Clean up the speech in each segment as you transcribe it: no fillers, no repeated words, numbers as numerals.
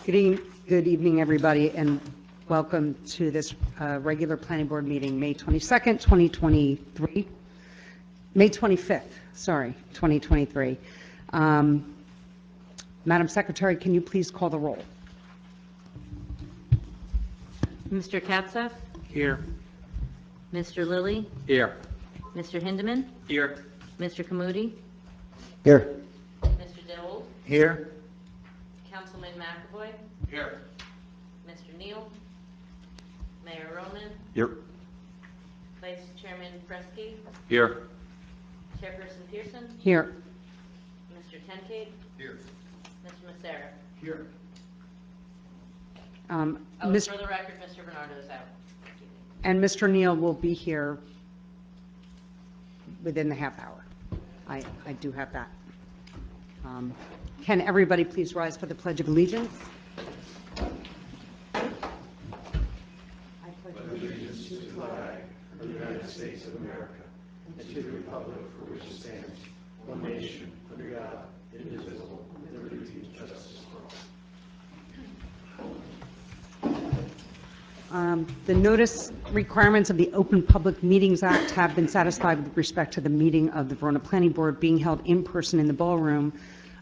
Good evening, everybody, and welcome to this regular planning board meeting, May 22nd, 2023. May 25th, sorry, 2023. Madam Secretary, can you please call the roll? Mr. Katsef? Here. Mr. Lilly? Here. Mr. Hindeman? Here. Mr. Kamudi? Here. Mr. Dole? Here. Councilman McAvoy? Here. Mr. Neal? Mayor Roman? Here. Vice Chairman Fresky? Here. Chairperson Pearson? Here. Mr. Tenkate? Here. Mr. Massera? Here. For the record, Mr. Bernardo is out. And Mr. Neal will be here within the half hour. I do have that. Can everybody please rise for the Pledge of Allegiance? I pledge allegiance to the flag of the United States of America and to the republic for which it stands, one nation, under God, indivisible, with liberty and justice for all. The notice requirements of the Open Public Meetings Act have been satisfied with respect to the meeting of the Verona Planning Board being held in person in the ballroom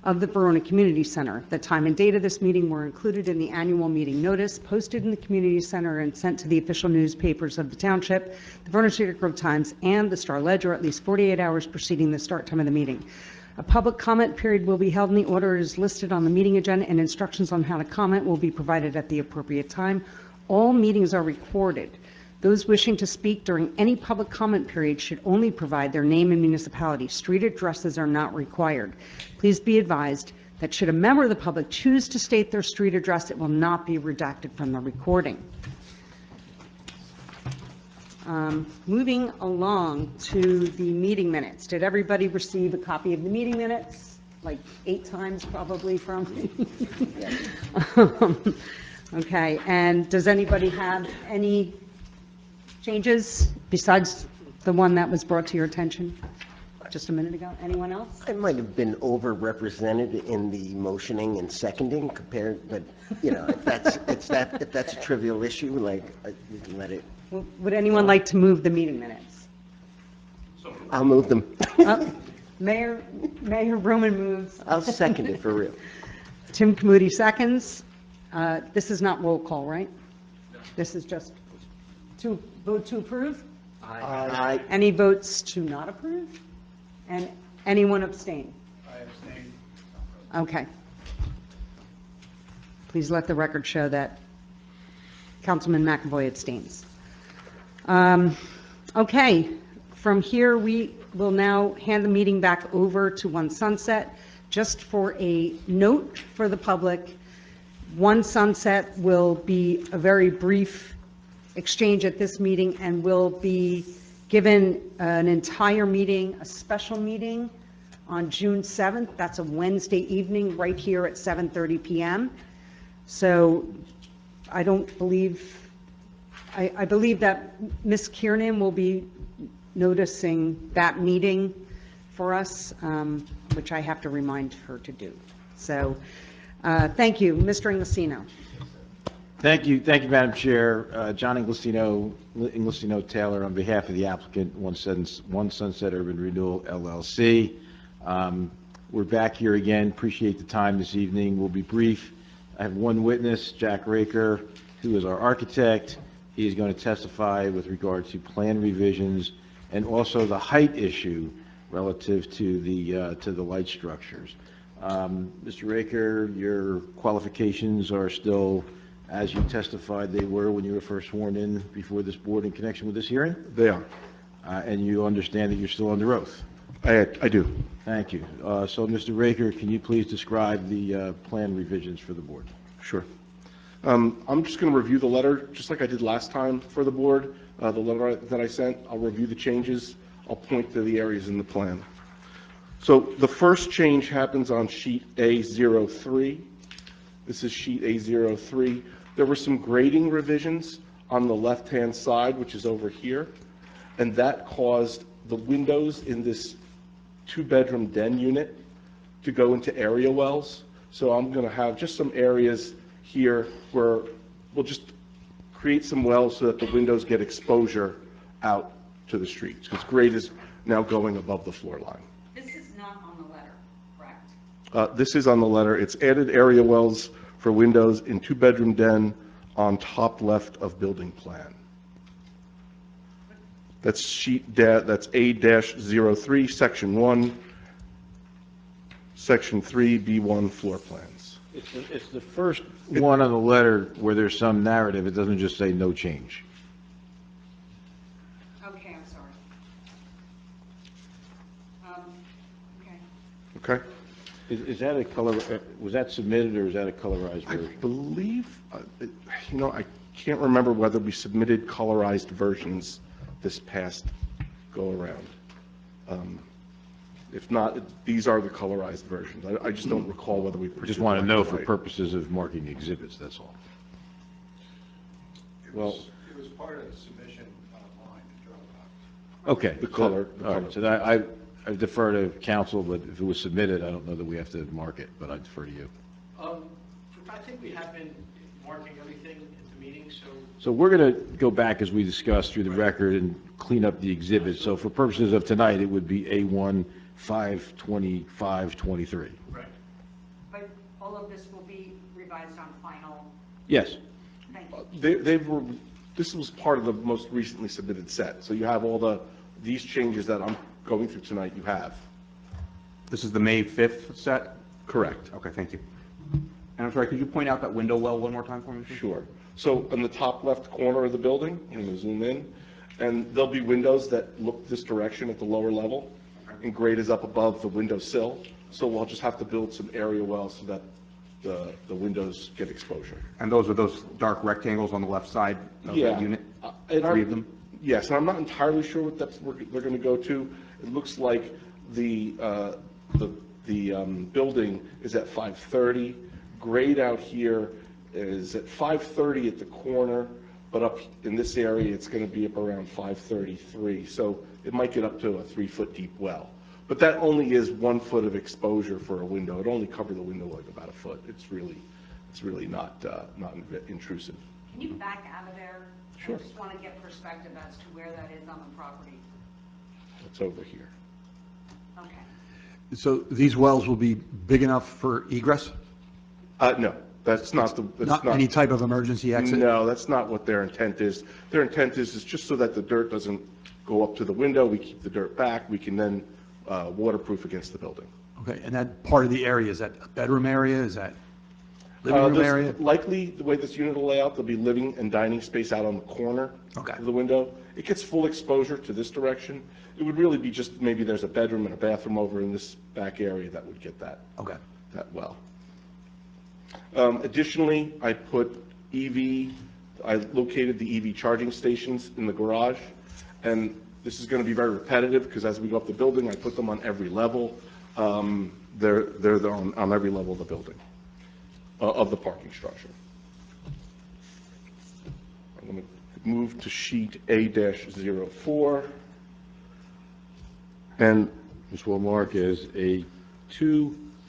of the Verona Community Center. The time and date of this meeting were included in the annual meeting notice posted in the Community Center and sent to the official newspapers of the Township, the Verona Cedar Grove Times, and the Star Ledger at least 48 hours preceding the start time of the meeting. A public comment period will be held in the order as listed on the meeting agenda, and instructions on how to comment will be provided at the appropriate time. All meetings are recorded. Those wishing to speak during any public comment period should only provide their name and municipality. Street addresses are not required. Please be advised that should a member of the public choose to state their street address, it will not be redacted from the recording. Moving along to the meeting minutes. Did everybody receive a copy of the meeting minutes? Like 8 times probably from me. Okay, and does anybody have any changes besides the one that was brought to your attention just a minute ago? Anyone else? I might have been overrepresented in the motioning and seconding compared, but, you know, if that's a trivial issue, like, we can let it. Would anyone like to move the meeting minutes? I'll move them. Mayor Roman moves. I'll second it for real. Tim Kamudi seconds. This is not roll call, right? No. This is just to vote to approve? Aye. Any votes to not approve? And anyone abstain? I abstain. Okay. Please let the record show that Councilman McAvoy abstains. Okay, from here, we will now hand the meeting back over to One Sunset. Just for a note for the public, One Sunset will be a very brief exchange at this meeting and will be given an entire meeting, a special meeting on June 7th. That's a Wednesday evening right here at 7:30 p.m. So I believe that Ms. Kiernan will be noticing that meeting for us, which I have to remind her to do. So thank you. Mr. Inglesino. Thank you, Madam Chair. John Inglesino Taylor, on behalf of the applicant, One Sunset Urban Renewal LLC. We're back here again. Appreciate the time this evening. We'll be brief. I have one witness, Jack Raker, who is our architect. He is going to testify with regard to plan revisions and also the height issue relative to the light structures. Mr. Raker, your qualifications are still, as you testified they were when you were first sworn in before this board in connection with this hearing? They are. And you understand that you're still under oath? I do. Thank you. So, Mr. Raker, can you please describe the plan revisions for the board? Sure. I'm just going to review the letter, just like I did last time for the board. The letter that I sent, I'll review the changes. I'll point to the areas in the plan. So the first change happens on sheet A03. This is sheet A03. There were some grading revisions on the left-hand side, which is over here, and that caused the windows in this 2-bedroom den unit to go into area wells. So I'm going to have just some areas here where we'll just create some wells so that the windows get exposure out to the streets, because grade is now going above the floor line. This is not on the letter, correct? This is on the letter. It's added area wells for windows in two-bedroom den on top left of building plan. That's that's A-03, section 1, section 3, B1 floor plans. It's the first one on the letter where there's some narrative. It doesn't just say no change. Okay, I'm sorry. Okay. Okay? Is that a color, was that submitted or is that a colorized I version? believe, I can't remember whether we submitted colorized versions this past go-around. If not, these are the colorized versions. I just don't recall whether we I produced. just want to know for right. purposes of marking exhibits, that's all. Well, It was part of the submission online to Dropbox. okay. The color. All right, so I defer to council, but if it was submitted, I don't know that we have to mark it, but I defer to you. I think we have been marking everything at the meeting, so So we're going to go back, as we discussed, through the record and clean up the exhibits. So for purposes of tonight, it would be A1 52523. right. But all of this will be revised on final, Yes. thank you. This was part of the most recently submitted set. So you have all these changes that I'm going through tonight, you have. This is the May 5th set? Correct. Okay, thank you. And I'm sorry, could you point out that window well one more time for me, please? Sure. So in the top left corner of the building, I'm going to zoom in, and there'll be windows that look this direction at the lower level, and grade is up above the window sill. So we'll just have to build some area wells so that the windows get exposure. And those are those dark rectangles on the left side of the unit? And Three of them? Yes, and I'm not entirely sure what they're going to go to. It looks like the building is at 530. Grade out here is at 530 at the corner, but up in this area, it's going to be up around 533. So it might get up to a 3-foot deep well. But that only is 1 foot of exposure for a window. It only covered the window like about a foot. It's really not intrusive. Can you back out of there? Sure. I just want to get perspective as to where that is on the property. It's over here. Okay. So these wells will be big enough for egress? No, that's not the, that's Not any type of emergency exit? No, that's not what their intent is. Their intent is just so that the dirt doesn't go up to the window. We keep the dirt back. We can then waterproof against the building. Okay, and that part of the area, is that a bedroom area? Is that living room There's area? Likely, the way this unit will lay out, there'll be living and dining space out on the corner Okay. of the window. It gets full exposure to this direction. It would really be just, maybe there's a bedroom and a bathroom over in this back area that would get that Okay. well. Additionally, I located the EV charging stations in the garage, and this is going to be very repetitive because as we go up the building, I put them on every level. They're on every level of the building, of the parking structure. I'm going to move to sheet A-04. And this will mark as A2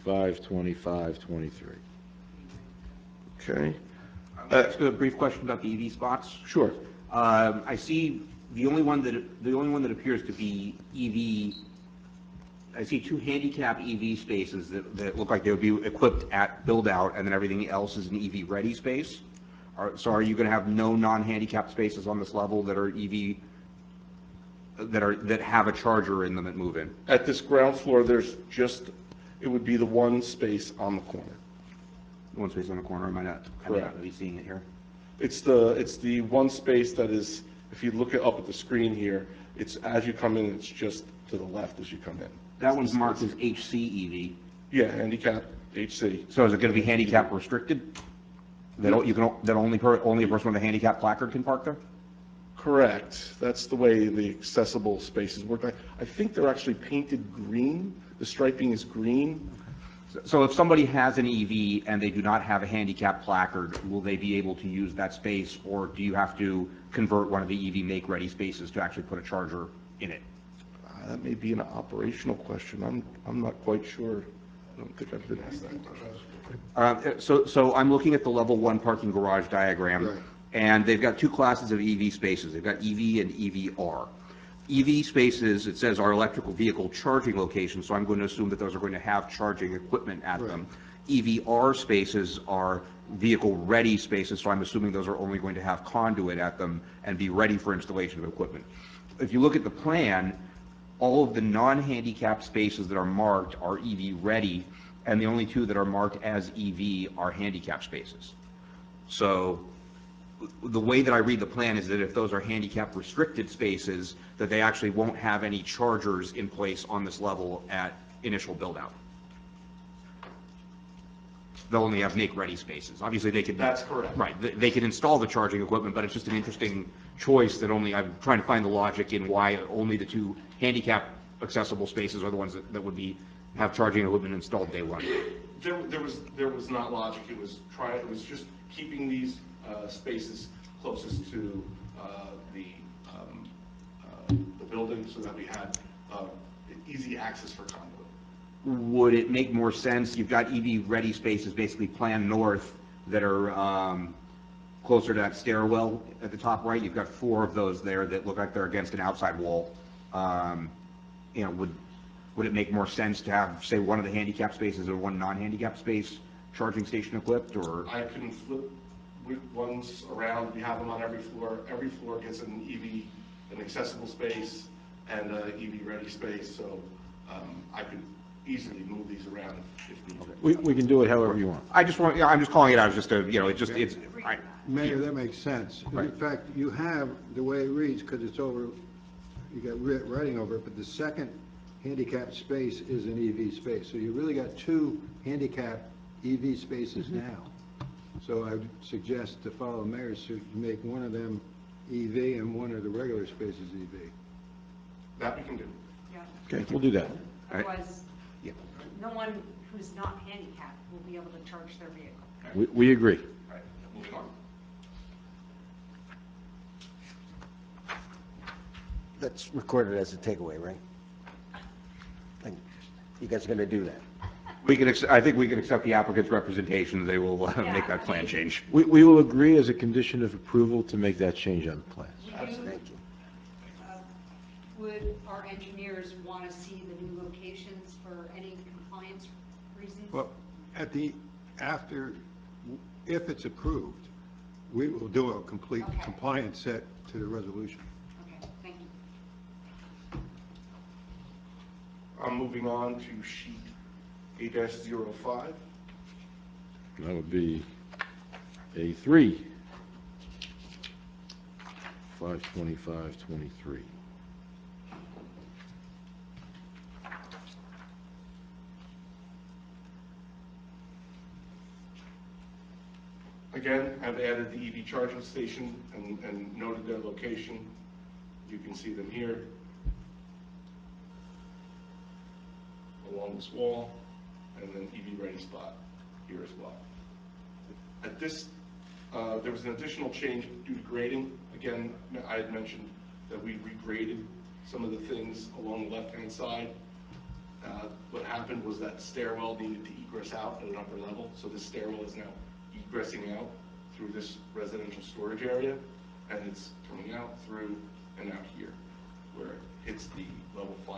52523. Okay, Just a brief question about the EV spots. sure. I see the only one that appears to be EV, I see 2 handicap EV spaces that look like they would be equipped at build-out, and then everything else is an EV-ready space. So are you going to have no non-handicap spaces on this level that are EV, that have a charger in them at move-in? At this ground floor, it would be the one space on the corner. One space on the corner, am I not Correct. really seeing it here? It's the one space that is, if you look up at the screen here, it's as you come in, it's just to the left as you come in. That one's marked as HC EV. Yeah, handicap, HC. So is it going to be handicap restricted? That only a person with a handicap placard can park there? Correct. That's the way the accessible spaces work. I think they're actually painted green. The striping is green. So if somebody has an EV and they do not have a handicap placard, will they be able to use that space, or do you have to convert one of the EV make-ready spaces to actually put a charger in it? That may be an operational question. I'm not quite sure don't think I've been asked that. So I'm looking at the level 1 parking garage diagram, Right. and they've got two classes of EV spaces. They've got EV and EVR. EV spaces, it says, are electrical vehicle charging locations, so I'm going to assume that those are going to have charging equipment at them. EVR spaces are vehicle-ready spaces, so I'm assuming those are only going to have conduit at them and be ready for installation of equipment. If you look at the plan, all of the non-handicapped spaces that are marked are EV-ready, and the only two that are marked as EV are handicap spaces. So the way that I read the plan is that if those are handicap restricted spaces, that they actually won't have any chargers in place on this level at initial build-out. They'll only have make-ready spaces. Obviously, they could. That's correct. Right, they can install the charging equipment, but it's just an interesting choice that only, I'm trying to find the logic in why only the two handicap accessible spaces are the ones that would have charging equipment installed day one. There was not logic, it was just keeping these spaces closest to the building so that we had easy access for conduit. Would it make more sense, you've got EV-ready spaces basically planned north that are closer to that stairwell at the top right? You've got 4 of those there that look like they're against an outside wall. You know, would it make more sense to have, say, one of the handicap spaces or one non-handicap space charging station equipped, or? I can flip ones around, we have them on every floor. Every floor gets an EV, an accessible space, and an EV-ready space, so I could easily move these around if needed. We can do it however you want. I'm just calling it out, just to, it's, Mayor, that makes sense. In Right. fact, you have, the way it reads, because it's over, you got writing over it, but the second handicap space is an EV space. So you really got 2 handicap EV spaces now. So I would suggest to follow mayor's suit, make one of them EV and one of the regular spaces EV. That we can do. Okay, we'll do that. right. Otherwise, Yeah. no one who's not handicapped will be able to charge their vehicle. We agree. All right, moving on. That's recorded as a takeaway, right? Like, you guys are going to do that? I think we can accept the applicant's representation, they will make that plan change. We will agree as a condition of approval to make that change on the plans. Thank you. Would our engineers want to see the new locations for any compliance reasons? Well, if it's approved, we will do a complete Okay. compliance set to the resolution. Okay, thank you. I'm moving on to sheet A-05. That would be A3, 52523. Again, I've added the EV charging station and noted their location. You can see them here along this wall, and then EV ready spot here as well. At this, there was an additional change due to grading. Again, I had mentioned that we regraded some of the things along the left-hand side. What happened was that stairwell needed to egress out at an upper level, so this stairwell is now egressing out through this residential storage area, and it's coming out through and out here, where it hits the level 555.6.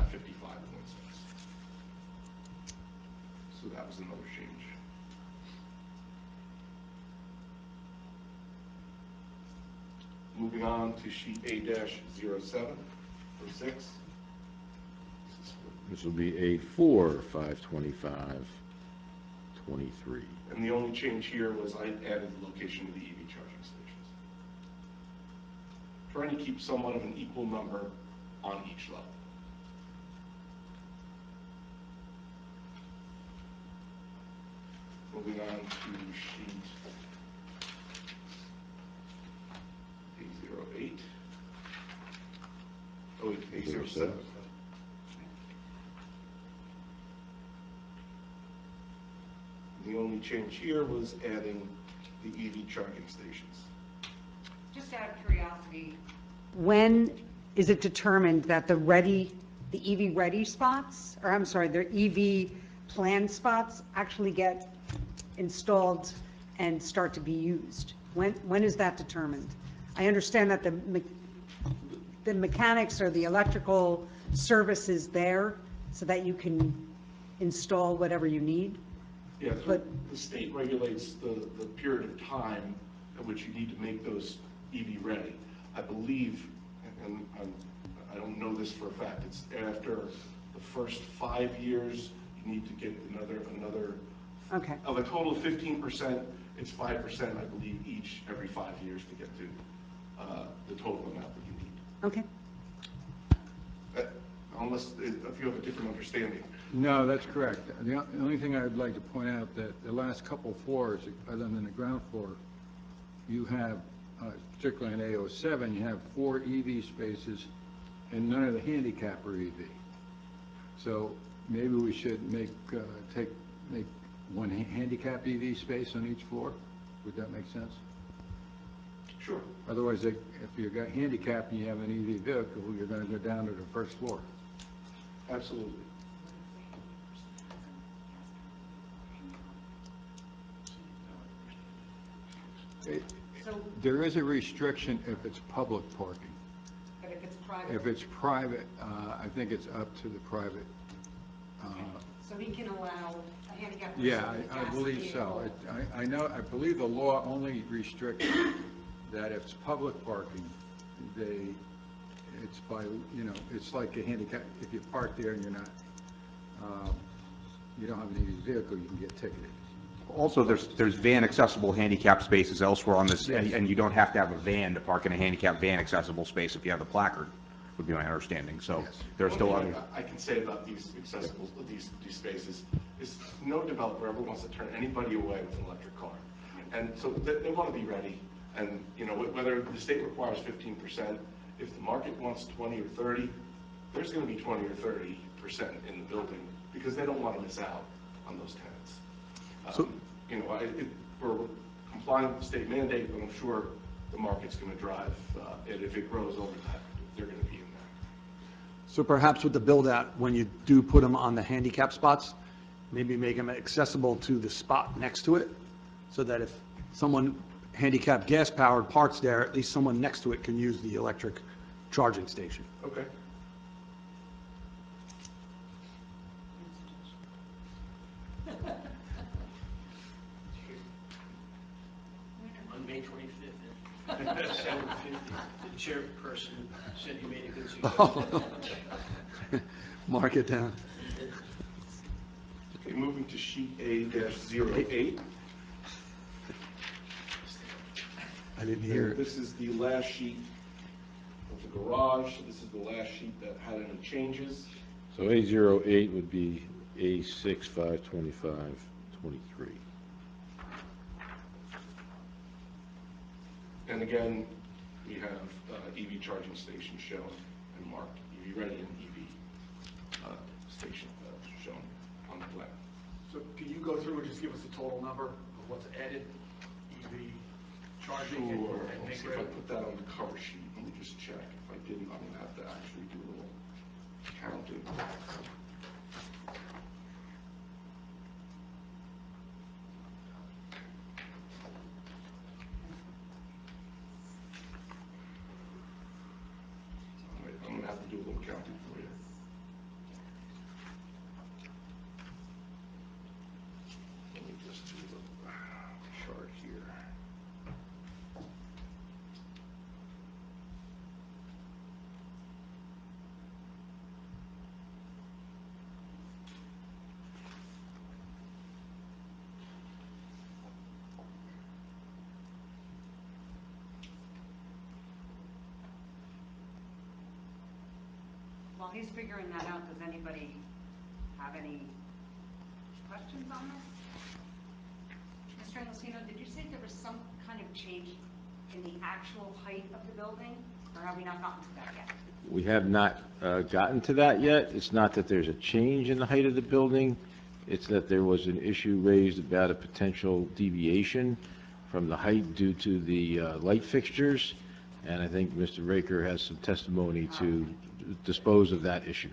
So that was another change. Moving on to sheet A-07 for 6. This will be A4, 52523. And the only change here was I added the location of the EV charging stations. Trying to keep somewhat of an equal number on each level. Moving on to sheet A08. Oh, wait, A07. The only change here was adding the EV charging stations. Just out of curiosity, when is it determined that the EV ready spots, or I'm sorry, the EV planned spots actually get installed and start to be used? When is that determined? I understand that the mechanics or the electrical service is there so that you can install whatever you need. Yeah, But- the state regulates the period of time at which you need to make those EV ready. I believe, and I don't know this for a fact, it's after the first 5 years, you need to get another, Okay, of a total of 15%, it's 5%, I believe, each every 5 years to get to the total amount that you need. okay. Unless, if you have a different understanding. No, that's correct. The only thing I'd like to point out that the last couple floors, other than the ground floor, you have, particularly in A07, you have 4 EV spaces and none of the handicap are EV. So maybe we should make one handicap EV space on each floor? Would that make sense? Sure. Otherwise, if you got handicap and you have an EV vehicle, you're going to go down to the first floor. Absolutely. There is a restriction if it's public parking. But if it's private, If it's private, I think it's up to the private. so he can allow a handicap person Yeah, with a I gas believe so. vehicle. I know, I believe the law only restricts that if it's public parking, it's by, it's like a handicap, if you park there and you're not, you don't have an EV vehicle, you can get ticketed. Also, there's van accessible handicap spaces elsewhere on this, and you don't have to have a van to park in a handicap van accessible space if you have the placard, would be my understanding. So there are still One other. thing I can say about these accessible, these spaces, is no developer ever wants to turn anybody away with an electric car. And so they want to be ready, and, whether the state requires 15%, if the market wants 20 or 30, there's going to be 20 or 30% in the building, because they don't want to miss out on those tenants. We're complying with the state mandate, but I'm sure the market's going to drive it. If it grows over that, they're going to be in there. So perhaps with the build-out, when you do put them on the handicap spots, maybe make them accessible to the spot next to it, so that if someone handicapped gas-powered parks there, at least someone next to it can use the electric charging station. Okay. On May 25th at 7:50, the chairperson said you made a good suggestion. Mark it down. Okay, moving to sheet A-08. I didn't hear it. This is the last sheet of the garage. This is the last sheet that had any changes. So A08 would be A6, 525, 23. And again, we have EV charging station shown and marked, EV ready and EV station shown on the plan. So can you go through and just give us a total number of what's added, EV charging and Sure, let's make see if I ready? put that on the cover sheet. Let me just check. If I didn't, I'm gonna have to actually do a little counting. All right, I'm gonna have to do a little counting for you. Let me just do the chart here. While he's figuring that out, does anybody have any questions on this? Mr. Inglesino, did you say there was some kind of change in the actual height of the building, or have we not gotten to that yet? We have not gotten to that yet. It's not that there's a change in the height of the building, it's that there was an issue raised about a potential deviation from the height due to the light fixtures, and I think Mr. Raker has some testimony to dispose of that issue.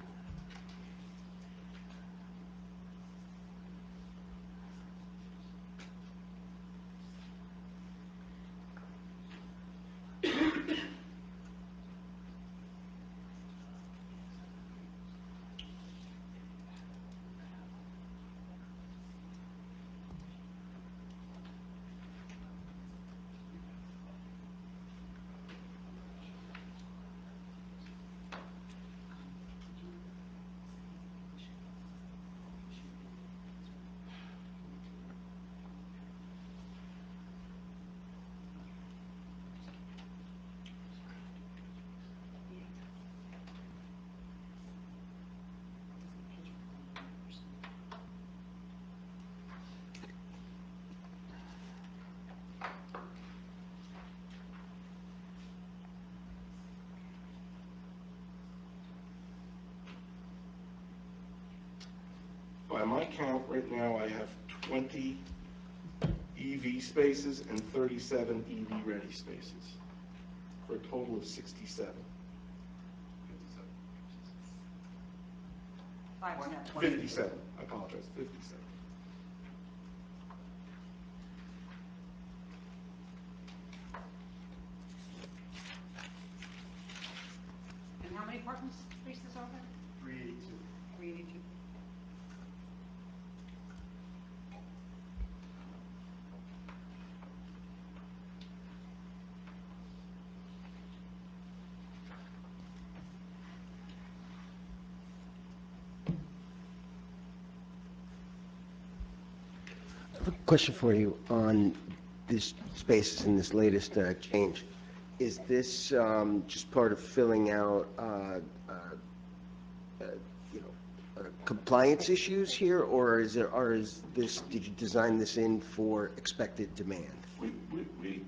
by my count, right now, I have 20 EV spaces and 37 EV-ready spaces, for a total of 67. 57, I apologize, 57. And how many parking spaces are there? 382. 382. I have a question for you on this spaces in this latest change. Is this just part of filling out, you know, compliance issues here, or is this, did you design this in for expected demand? We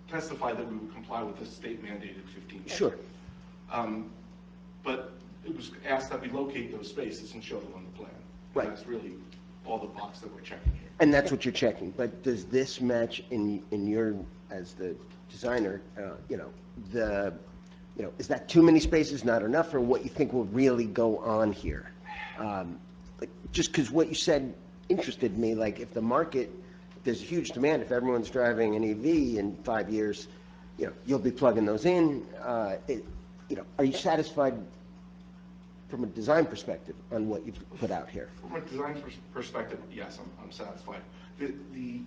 testified that we would comply with the state mandated 15. Sure. But it was asked that we locate those spaces and show them on the plan. Right. And that's really all the box that we're checking here. And that's what you're checking, but does this match in your, as the designer, you know, is that too many spaces, not enough, or what you think will really go on here? Like, just because what you said interested me, like, if the market, there's a huge demand, if everyone's driving an EV in 5 years, you know, you'll be plugging those in, you know, are you satisfied from a design perspective on what you've put out here? From a design perspective, yes, I'm satisfied. The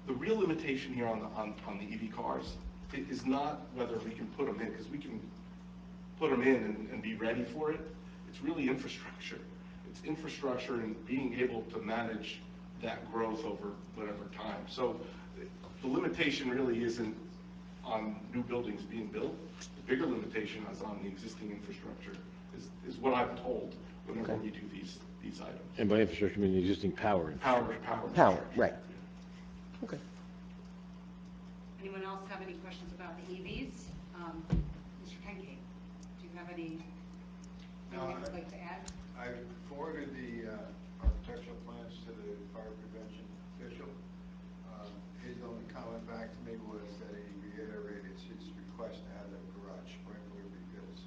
real limitation here on the EV cars is not whether we can put them in, because we can put them in and be ready for it. It's really infrastructure. It's infrastructure and being able to manage that growth over whatever time. So the limitation really isn't on new buildings being built. The bigger limitation is on the existing infrastructure, is what I'm told whenever we do these items. And by infrastructure, I mean the existing power. Power, right. Okay. Anyone else have any questions about the EVs? Mr. Tenkate, do you have anything you would like to add? I forwarded the architectural plans to the fire prevention official. His only comment back to me was that he reiterated his request to have a garage sprinkler because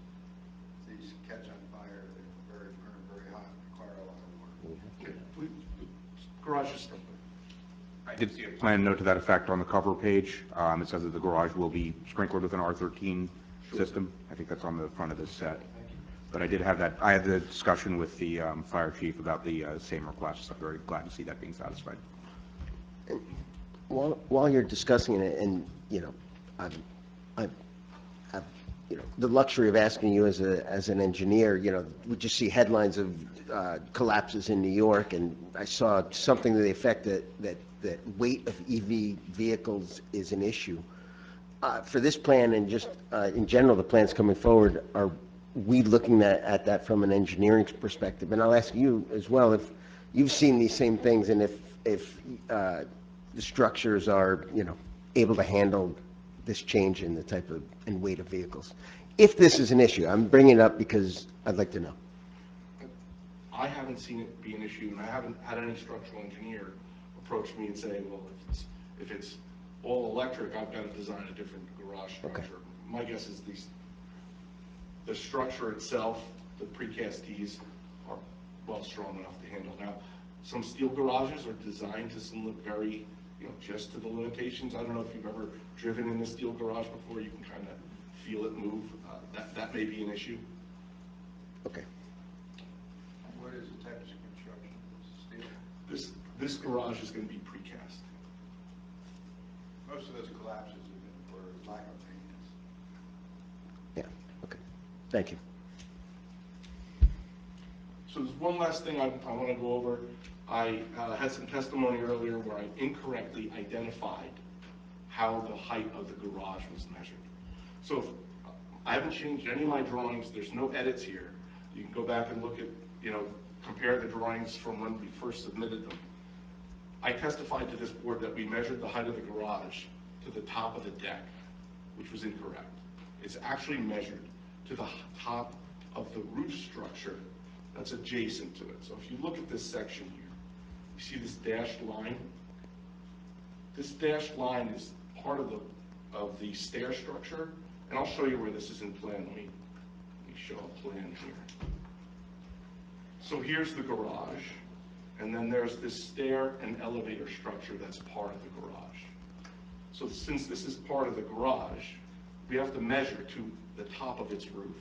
these catch on fire, they're burn very hot, require a lot of work. Garage is sprinkler. I did see a plan note to that effect on the cover page. It says that the garage will be sprinkled with an R13 system. I think that's on the front of this set. But I did have that, I had the discussion with the fire chief about the same request. I'm very glad to see that being satisfied. While you're discussing it, and, you know, I've you know, the luxury of asking you as an engineer, you know, we just see headlines of collapses in New York, and I saw something to the effect that weight of EV vehicles is an issue. For this plan and just in general, the plans coming forward, are we looking at that from an engineering perspective? And I'll ask you as well, if you've seen these same things, and if the structures are, you know, able to handle this change in the type of, and weight of vehicles. If this is an issue, I'm bringing it up because I'd like to know. I haven't seen it be an issue, and I haven't had any structural engineer approach me and say, well, if it's all electric, I've got to design a different garage structure. Okay. My guess is the structure itself, the precast are well strong enough to handle. Now, some steel garages are designed to look very, you know, just to the limitations. I don't know if you've ever driven in a steel garage before. You can kind of feel it move. That may be an issue. Okay. What is the type of construction? Steel? This garage is going to be precast. Most of those collapses have been for lack of maintenance. Yeah, okay. Thank you. So there's one last thing I want to go over. I had some testimony earlier where I incorrectly identified how the height of the garage was measured. So I haven't changed any of my drawings. There's no edits here. You can go back and look at, you know, compare the drawings from when we first submitted them. I testified to this board that we measured the height of the garage to the top of the deck, which was incorrect. It's actually measured to the top of the roof structure that's adjacent to it. So if you look at this section here, you see this dashed line? This dashed line is part of the stair structure, and I'll show you where this is in plan. Let me show a plan here. So here's the garage, and then there's this stair and elevator structure that's part of the garage. So since this is part of the garage, we have to measure to the top of its roof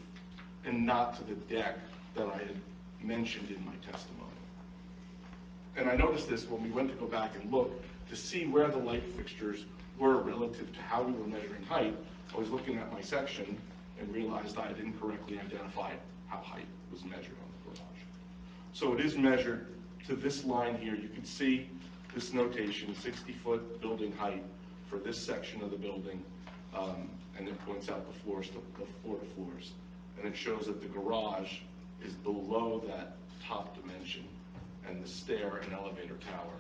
and not to the deck that I had mentioned in my testimony. And I noticed this when we went to go back and look to see where the light fixtures were relative to how we were measuring height. I was looking at my section and realized I had incorrectly identified how height was measured on the garage. So it is measured to this line here. You can see this notation, 60-foot building height for this section of the building, and it points out the floors, the floor to floors. And it shows that the garage is below that top dimension, and the stair and elevator tower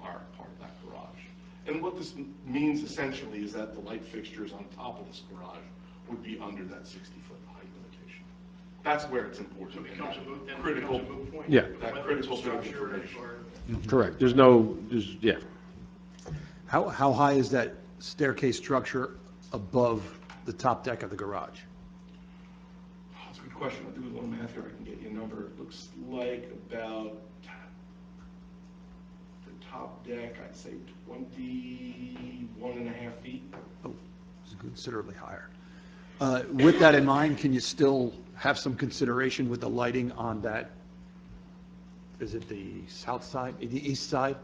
are part of that garage. And what this means essentially is that the light fixtures on top of this garage would be under that 60-foot height limitation. That's where it's important. So it becomes a moot, then it Critical. becomes a moot point. Yeah. That Whether critical it's bit of structure information. Correct. Yeah. How high is that staircase structure above the top deck of the garage? That's a good question. I'll do a little math here. I can get you a number. It looks like about the top deck, I'd say 21 and a half feet. Oh, it's considerably higher. With that in mind, can you still have some consideration with the lighting on that, is it the south side, the east side?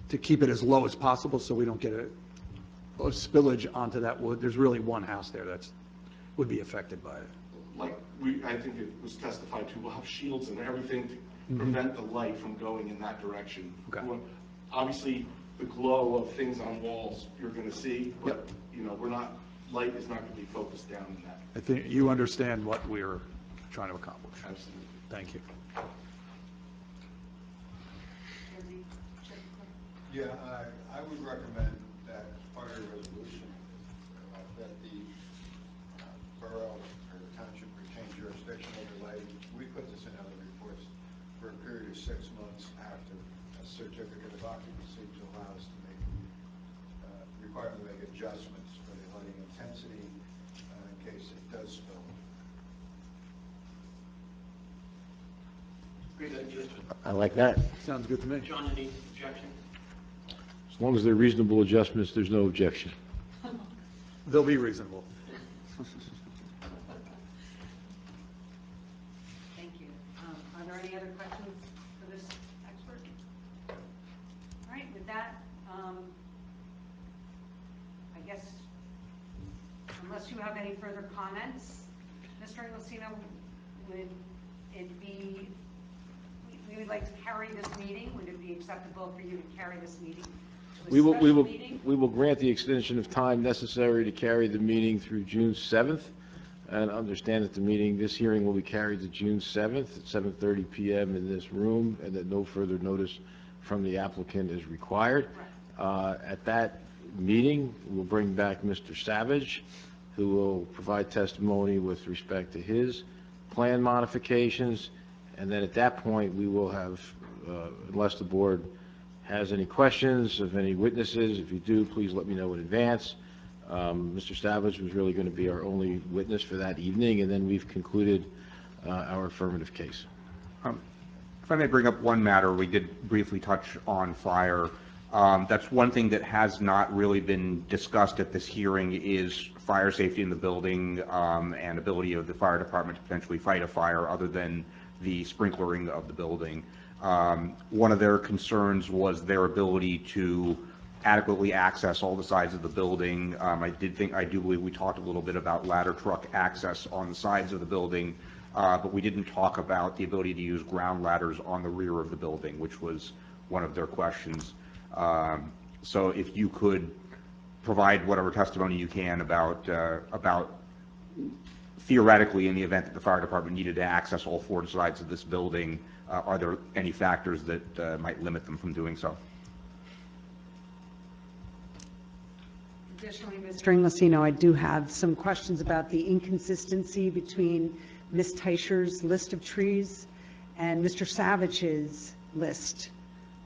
To keep it as low as possible so we don't get a spillage onto that wood. There's really one house there that's, would be affected by it. Like, I think it was testified to, we'll have shields and everything to prevent the light from going in that direction. Okay. Obviously, the glow of things on walls you're gonna see, but, you know, light is not gonna be focused down in that. I think you understand what we're trying to accomplish. Absolutely. Thank you. Yeah, I would recommend that as part of the resolution, that the borough or the township retain jurisdiction over lighting. We put this in other reports for a period of 6 months after a certificate of occupancy to allow us to make, require them to make adjustments for the lighting intensity in case it does spill. Great idea. I like that. Sounds good to me. John, any objection? As long as they're reasonable adjustments, there's no objection. They'll be reasonable. Thank you. Are there any other questions for this expert? All right, with that, I guess, unless you have any further comments, Mr. Inglesino, would it be, we would like to carry this meeting. Would it be acceptable for you to carry this meeting to a special meeting? We will grant the extension of time necessary to carry the meeting through June 7th, and understand that the meeting, this hearing will be carried to June 7th at 7:30 PM in this room, and that no further notice from the applicant is required. At that meeting, we'll bring back Mr. Savage, who will provide testimony with respect to his plan modifications, and then at that point, we will have, unless the board has any questions of any witnesses, if you do, please let me know in advance. Mr. Savage was really going to be our only witness for that evening, and then we've concluded our affirmative case. If I may bring up one matter, we did briefly touch on fire. That's one thing that has not really been discussed at this hearing is fire safety in the building and ability of the fire department to potentially fight a fire other than the sprinklering of the building. One of their concerns was their ability to adequately access all the sides of the building. I do believe we talked a little bit about ladder truck access on the sides of the building, but we didn't talk about the ability to use ground ladders on the rear of the building, which was one of their questions. So if you could provide whatever testimony you can about theoretically, in the event that the fire department needed to access all 4 sides of this building, are there any factors that might limit them from doing so? Additionally, Mr. Inglesino, I do have some questions about the inconsistency between Ms. Teicher's list of trees and Mr. Savage's list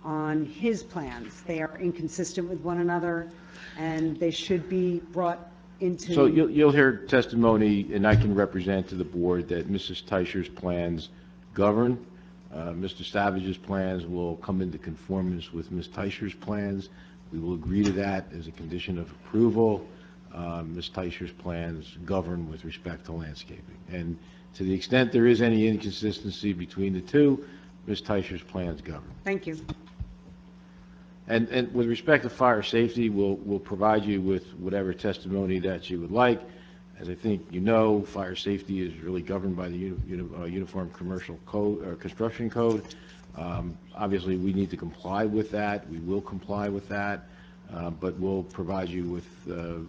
on his plans. They are inconsistent with one another, and they should be brought into. So you'll hear testimony, and I can represent to the board that Mrs. Teicher's plans govern. Mr. Savage's plans will come into conformance with Ms. Teicher's plans. We will agree to that as a condition of approval. Ms. Teicher's plans govern with respect to landscaping. And to the extent there is any inconsistency between the two, Ms. Teicher's plans govern. Thank you. And with respect to fire safety, we'll provide you with whatever testimony that you would like. As I think you know, fire safety is really governed by the Uniform Commercial Code, or Construction Code. Obviously, we need to comply with that. We will comply with that, but we'll provide you with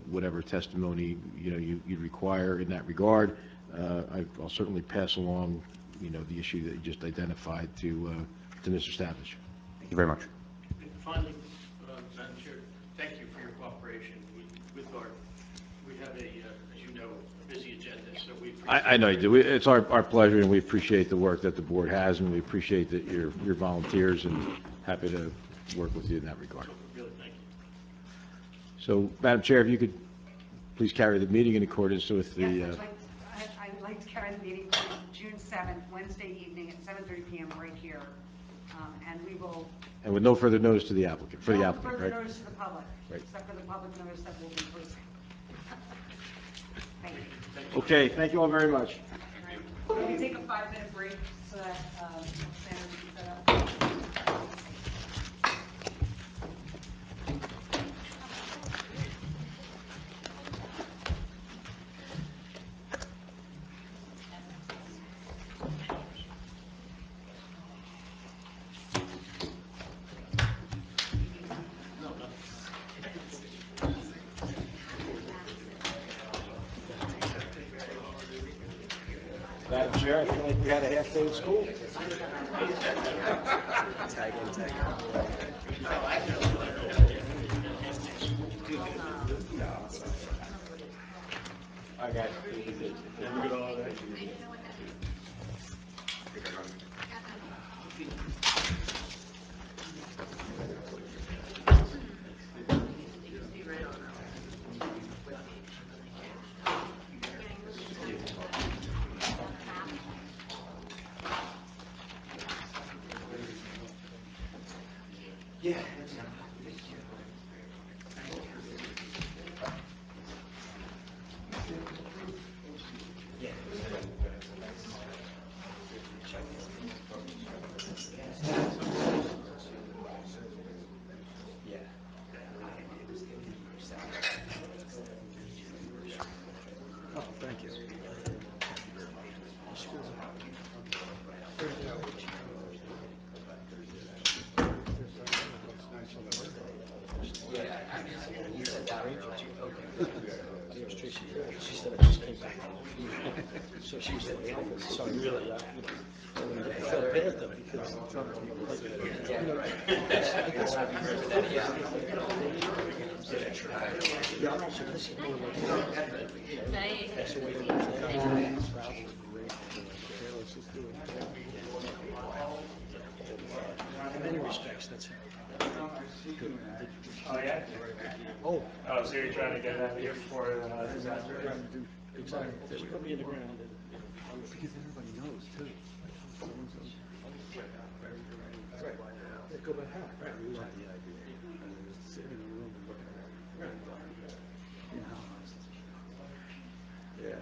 whatever testimony you'd require in that regard. I'll certainly pass along the issue that you just identified to Mr. Savage. Thank you very much. And finally, Madam Chair, thank you for your cooperation with our, we have as you know, a busy agenda, so we appreciate. I know you do. It's our pleasure, and we appreciate the work that the board has, and we appreciate that your volunteers, and happy to work with you in that regard. Really, thank you. So, Madam Chair, if you could please carry the meeting in accordance with the... Yes, I'd like to carry the meeting to June 7th, Wednesday evening at 7:30 PM right here. And we will... And with no further notice to the applicant, for the No applicant, further right? notice to the public, Right. except for the public notice that we'll be posting. Thank you. Okay, thank you all very much. All right. We can take a 5-minute break so that Sanders can set up. Madam Chair, I feel like we had a half day of school. I got Oh, thank you. So she was in the office, so I really, I felt bad though, because Trump was, in many respects, that's Oh, so you're trying to get out of here before disaster? exactly, just put me in the ground and. Because everybody knows, too. Right, yeah, go back home, right. We want the idea. Sitting in a room and looking at it. You know? Yeah.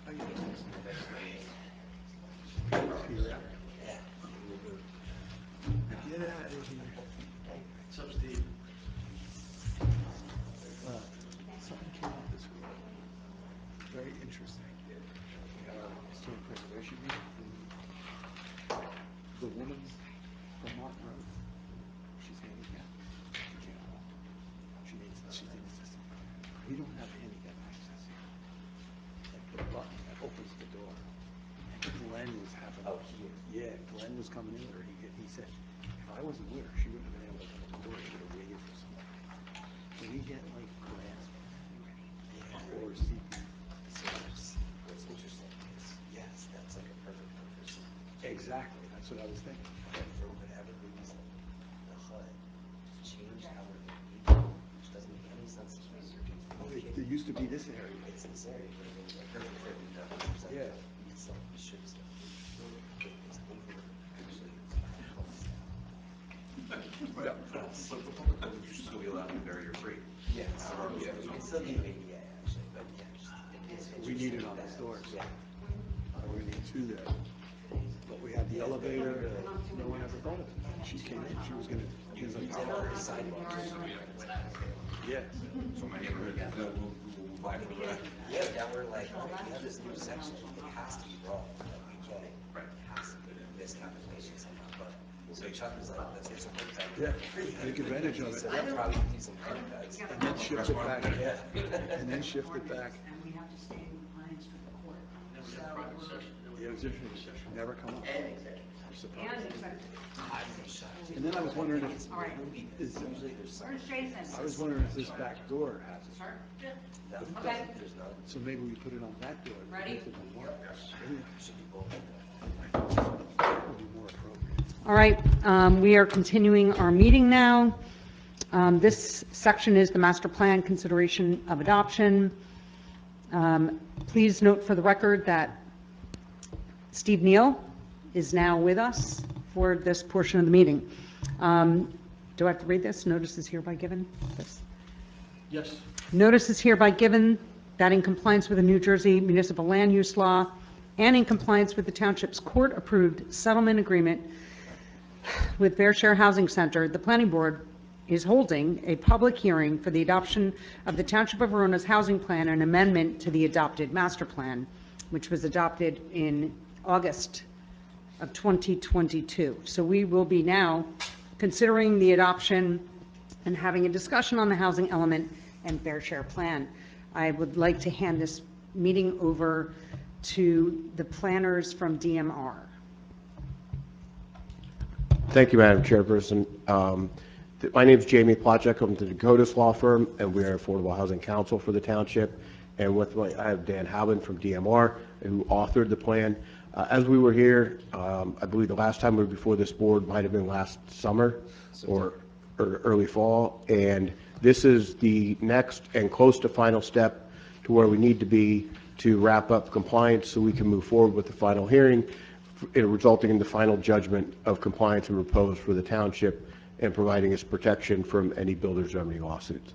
How you doing? You're out? Get out of here. What's up, Steve? Something came up this week. Very interesting. Historic preservation meeting. The woman from Martin Road, she's handicapped. She can't walk. She's in the system. We don't have handicap access here. Like the button that opens the door. And Glenn was having. Oh, here. Yeah, Glenn was coming in, or he said, if I wasn't there. She wouldn't have been able to open the door. She would have waited for somebody. Do we get like grants or CP? What's interesting is, yes, that's like a perfect purpose. Exactly, that's what I was thinking. For whatever reason, the HUD changed how we're doing it, which doesn't make any sense to me. There used to be this area. It's this area, but it's a perfect fit. We've done 100%. Yeah. It's like, it should still be. It's over, actually, it's But the public buildings should still be allowed to be barrier free. yeah, you can still do ADA actually, but yeah, just, it is We need it interesting on the that- stores. Yeah. We need two there. But we had the elevator, no one ever thought of it. She came in, she was gonna, she was like, yeah. So my neighborhood, will apply for that. Yeah, now we're like, all right, we have this new section, it has to be wrong, like, we can't, Right. it has to be miscalculation somehow, but, so Chuck was like, let's get some work done. Yeah, take advantage of it. So they'll probably do some haircuts. And then shift it back, and then shift it back. And we have to stay in compliance with the court. Then we have private session. Yeah, it was interesting. Never come up. And executive. And then I was wondering if, All right. is, Where's Jason? I was wondering if this back door has it. Sir? No, Okay. there's none. So maybe we put it on that door. Ready? If it don't work. Should be both. That would be more appropriate. All right, we are continuing our meeting now. This section is the master plan consideration of adoption. Please note for the record that Steve Neal is now with us for this portion of the meeting. Do I have to read this? Notice is hereby given? This. Yes. Notice is hereby given that in compliance with the New Jersey Municipal Land Use Law and in compliance with the Township's court-approved settlement agreement with Fair Share Housing Center, the Planning Board is holding a public hearing for the adoption of the Township of Verona's housing plan and amendment to the adopted master plan, which was adopted in August of 2022. So we will be now considering the adoption and having a discussion on the housing element and fair share plan. I would like to hand this meeting over to the planners from DMR. Thank you, Madam Chairperson. My name is Jamie Plotchek. I'm the Dakotas Law Firm, and we are Affordable Housing Counsel for the Township. And with me, I have Dan Halbin from DMR, who authored the plan. As we were here, I believe the last time we were before this board might have been last summer or early fall. And this is the next and close to final step to where we need to be to wrap up compliance so we can move forward with the final hearing, resulting in the final judgment of compliance and repose for the township and providing us protection from any builder's remedy lawsuits.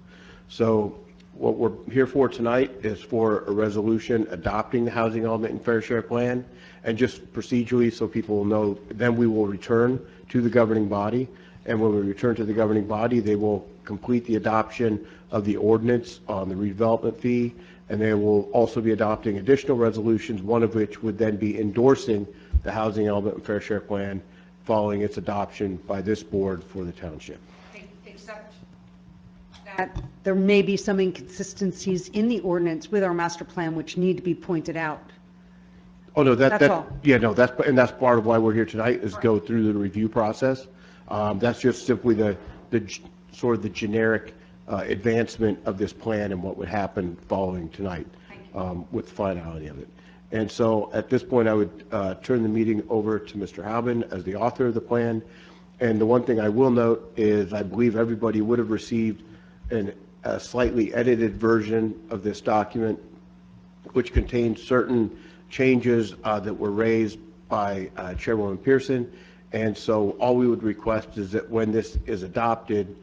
So what we're here for tonight is for a resolution adopting the housing element and fair share plan. And just procedurally, so people will know, then we will return to the governing body. And when we return to the governing body, they will complete the adoption of the ordinance on the redevelopment fee. And they will also be adopting additional resolutions, one of which would then be endorsing the housing element and fair share plan following its adoption by this board for the township. Except that there may be some inconsistencies in the ordinance with our master plan which need to be pointed out. Oh, no, That's all. yeah, no, that's part of why we're here tonight, is go through the review process. That's just simply the sort of the generic advancement of this plan and what would happen following tonight with the finality of it. And so at this point, I would turn the meeting over to Mr. Halbin as the author of the plan. And the one thing I will note is I believe everybody would have received a slightly edited version of this document, which contains certain changes that were raised by Chairwoman Pearson. And so all we would request is that when this is adopted,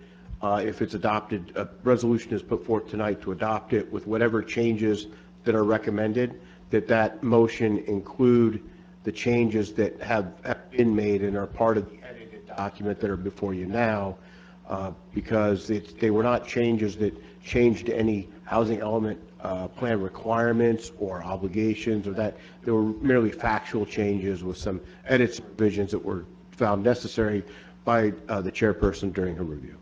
if it's adopted, a resolution is put forth tonight to adopt it with whatever changes that are recommended, that motion include the changes that have been made and are part of the edited document that are before you now, because they were not changes that changed any housing element plan requirements or obligations or that. They were merely factual changes with some edits and revisions that were found necessary by the chairperson during her review.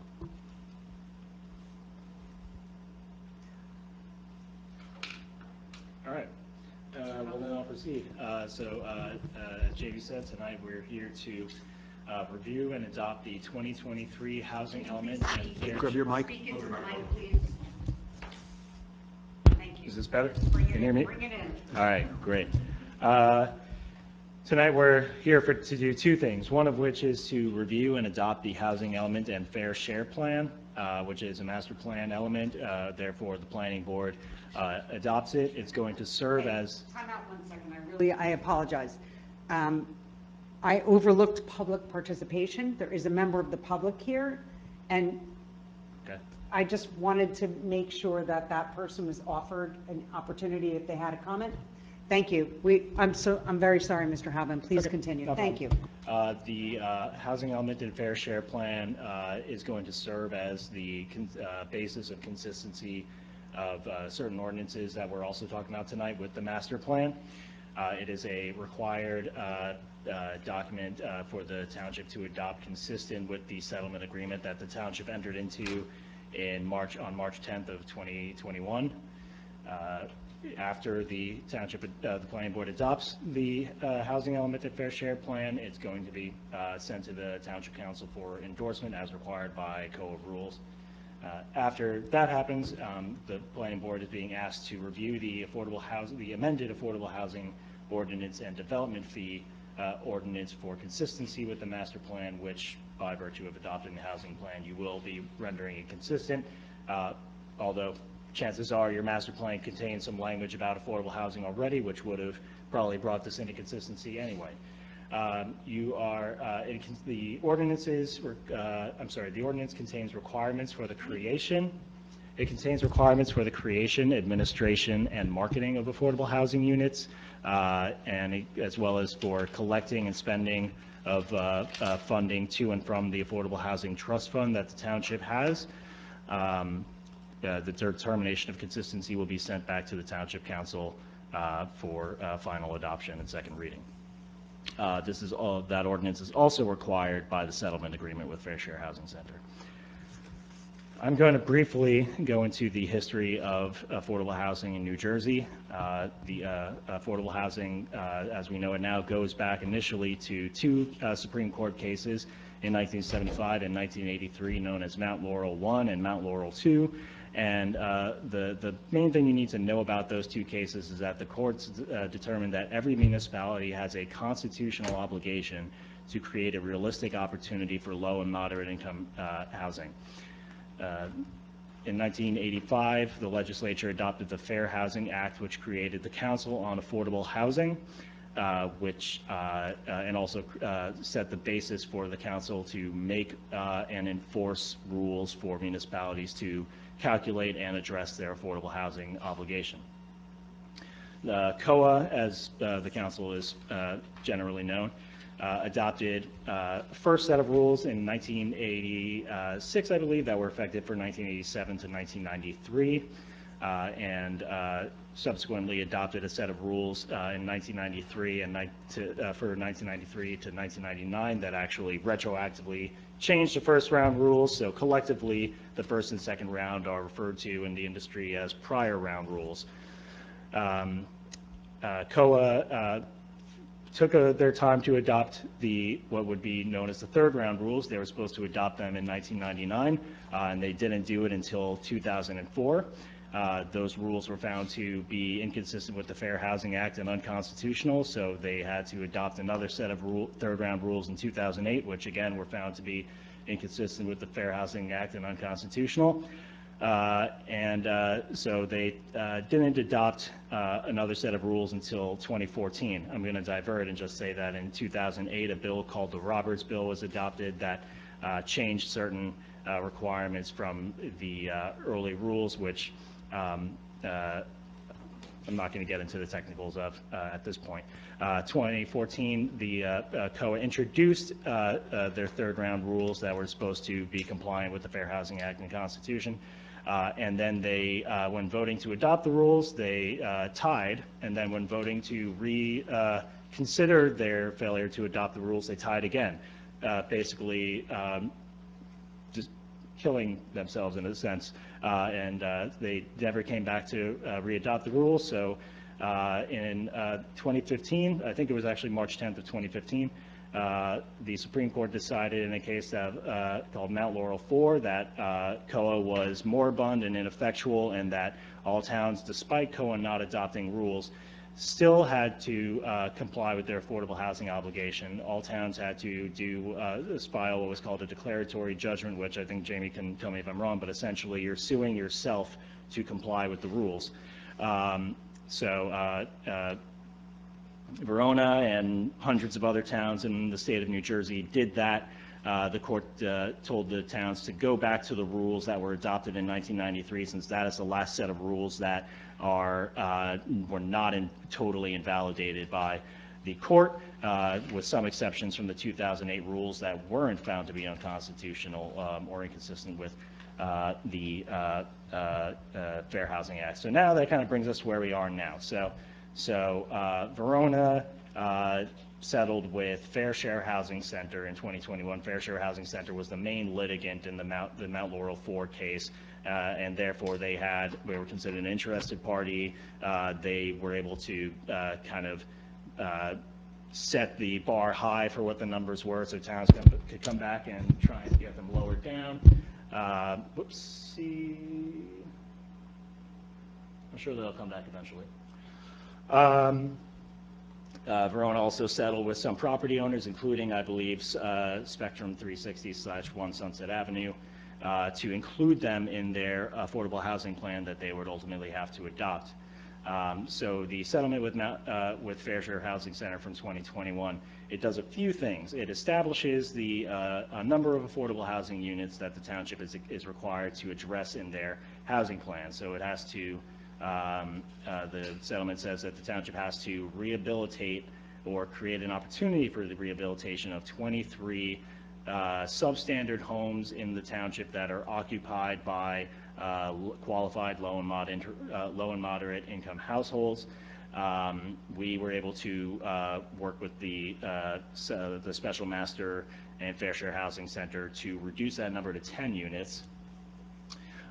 All right, well then I'll proceed. So, as Jamie said, tonight we're here to review and adopt the 2023 housing element and fair... Grab your mic. Speak into the mic, please. Thank you. Is this better? Bring Can it you hear in, me? bring it in. All right, great. Tonight, we're here to do two things, one of which is to review and adopt the housing element and fair share plan, which is a master plan element. Therefore, the planning board adopts it. It's going to serve as... Time out 1 second. I apologize. I overlooked public participation. There is a member of the public here, and Okay. I just wanted to make sure that that person was offered an opportunity if they had a comment. Thank you. I'm very sorry, Mr. Halvin. Please continue. No Thank you. The housing element and fair share plan is going to serve as the basis of consistency of certain ordinances that we're also talking about tonight with the master plan. It is a required document for the township to adopt, consistent with the settlement agreement that the township entered into on March 10th of 2021. After the township, the planning board adopts the housing element and fair share plan, it's going to be sent to the township council for endorsement as required by code rules. After that happens, the planning board is being asked to review the amended affordable housing ordinance and development fee ordinance for consistency with the master plan, which by virtue of adopting the housing plan, you will be rendering it consistent, although chances are your master plan contains some language about affordable housing already, which would have probably brought this into consistency anyway. The ordinance contains requirements for the creation. It contains requirements for the creation, administration, and marketing of affordable housing units, as well as for collecting and spending of funding to and from the Affordable Housing Trust Fund that the township has. The determination of consistency will be sent back to the Township Council for final adoption and second reading. That ordinance is also required by the settlement agreement with Fair Share Housing Center. I'm going to briefly go into the history of affordable housing in New Jersey. The affordable housing, as we know it now, goes back initially to two Supreme Court cases in 1975 and 1983, known as Mount Laurel I and Mount Laurel II. And the main thing you need to know about those two cases is that the courts determined that every municipality has a constitutional obligation to create a realistic opportunity for low and moderate income housing. In 1985, the legislature adopted the Fair Housing Act, which created the Council on Affordable Housing, and also set the basis for the council to make and enforce rules for municipalities to calculate and address their affordable housing obligation. COA, as the council is generally known, adopted first set of rules in 1986, I believe, that were effective for 1987 to 1993, and subsequently adopted a set of rules in 1993 and for 1993 to 1999 that actually retroactively changed the first round rules. So collectively, the first and second round are referred to in the industry as prior round rules. COA took their time to adopt what would be known as the third round rules. They were supposed to adopt them in 1999, and they didn't do it until 2004. Those rules were found to be inconsistent with the Fair Housing Act and unconstitutional, so they had to adopt another set of third round rules in 2008, which again were found to be inconsistent with the Fair Housing Act and unconstitutional. So they didn't adopt another set of rules until 2014. I'm going to divert and just say that in 2008, a bill called the Roberts Bill was adopted that changed certain requirements from the early rules, which I'm not going to get into the technicals of at this point. 2014, the COA introduced their third round rules that were supposed to be compliant with the Fair Housing Act and Constitution. And then they, when voting to adopt the rules, they tied. And then when voting to reconsider their failure to adopt the rules, they tied again, basically just killing themselves in a sense. And they never came back to re-adopt the rules. So in 2015, I think it was actually March 10th of 2015, The Supreme Court decided in a case called Mount Laurel 4 that COA was moribund and ineffectual, and that all towns, despite COA not adopting rules, still had to comply with their affordable housing obligation. All towns had to file what was called a declaratory judgment, which I think Jamie can tell me if I'm wrong, but essentially you're suing yourself to comply with the rules. Verona and hundreds of other towns in the state of New Jersey did that. The court told the towns to go back to the rules that were adopted in 1993, since that is the last set of rules that were not totally invalidated by the court, with some exceptions from the 2008 rules that weren't found to be unconstitutional or inconsistent with the Fair Housing Act. So now that kind of brings us where we are now. So Verona settled with Fair Share Housing Center in 2021. Fair Share Housing Center was the main litigant in the Mount Laurel 4 case, and therefore they were considered an interested party. They were able to kind of set the bar high for what the numbers were, so towns could come back and try and get them lowered down. Whoopsie. I'm sure they'll come back eventually. Verona also settled with some property owners, including, I believe, Spectrum 360/1 Sunset Avenue, to include them in their affordable housing plan that they would ultimately have to adopt. So the settlement with Fair Share Housing Center from 2021, it does a few things. It establishes a number of affordable housing units that the township is required to address in their housing plan. So it has to the settlement says that the township has to rehabilitate or create an opportunity for the rehabilitation of 23 substandard homes in the township that are occupied by qualified low and moderate income households. We were able to work with the Special Master and Fair Share Housing Center to reduce that number to 10 units.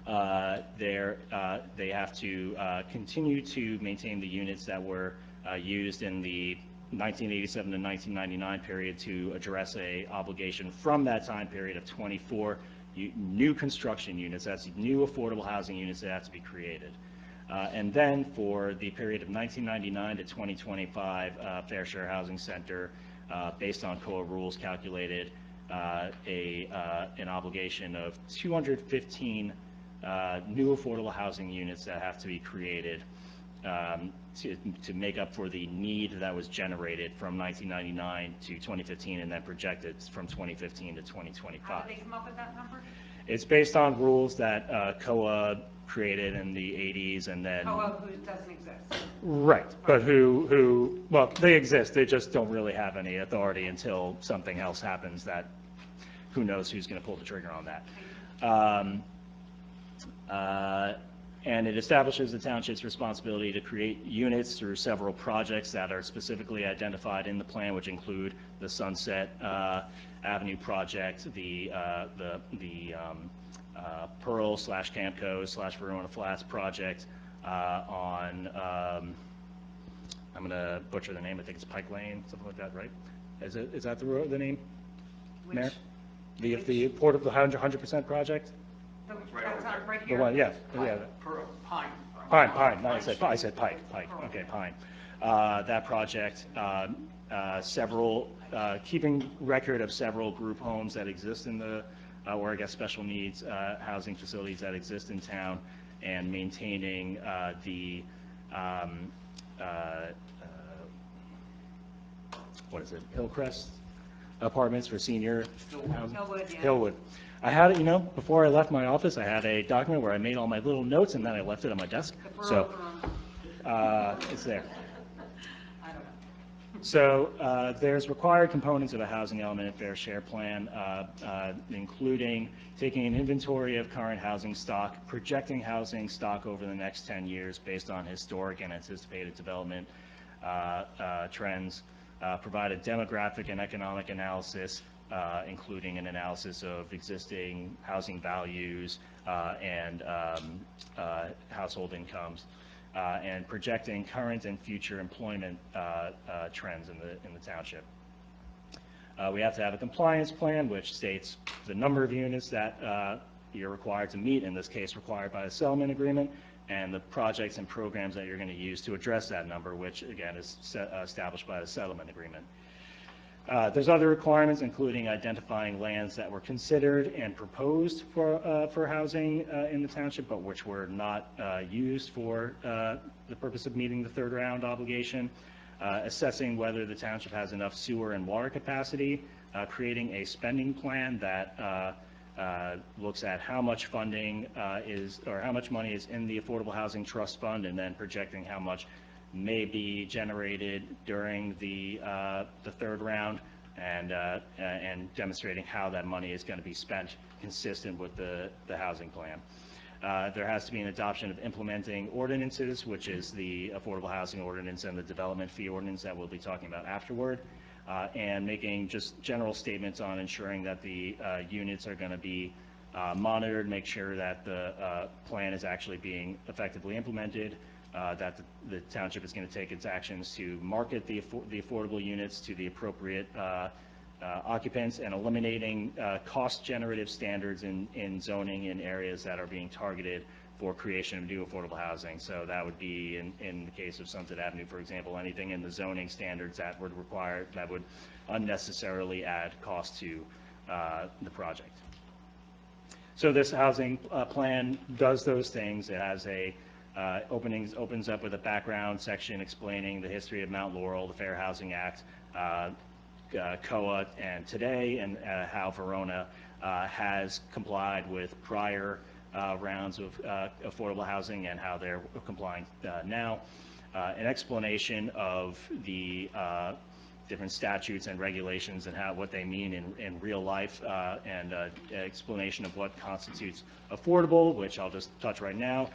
They have to continue to maintain the units that were used in the 1987 to 1999 period to address a obligation from that time period of 24 new construction units. That's new affordable housing units that have to be created. And then for the period of 1999 to 2025, Fair Share Housing Center, based on COA rules, calculated an obligation of 215 new affordable housing units that have to be created to make up for the need that was generated from 1999 to 2015 and then projected from 2015 to 2025. How did they come up with that number? It's based on rules that COA created in the 80s and then... COA who doesn't exist. Right, but well, they exist, they just don't really have any authority until something else happens that, who knows who's going to pull the trigger on that. And it establishes the township's responsibility to create units through several projects that are specifically identified in the plan, which include the Sunset Avenue project, the Pearl/Camco/Verona Flats project on, I'm going to butcher the name, I think it's Pike Lane, something like that, right? Is that the name, Mayor? The Port of the 100% project? That's not right The here. one, yeah. Pine. No, I said Pike. Okay, Pine. That project, keeping record of several group homes that exist in the, or I guess special needs housing facilities that exist in town, and maintaining what is it? Hillcrest Apartments for senior housing. Hillwood, yeah. Hillwood. I had it, before I left my office, I had a document where I made all my little notes, and then I left it on my desk. So, it's there. I don't know. So, there's required components of a housing element and fair share plan, including taking an inventory of current housing stock, projecting housing stock over the next 10 years based on historic and anticipated development trends, provide a demographic and economic analysis, including an analysis of existing housing values and household incomes, and projecting current and future employment trends in the township. We have to have a compliance plan, which states the number of units that you're required to meet, in this case required by the settlement agreement, and the projects and programs that you're going to use to address that number, which again is established by the settlement agreement. There's other requirements, including identifying lands that were considered and proposed for housing in the township, but which were not used for the purpose of meeting the third round obligation, assessing whether the township has enough sewer and water capacity, creating a spending plan that looks at how much funding how much money is in the Affordable Housing Trust Fund, and then projecting how much may be generated during the third round, and demonstrating how that money is going to be spent consistent with the housing plan. There has to be an adoption of implementing ordinances, which is the Affordable Housing Ordinance and the Development Fee Ordinance that we'll be talking about afterward, and making just general statements on ensuring that the units are going to be monitored, make sure that the plan is actually being effectively implemented, that the township is going to take its actions to market the affordable units to the appropriate occupants, and eliminating cost-generative standards in zoning in areas that are being targeted for creation of new affordable housing. So that would be, in the case of Sunset Avenue, for example, anything in the zoning standards that would unnecessarily add cost to the project. So this housing plan does those things. It has a opens up with a background section explaining the history of Mount Laurel, the Fair Housing Act, COA, and today, and how Verona has complied with prior rounds of affordable housing and how they're complying now. An explanation of the different statutes and regulations and what they mean in real life, and explanation of what constitutes affordable, which I'll just touch right now.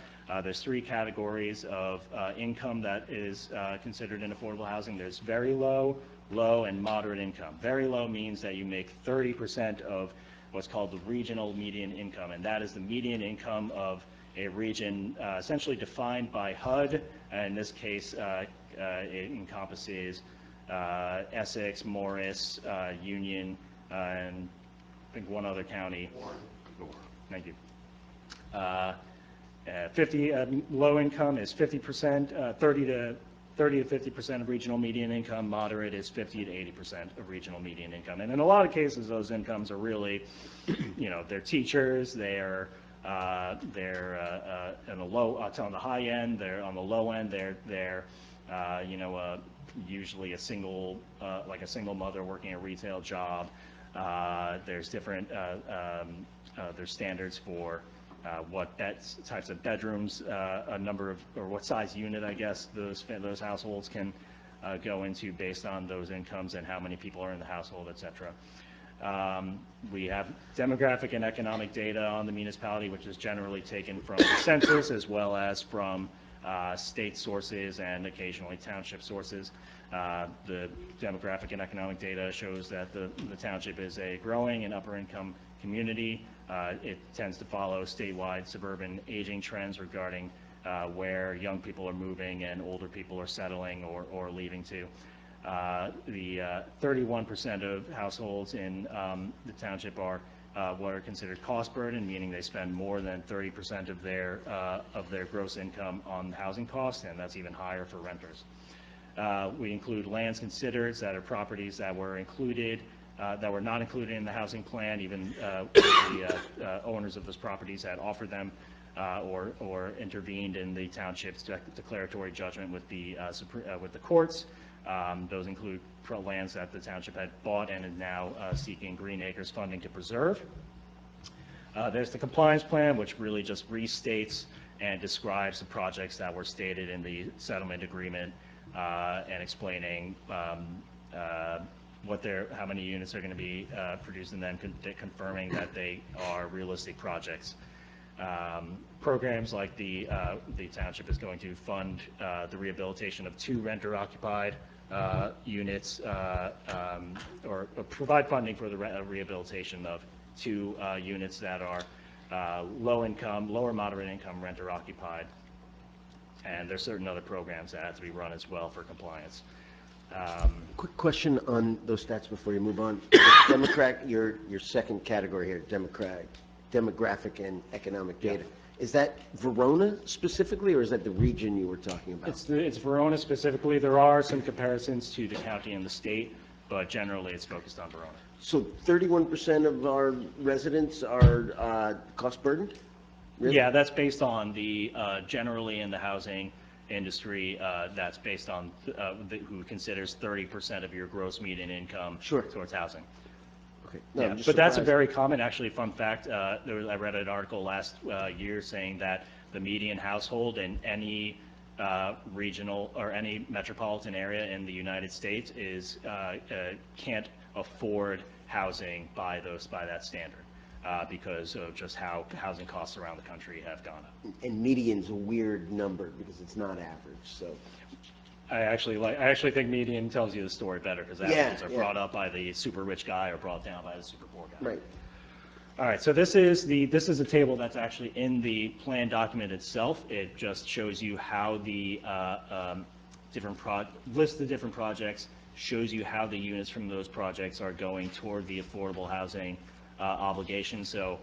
There's three categories of income that is considered in affordable housing. There's very low, low, and moderate income. Very low means that you make 30% of what's called the regional median income, and that is the median income of a region essentially defined by HUD. In this case, it encompasses Essex, Morris, Union, and I think one other county. Thank you. Low income is 50%, 30 to 50% of regional median income. Moderate is 50 to 80% of regional median income. And in a lot of cases, those incomes are really, they're teachers, they're on the low, on the high end, they're on the low end, they're usually a single, like a single mother working a retail job. There's different, there's standards for what types of bedrooms, or what size unit, I guess, those households can go into based on those incomes and how many people are in the household, etc. We have demographic and economic data on the municipality, which is generally taken from the census as well as from state sources and occasionally township sources. The demographic and economic data shows that the township is a growing and upper income community. It tends to follow statewide suburban aging trends regarding where young people are moving and older people are settling or leaving to. The 31% of households in the township are what are considered cost burden, meaning they spend more than 30% of their gross income on housing costs, and that's even higher for renters. We include lands considered that are properties that were included, that were not included in the housing plan, even the owners of those properties had offered them or intervened in the township's declaratory judgment with the courts. Those include lands that the township had bought and is now seeking Green Acres funding to preserve. There's the compliance plan, which really just restates and describes the projects that were stated in the settlement agreement, and explaining how many units are going to be produced, and then confirming that they are realistic projects. Programs like the township is going to fund the rehabilitation of 2 renter-occupied units, or provide funding for the rehabilitation of 2 units that are lower moderate income renter-occupied. And there's certain other programs that have to be run as well for compliance. Quick question on those stats before you move on. Your second category here, demographic and economic data. Is that Verona specifically, or is that the region you were talking about? It's Verona specifically. There are some comparisons to the county and the state, but generally it's focused on Verona. So 31% of our residents are cost burdened? Really? Yeah, that's based on the, generally in the housing industry, that's based on who considers 30% of your gross median income Sure. towards housing. Okay. No, Yeah, I'm just but that's a surprised. very common, actually, fun fact. I read an article last year saying that the median household in any regional or any metropolitan area in the United States can't afford housing by that standard because of just how housing costs around the country have gone up. And median's a weird number because it's not average, so. I actually think median tells you the story better because averages are yeah. brought up by the super rich guy or brought down by the super poor guy. Right. All right, so this is a table that's actually in the plan document itself. It just shows you how the list the different projects, shows you how the units from those projects are going toward the affordable housing obligation. So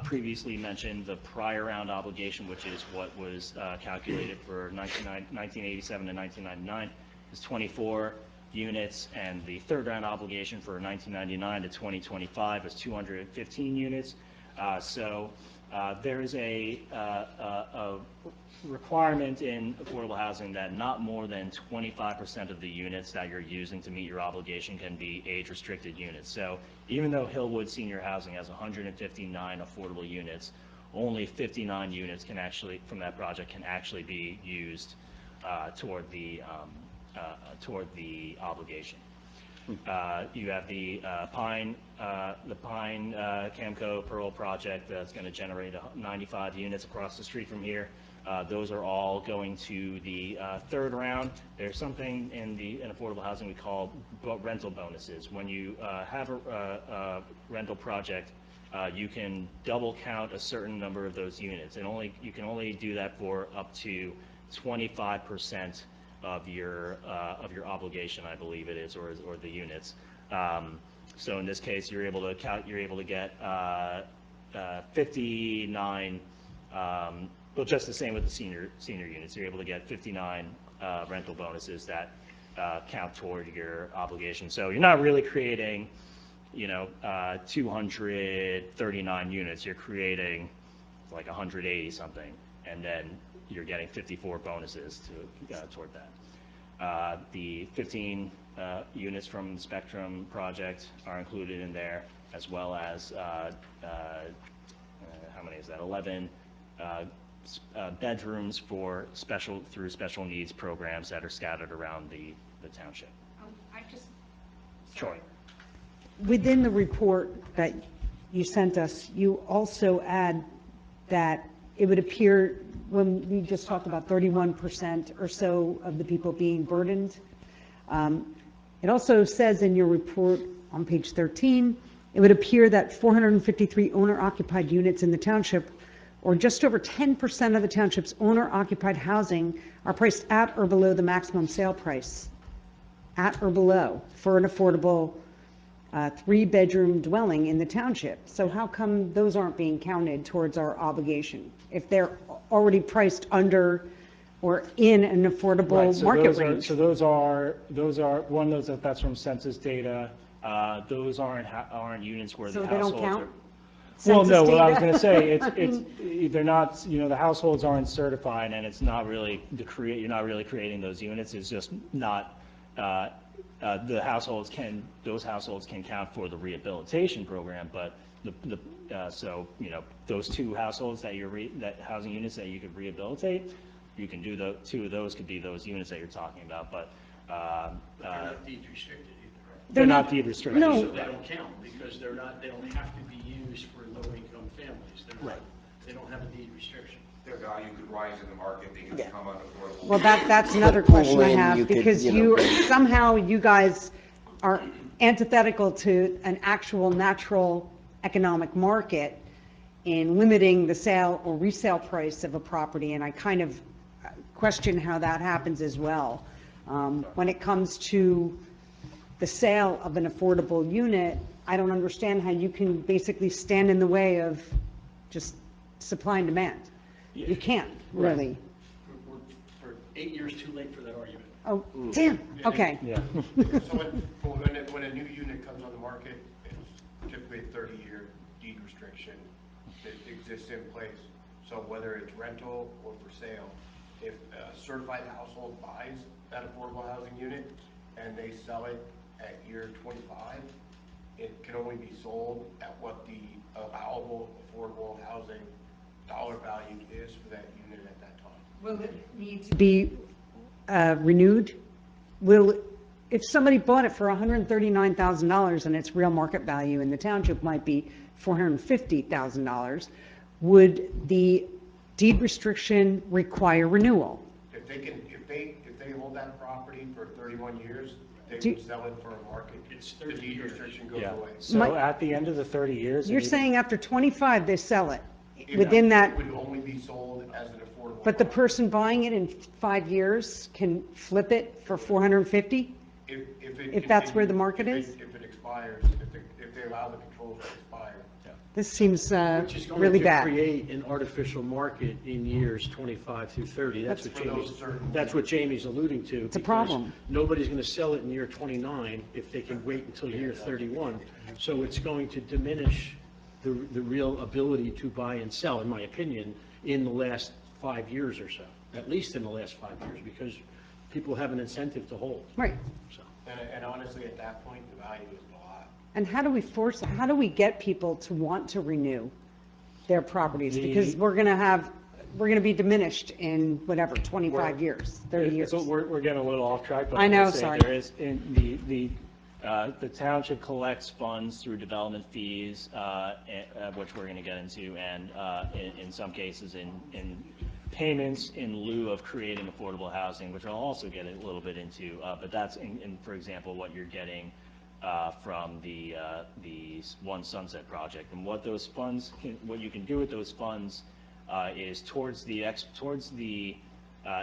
previously mentioned the prior round obligation, which is what was calculated for 1987 to 1999, is 24 units, and the third round obligation for 1999 to 2025 is 215 units. So there is a requirement in affordable housing that not more than 25% of the units that you're using to meet your obligation can be age-restricted units. So even though Hillwood Senior Housing has 159 affordable units, only 59 units can actually, from that project, can actually be used toward the obligation. You have the Pine Camco Pearl project that's going to generate 95 units across the street from here. Those are all going to the third round. There's something in affordable housing we call rental bonuses. When you have a rental project, you can double count a certain number of those units, and you can only do that for up to 25% of your obligation, I believe it is, or the units. So in this case, you're able to get 59. Well, just the same with the senior units. You're able to get 59 rental bonuses that count toward your obligation. So you're not really creating, 239 units. You're creating like 180 something, and then you're getting 54 bonuses toward that. The 15 units from the Spectrum project are included in there, as well as how many is that? 11 bedrooms through special needs programs that are scattered around the township. Sure. Within the report that you sent us, you also add that it would appear, when we just talked about 31% or so of the people being burdened, it also says in your report on page 13, it would appear that 453 owner-occupied units in the township, or just over 10% of the township's owner-occupied housing, are priced at or below the maximum sale price, at or below, for an affordable three-bedroom dwelling in the township. So how come those aren't being counted towards our obligation if they're already priced under or in an affordable market range? So those are that's from census data. Those aren't units where So the they don't households count? are. Well, no, Census what I was data? going to say, they're not, the households aren't certified, and it's not really you're not really creating those units. It's just not, those households can count for the rehabilitation program, but so, those two households that housing units that you could rehabilitate, you can do two of those could be those units that you're talking about, but, They're not deed restricted either, right? they're not deed restricted. No. So they don't count because they don't have to be used for low-income families. They don't have a deed restriction. Their value could rise in the market, they could become unaffordable. Well, that's another Put a pool question I in, have, you could, because somehow you guys are antithetical to an actual natural economic market in limiting the sale or resale price of a property, and I kind of question how that happens as well. When it comes to the sale of an affordable unit, I don't understand how you can basically stand in the way of just supply and demand. You can't, really. We're 8 years too late for that argument. Oh, damn, okay. Yeah. So when a new unit comes on the market, it's typically a 30-year deed restriction that exists in place. So whether it's rental or for sale, if a certified household buys that affordable housing unit and they sell it at year 25, it can only be sold at what the allowable affordable housing dollar value is for that unit at that time. Will it need to be renewed? If somebody bought it for $139,000 and its real market value in the township might be $450,000, would the deed restriction require renewal? If they hold that property for 31 years, they Do- would sell it for a market. The deed restriction goes Yeah. away. So My- at the end of the 30 years. You're and even- saying after 25, they sell it It within that, would only be sold as an affordable. but the product. person buying it in 5 years can flip it for 450? If that's where the market is? If it expires, if they allow the controls to expire. This seems Which is going really to bad. create an artificial market in years 25 through 30. That's for those certain- That's what Jamie's alluding to. It's a because problem. Nobody's going to sell it in year 29 if they can wait until year 31. So it's going to diminish the real ability to buy and sell, in my opinion, in the last 5 years or so, at least in the last 5 years, because people have an incentive to hold. Right. So. And honestly, at that point, the value is a lot. And how do we get people to want to renew their properties? Because we're going to be diminished in whatever, 25 years, 30 years. So we're getting a little off track, but I know, will say sorry. There is, the township collects funds through development fees, which we're going to get into, and in some cases in payments in lieu of creating affordable housing, which I'll also get a little bit into, but that's for example, what you're getting from the One Sunset project. And what those funds, what you can do with those funds is towards the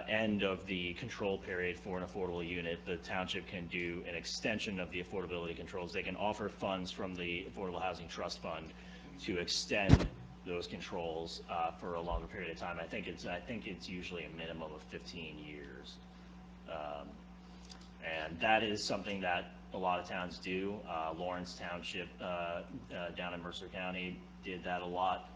end of the control period for an affordable unit, the township can do an extension of the affordability controls. They can offer funds from the Affordable Housing Trust Fund to extend those controls for a longer period of time. I think it's usually a minimum of 15 years. And that is something that a lot of towns do. Lawrence Township down in Mercer County did that a lot,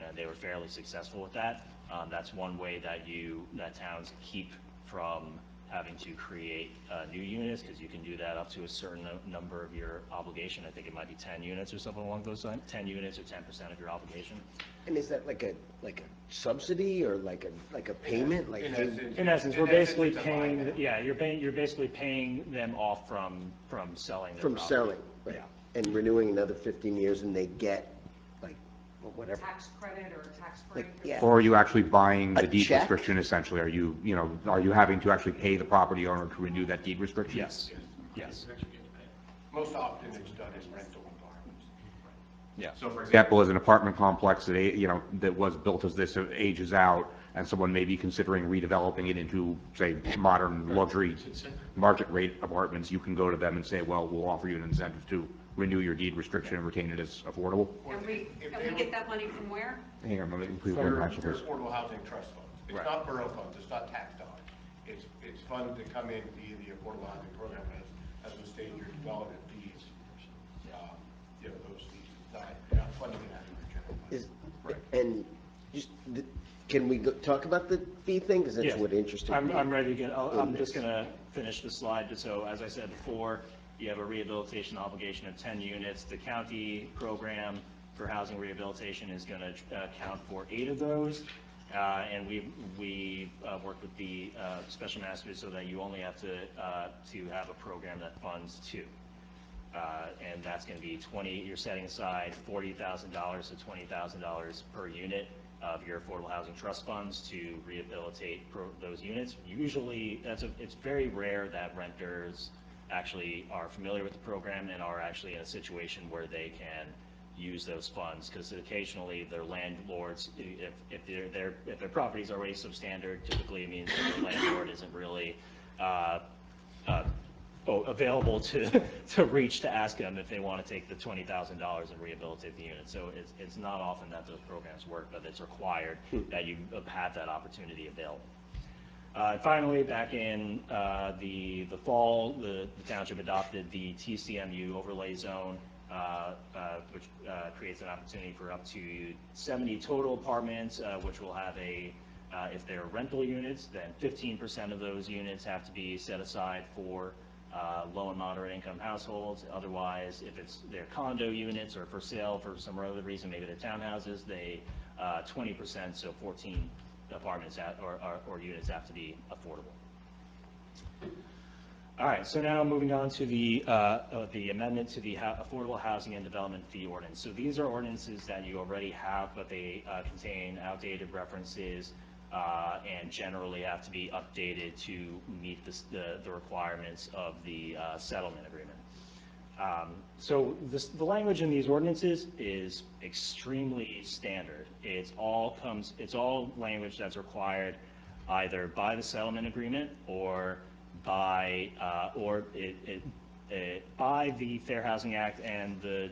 and they were fairly successful with that. That's one way that towns keep from having to create new units, because you can do that up to a certain number of your obligation. I think it might be 10 units or something along those lines, 10 units or 10% of your obligation. And is that like a subsidy or like a payment? Like, In essence, we're basically paying, yeah, you're basically paying them off from selling their from property. selling, right? And renewing another 15 years and they get like, whatever. Tax credit or tax break? Like, yeah. Or are you actually buying A the deed check? restriction essentially? Are you having to actually pay the property owner to renew that deed restriction? Yes, yes. Most often it's done in rental environments. Yeah. So for example, as an apartment complex that, that was built as this ages out, and someone may be considering redeveloping it into, say, modern luxury market rate apartments, you can go to them and say, well, we'll offer you an incentive to renew your deed restriction and retain it as affordable. And we get that money from where? Hang on, let me please. Through affordable housing trust funds. It's Right. not borough funds, it's not tax dollars. It's funds that come in via the affordable housing program as a state your development fees. Those fees, not funding it out of your general fund. And just, can we talk about the fee thing? Because that's Yeah. what interested me. I'm ready to get, I'm in just this. going to finish the slide. So as I said before, you have a rehabilitation obligation of 10 units. The county program for housing rehabilitation is going to account for 8 of those. And we work with the special masters so that you only have to have a program that funds 2. And that's going to be you're setting aside $40,000 to $20,000 per unit of your affordable housing trust funds to rehabilitate those units. Usually, it's very rare that renters actually are familiar with the program and are actually in a situation where they can use those funds, because occasionally their landlords, if their property is already substandard, typically it means that the landlord isn't really available to reach to ask them if they want to take the $20,000 and rehabilitate the unit. So it's not often that those programs work, but it's required that you have that opportunity available. Finally, back in the fall, the township adopted the TCMU overlay zone, which creates an opportunity for up to 70 total apartments, which will have if they're rental units, then 15% of those units have to be set aside for low and moderate income households. Otherwise, if they're condo units or for sale for some other reason, maybe they're townhouses, they 20%, so 14 apartments or units have to be affordable. All right, so now moving on to the amendment to the Affordable Housing and Development Fee Ordinance. So these are ordinances that you already have, but they contain outdated references and generally have to be updated to meet the requirements of the settlement agreement. So the language in these ordinances is extremely standard. It's all language that's required either by the settlement agreement or by the Fair Housing Act and the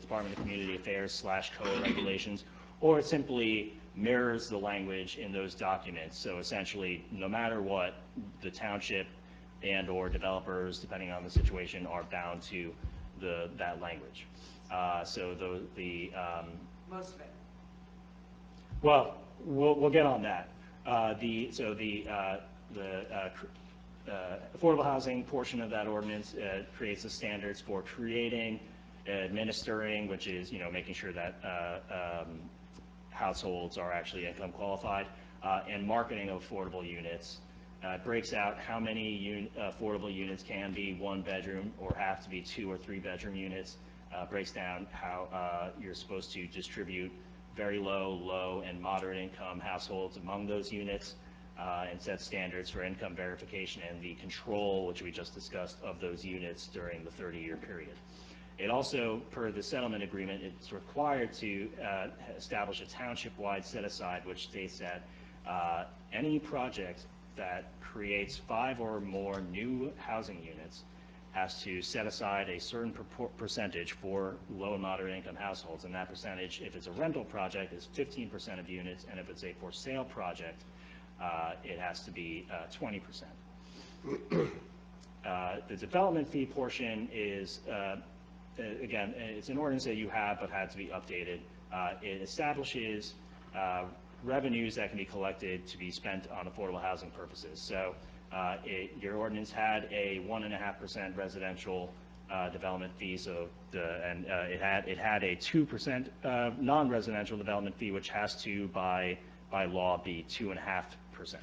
Department of Community Affairs / code regulations, or it simply mirrors the language in those documents. So essentially, no matter what, the township and or developers, depending on the situation, are bound to that language. So Most of it. well, we'll get on that. The affordable housing portion of that ordinance creates the standards for creating, administering, which is making sure that households are actually income qualified, and marketing of affordable units. It breaks out how many affordable units can be 1 bedroom or have to be 2 or 3 bedroom units. Breaks down how you're supposed to distribute very low, and moderate income households among those units, and set standards for income verification and the control, which we just discussed, of those units during the 30-year period. It also, per the settlement agreement, it's required to establish a township-wide set-aside, which states that any project that creates 5 or more new housing units has to set aside a certain percentage for low and moderate income households, and that percentage, if it's a rental project, is 15% of units, and if it's a for sale project, it has to be 20%. The development fee portion is, again, it's an ordinance that you have but had to be updated. It establishes revenues that can be collected to be spent on affordable housing purposes. So your ordinance had a 1.5% residential development fee, so it had a 2% non-residential development fee, which has to by law be 2.5%.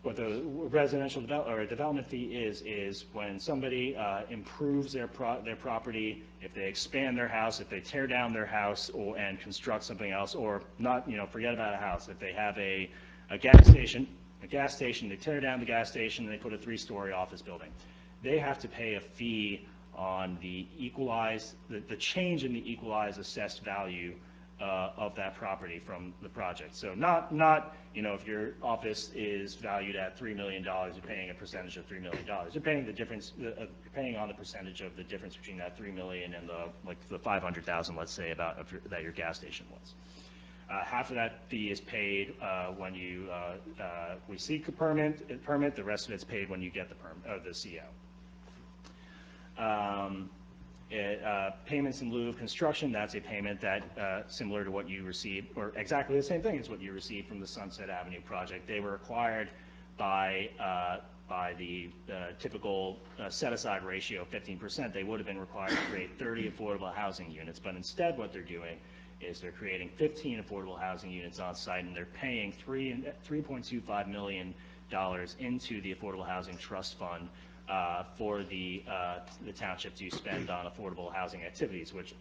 What the residential development fee is when somebody improves their property, if they expand their house, if they tear down their house and construct something else, or not, forget about a house. If they have a gas station, they tear down the gas station and they put a 3-story office building, they have to pay a fee on the change in the equalized assessed value of that property from the project. So not if your office is valued at $3 million, you're paying a percentage of $3 million. You're paying the difference. You're paying on the percentage of the difference between that $3 million and the $500,000, let's say, that your gas station was. Half of that fee is paid when you we seek a permit. The rest of it's paid when you get the CO. Payments in lieu of construction, that's a payment that, similar to what you received, or exactly the same thing as what you received from the Sunset Avenue project. They were required by the typical set-aside ratio of 15%. They would have been required to create 30 affordable housing units, but instead what they're doing is they're creating 15 affordable housing units on site, and they're paying $3.25 million into the Affordable Housing Trust Fund for the township to spend on affordable housing activities, which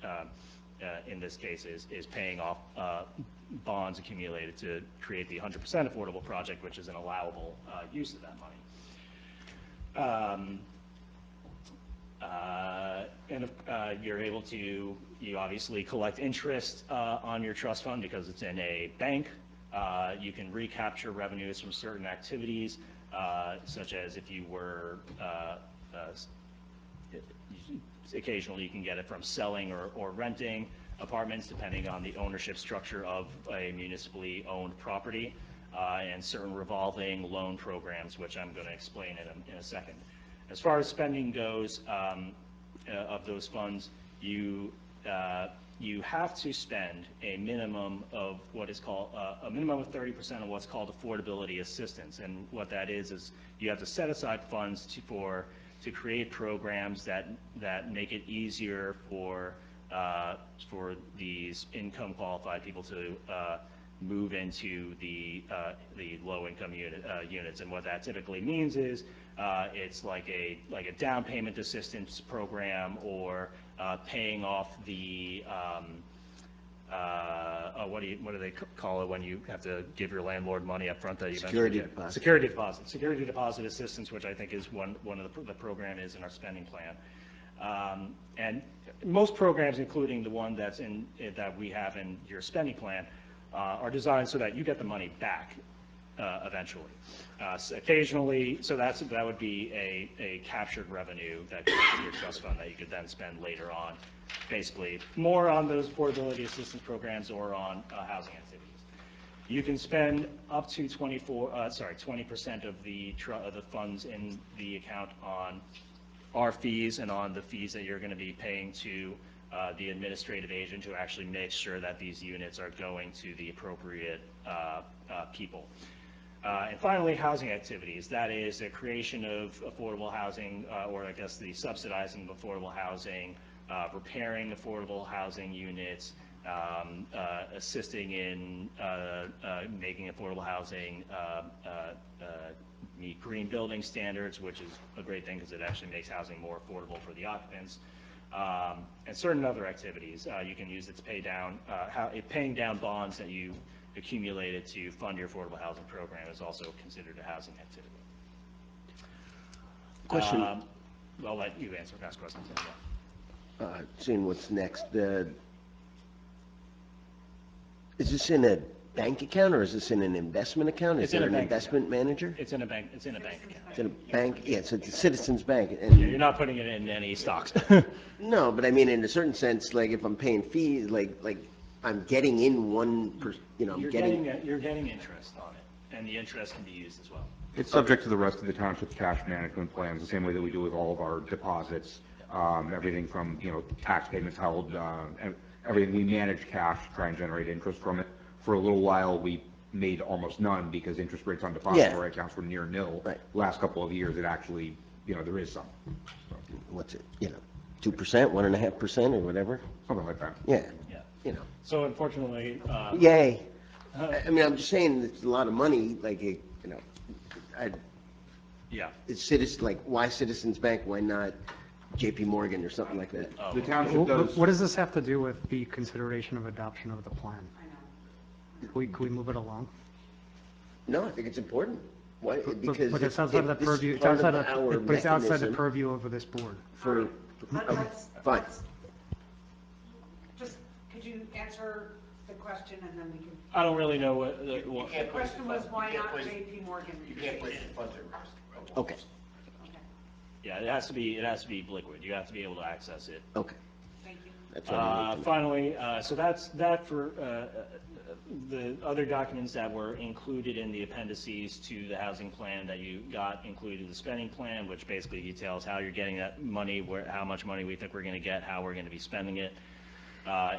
in this case is paying off bonds accumulated to create the 100% affordable project, which is an allowable use of that money. And you're able to, you obviously collect interest on your trust fund because it's in a bank. You can recapture revenues from certain activities, such as if you were, occasionally you can get it from selling or renting apartments, depending on the ownership structure of a municipally owned property, and certain revolving loan programs, which I'm going to explain in a second. As far as spending goes, of those funds, you have to spend a minimum of what is called, a minimum of 30% of what's called affordability assistance. And what that is you have to set aside funds to create programs that make it easier for these income qualified people to move into the low-income units. And what that typically means is it's like a down payment assistance program, or paying off the what do they call it when you have to give your landlord money up front that you Security eventually get? deposit. Security deposit. Security deposit assistance, which I think is one of the program is in our spending plan. And most programs, including the one that we have in your spending plan, are designed so that you get the money back eventually. Occasionally, so that would be a captured revenue that goes to your trust fund that you could then spend later on, basically more on those affordability assistance programs or on housing activities. You can spend up to 20% of the funds in the account on our fees and on the fees that you're going to be paying to the administrative agent to actually make sure that these units are going to the appropriate people. And finally, housing activities. That is the creation of affordable housing, or I guess the subsidizing of affordable housing, repairing affordable housing units, assisting in making affordable housing meet green building standards, which is a great thing because it actually makes housing more affordable for the occupants, and certain other activities. You can use it to pay down, paying down bonds that you accumulated to fund your affordable housing program is also considered a housing activity. Question. I'll let you ask questions. Seeing what's next, is this in a bank account, or is this in an investment account? Is It's in there a an bank investment manager? It's in a bank account. It's in a bank, yeah, it's a Citizens Bank. Yeah, And you're not putting it in any stocks. no, but I mean, in a certain sense, like if I'm paying fees, like I'm getting in I'm You're getting. getting interest on it, and the interest can be used as well. It's subject to the rest of the township's cash management plans, the same way that we do with all of our deposits, everything from, tax payments held, everything. We manage cash, try and generate interest from it. For a little while, we made almost none because interest rates on depository accounts were near nil. Right. Last couple of years, it actually, there is some. What's it, 2%, 1.5%, or whatever? Something like that. Yeah, Yeah. So unfortunately, yay. I mean, I'm just saying, it's a lot of money, like, yeah. it's Citizens, like, why Citizens Bank, why not JP Morgan or something like that? The township does. What does this have to do with the consideration of adoption of the plan? Can we move it along? No, I think it's important. Why? But Because it's if outside the this is purview, it's part of outside our of, but it's outside the mechanism purview of this board. for, okay, fine. Just, could you answer the question and then we can, I don't really know what. You the can't place question was why you can't not place- JP Morgan? You can't place the funds at risk. Okay, Okay, Yeah, it has to be liquid. You have to be able to access it. okay. thank you. That's what I need to know. Finally, so that's that for the other documents that were included in the appendices to the housing plan that you got included the spending plan, which basically details how you're getting that money, how much money we think we're going to get, how we're going to be spending it.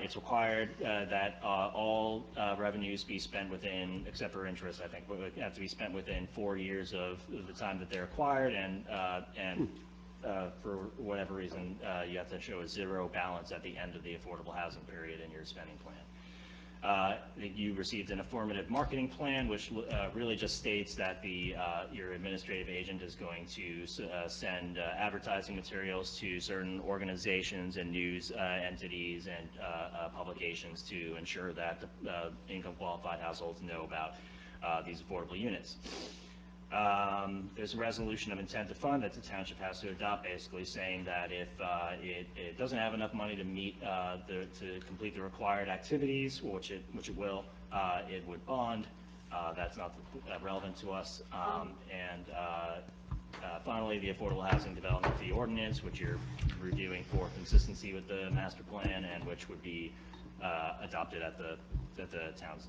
It's required that all revenues be spent within, except for interest, I think, have to be spent within 4 years of the time that they're acquired, and for whatever reason, you have to show a zero balance at the end of the affordable housing period in your spending plan. You received an informative marketing plan, which really just states that your administrative agent is going to send advertising materials to certain organizations and news entities and publications to ensure that the income qualified households know about these affordable units. There's a resolution of intent to fund that the township has to adopt, basically saying that if it doesn't have enough money to meet, to complete the required activities, which it will, it would bond. That's not relevant to us. Finally, the Affordable Housing Development Fee Ordinance, which you're reviewing for consistency with the master plan, and which would be adopted at the township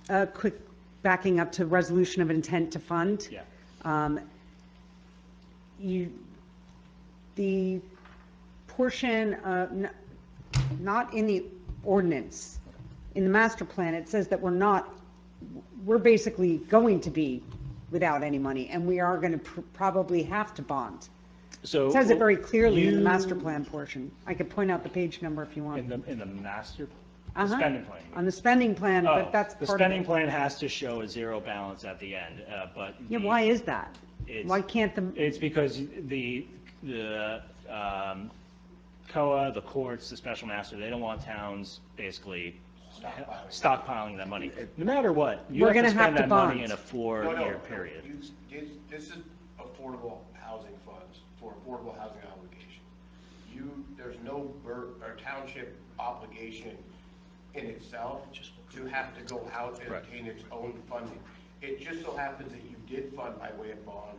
meeting. Quick backing up to resolution of intent to fund. Yeah. The portion, not in the ordinance, in the master plan, it says that we're basically going to be without any money, and we are going to probably have to bond. So It says it very clearly in the master plan portion. I could point out the page number if you want. in the master Uh-huh. spending plan. On the spending plan, Oh, but that's the part of spending it. plan has to show a zero balance at the end, but Yeah, why is that? it's- Why can't the, It's because the COA, the courts, the special master, they don't want towns basically stockpiling that money. No matter what, you We're have to gonna have spend to that money bond. in a No, four-year period. This is affordable housing funds for affordable housing obligation. There's no township obligation in itself to have to go out and Right. obtain its own funding. It just so happens that you did fund by way of bond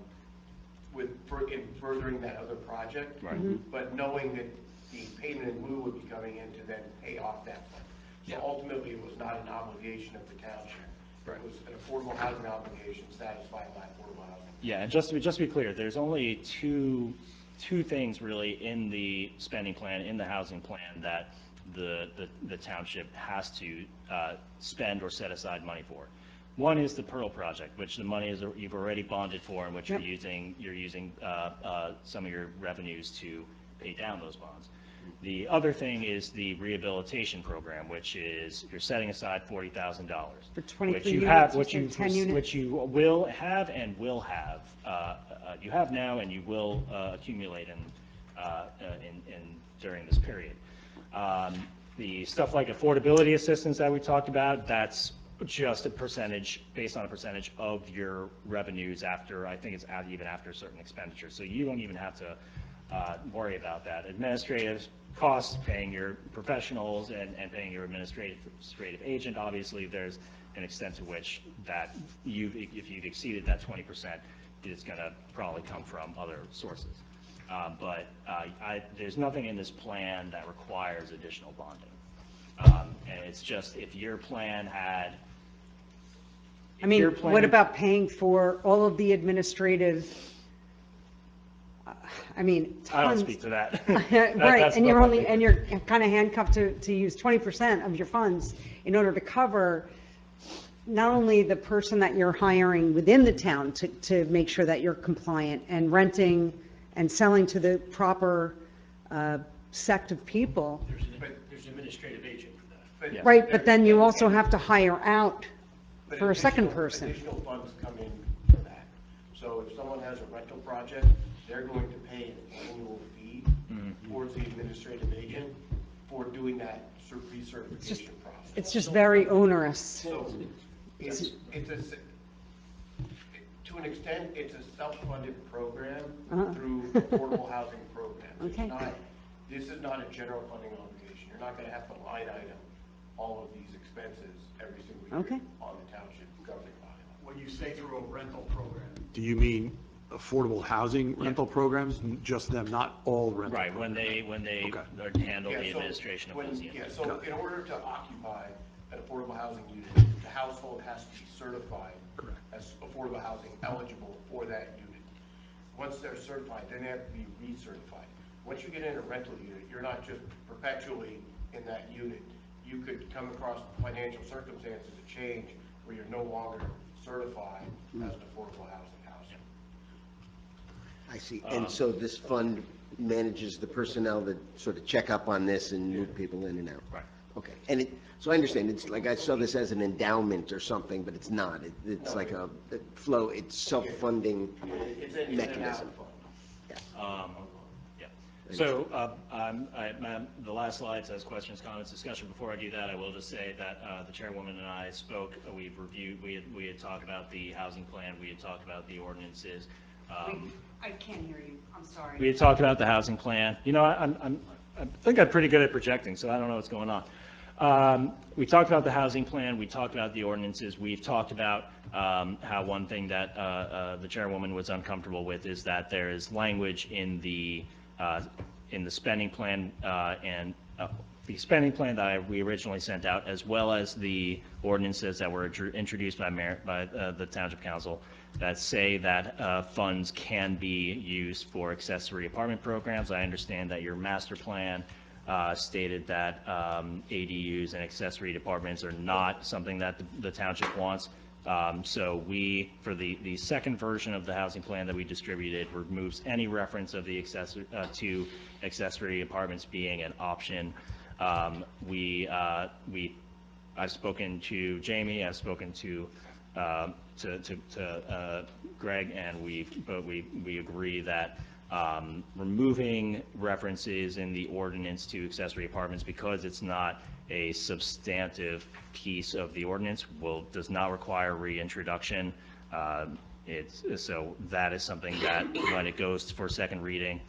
in furthering that other project. Right. But knowing that the payment in lieu would be coming in to then pay off that fund. So Yeah. ultimately, it was not an obligation of the township. Right. It was an affordable housing obligation satisfied by affordable housing. Yeah, and just to be clear, there's only two things really in the spending plan, in the housing plan, that the township has to spend or set aside money for. One is the Pearl project, which the money is you've already bonded for, and which Yep. you're using some of your revenues to pay down those bonds. The other thing is the rehabilitation program, which is you're setting aside $40,000. For 23 which you units, have, you which said you 10 units? which you will have and will have. You have now and you will accumulate during this period. The stuff like affordability assistance that we talked about, that's just a percentage, based on a percentage of your revenues after, I think it's even after certain expenditures. So you don't even have to worry about that. Administrative costs, paying your professionals and paying your administrative agent, obviously there's an extent to which that if you've exceeded that 20%, it's going to probably come from other sources. But there's nothing in this plan that requires additional bonding. And it's just if your plan had. I mean, what about paying for all of the administrative, I mean, tons. I don't speak to that. Right, That's and above my you're kind of handcuffed to use 20% of your funds in order to cover not only the person that you're hiring within the town to make sure that you're compliant and renting and selling to the proper sect of people. There's an administrative agent for that. Yeah. Right, but then you also have to hire out But for a second additional- person. Additional funds come in for that. So if someone has a rental project, they're going to pay an annual fee towards the administrative agent for doing that recertification process. It's just very onerous. So to an extent, it's a self-funded program Uh-huh. through affordable housing programs. Okay. This is not a general funding obligation. You're not going to have to line item all of these expenses every single year Okay. on the township governing body. When you say through a rental program, do you mean affordable housing rental programs, just them, not all rental? Right, when they handle the Yeah, so administration of when- those units. Yeah, so in order to occupy an affordable housing unit, the household has to be certified as affordable housing eligible for that unit. Once they're certified, then they have to be recertified. Once you get in a rental unit, you're not just perpetually in that unit. You could come across financial circumstances that change where you're no longer certified as an affordable housing. I see. And so this fund manages the personnel that sort of check up on this and move people in and out? Right. Okay. And so I understand, it's like, I saw this as an endowment or something, but it's not. It's like a flow, it's self-funding It's an mechanism. out fund. Yeah. So, the last slide says questions, comments, discussion. Before I do that, I will just say that the chairwoman and I spoke, we've reviewed, we had talked about the housing plan, we had talked about the ordinances. I can't hear you, I'm sorry. We had talked about the housing plan. You know, I think I'm pretty good at projecting, so I don't know what's going on. We talked about the housing plan, we talked about the ordinances, we've talked about how one thing that the chairwoman was uncomfortable with is that there is language in the spending plan and the spending plan that we originally sent out, as well as the ordinances that were introduced by the Township Council that say that funds can be used for accessory apartment programs. I understand that your master plan stated that ADUs and accessory apartments are not something that the township wants. So we, for the second version of the housing plan that we distributed, removes any reference of the accessory apartments being an option. I've spoken to Jamie, I've spoken to Greg, and we agree that removing references in the ordinance to accessory apartments, because it's not a substantive piece of the ordinance, does not require reintroduction. So that is something that when it goes for second reading,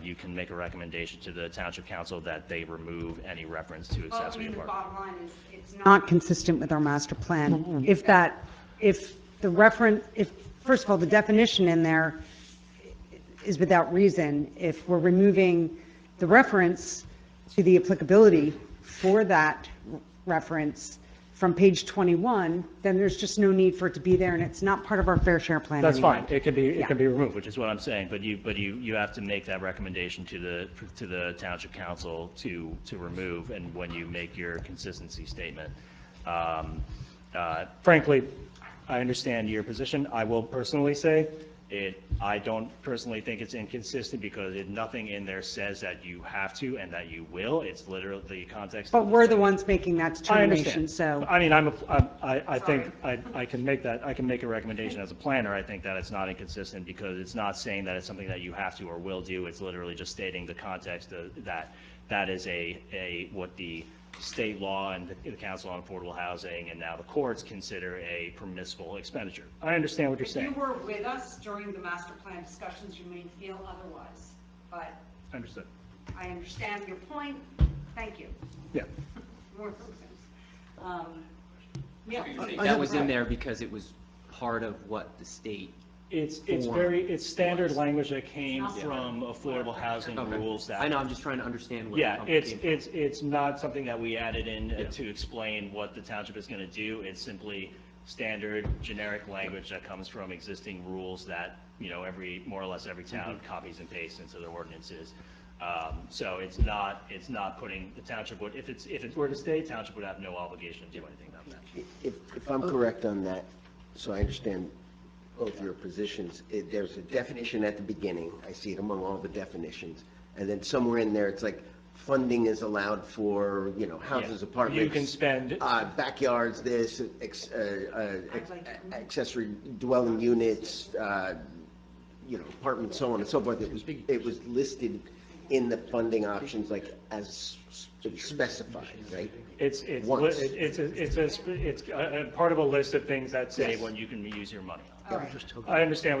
you can make a recommendation to the Township Council that they remove any reference to Well, I accessory mean, the apartment. bottom line is, it's Not consistent with our master plan. If the reference, first of all, the definition in there is without reason. If we're removing the reference to the applicability for that reference from page 21, then there's just no need for it to be there, and it's not part of our fair share plan That's anyway. fine, it can be removed, which is what I'm saying, but you have to make that recommendation to the Township Council to remove, and when you make your consistency statement. Frankly, I understand your position. I will personally say I don't personally think it's inconsistent, because nothing in there says that you have to and that you will. It's literally the context. But we're the ones making that determination, so. I mean, I think I can make a recommendation as a planner. I think that it's not inconsistent, because it's not saying that it's something that you have to or will do. It's literally just stating the context that is what the state law and the Council on Affordable Housing and now the courts consider a permissible expenditure. I understand what you're if saying. you were with us during the master plan discussions, you may feel otherwise, but Understood. I understand your point, thank you. Yeah. More of those things. Yeah. That was in there because it was part of what the state. It's standard language that came from affordable housing Okay. rules that. I know, I'm just trying to understand where. Yeah, it came from. it's not something that we added in to explain what the township is going to do. It's simply standard generic language that comes from existing rules that, more or less every town copies and pastes into their ordinances. So it's not putting the township would, if it were to stay, township would have no obligation to do anything about that. If I'm correct on that, so I understand both your positions, there's a definition at the beginning, I see it among all the definitions, and then somewhere in there, it's like funding is allowed for, houses, Yeah. apartments. You can spend. Backyards, this, accessory dwelling units, apartments, so on and so forth. It was listed in the funding options, like as specified, right? It's Once. part of a list of things that say Yes. when you can use your money. All right. I understand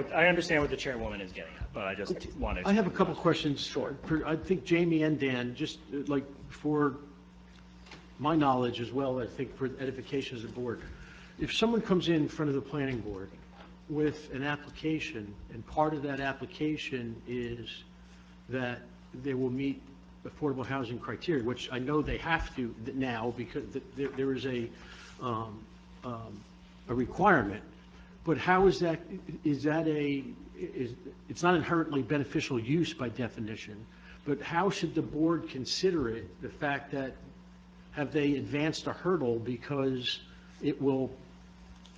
what the chairwoman is getting at, but I just want to. I have a couple questions. Sure. I think Jamie and Dan, just like for my knowledge as well, I think for edification as a board, if someone comes in front of the planning board with an application, and part of that application is that they will meet affordable housing criteria, which I know they have to now, because there is a requirement. But how is that, it's not inherently beneficial use by definition, but how should the board consider it, the fact that, have they advanced a hurdle because it will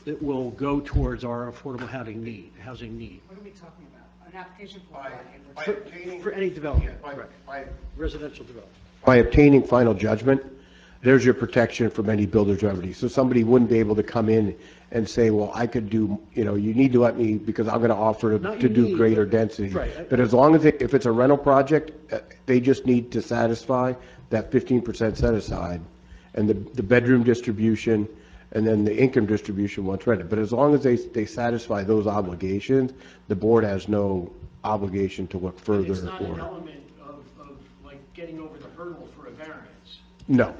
go towards our affordable housing need? What are we talking about? An application for By what? obtaining. For any development, Yeah, correct. Residential development. By obtaining final judgment, there's your protection from any builder's remedy. So somebody wouldn't be able to come in and say, well, I could do, you need to let me, because I'm going to offer Not to you do need, greater but- density. right. But as long as, if it's a rental project, they just need to satisfy that 15% set aside and the bedroom distribution and then the income distribution once rented. But as long as they satisfy those obligations, the board has no obligation to look further. It's not an or element of like getting over the hurdle for a variance. No,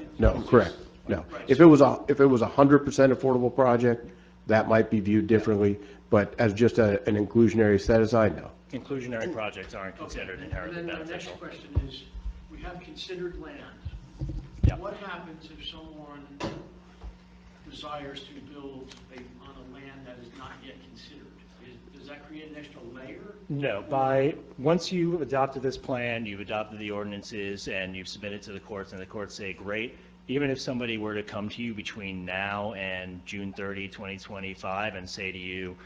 correct, no. If it was a 100% affordable project, that might be viewed differently, but as just an inclusionary set aside, no. Inclusionary projects aren't considered inherently And then beneficial. my next question is, we have considered land. Yeah. What happens if someone desires to build on a land that is not yet considered? Does that create an extra layer? No, once you've adopted this plan, you've adopted the ordinances, and you've submitted to the courts, and the courts say, great, even if somebody were to come to you between now and June 30, 2025, and say to you,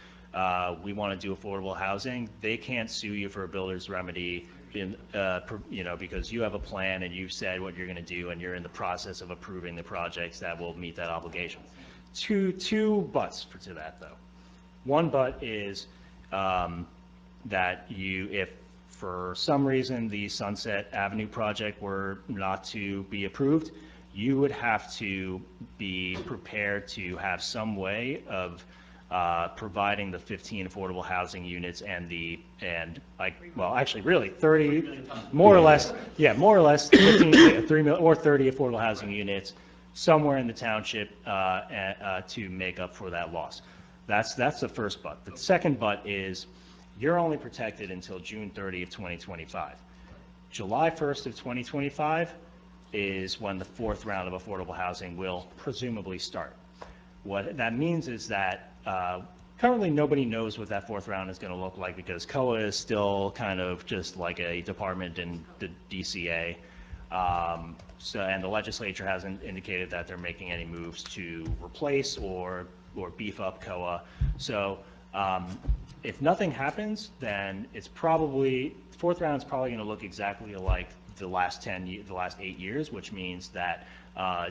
we want to do affordable housing, they can't sue you for a builder's remedy because you have a plan and you've said what you're going to do, and you're in the process of approving the projects that will meet that obligation. Two buts to that, though. One but is that if for some reason the Sunset Avenue project were not to be approved, you would have to be prepared to have some way of providing the 15 affordable housing units actually really 30, more or less 15, 3 million or 30 affordable housing units somewhere in the township to make up for that loss. That's the first but. The second but is you're only protected until June 30 of 2025. July 1st of 2025 is when the fourth round of affordable housing will presumably start. What that means is that currently nobody knows what that fourth round is going to look like because COA is still kind of just like a department in the DCA. And the legislature hasn't indicated that they're making any moves to replace or beef up COA. So if nothing happens, then fourth round is probably going to look exactly like the last 8 years, which means that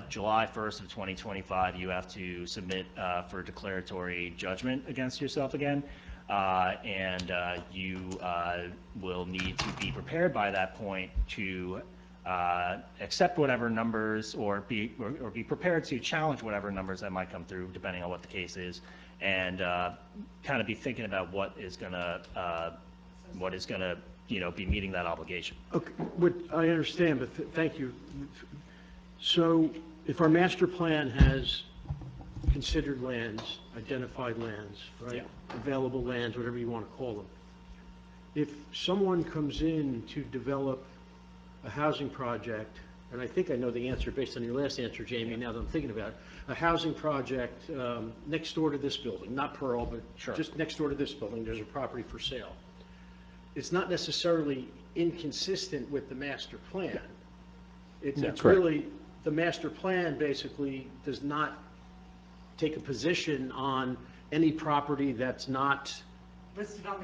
July 1st of 2025, you have to submit for declaratory judgment against yourself again, and you will need to be prepared by that point to accept whatever numbers or be prepared to challenge whatever numbers that might come through, depending on what the case is, and kind of be thinking about what is going to be meeting that obligation. Okay, I understand, but thank you. So if our master plan has considered lands, identified lands, right? Yeah. Available lands, whatever you want to call them. If someone comes in to develop a housing project, and I think I know the answer based on your last answer, Jamie, now that I'm thinking about it, a housing project next door to this building, not Pearl, but just next door to this building, there's a property for sale. It's not necessarily inconsistent with the master plan. It's really, the master plan basically does not take a position on any property that's not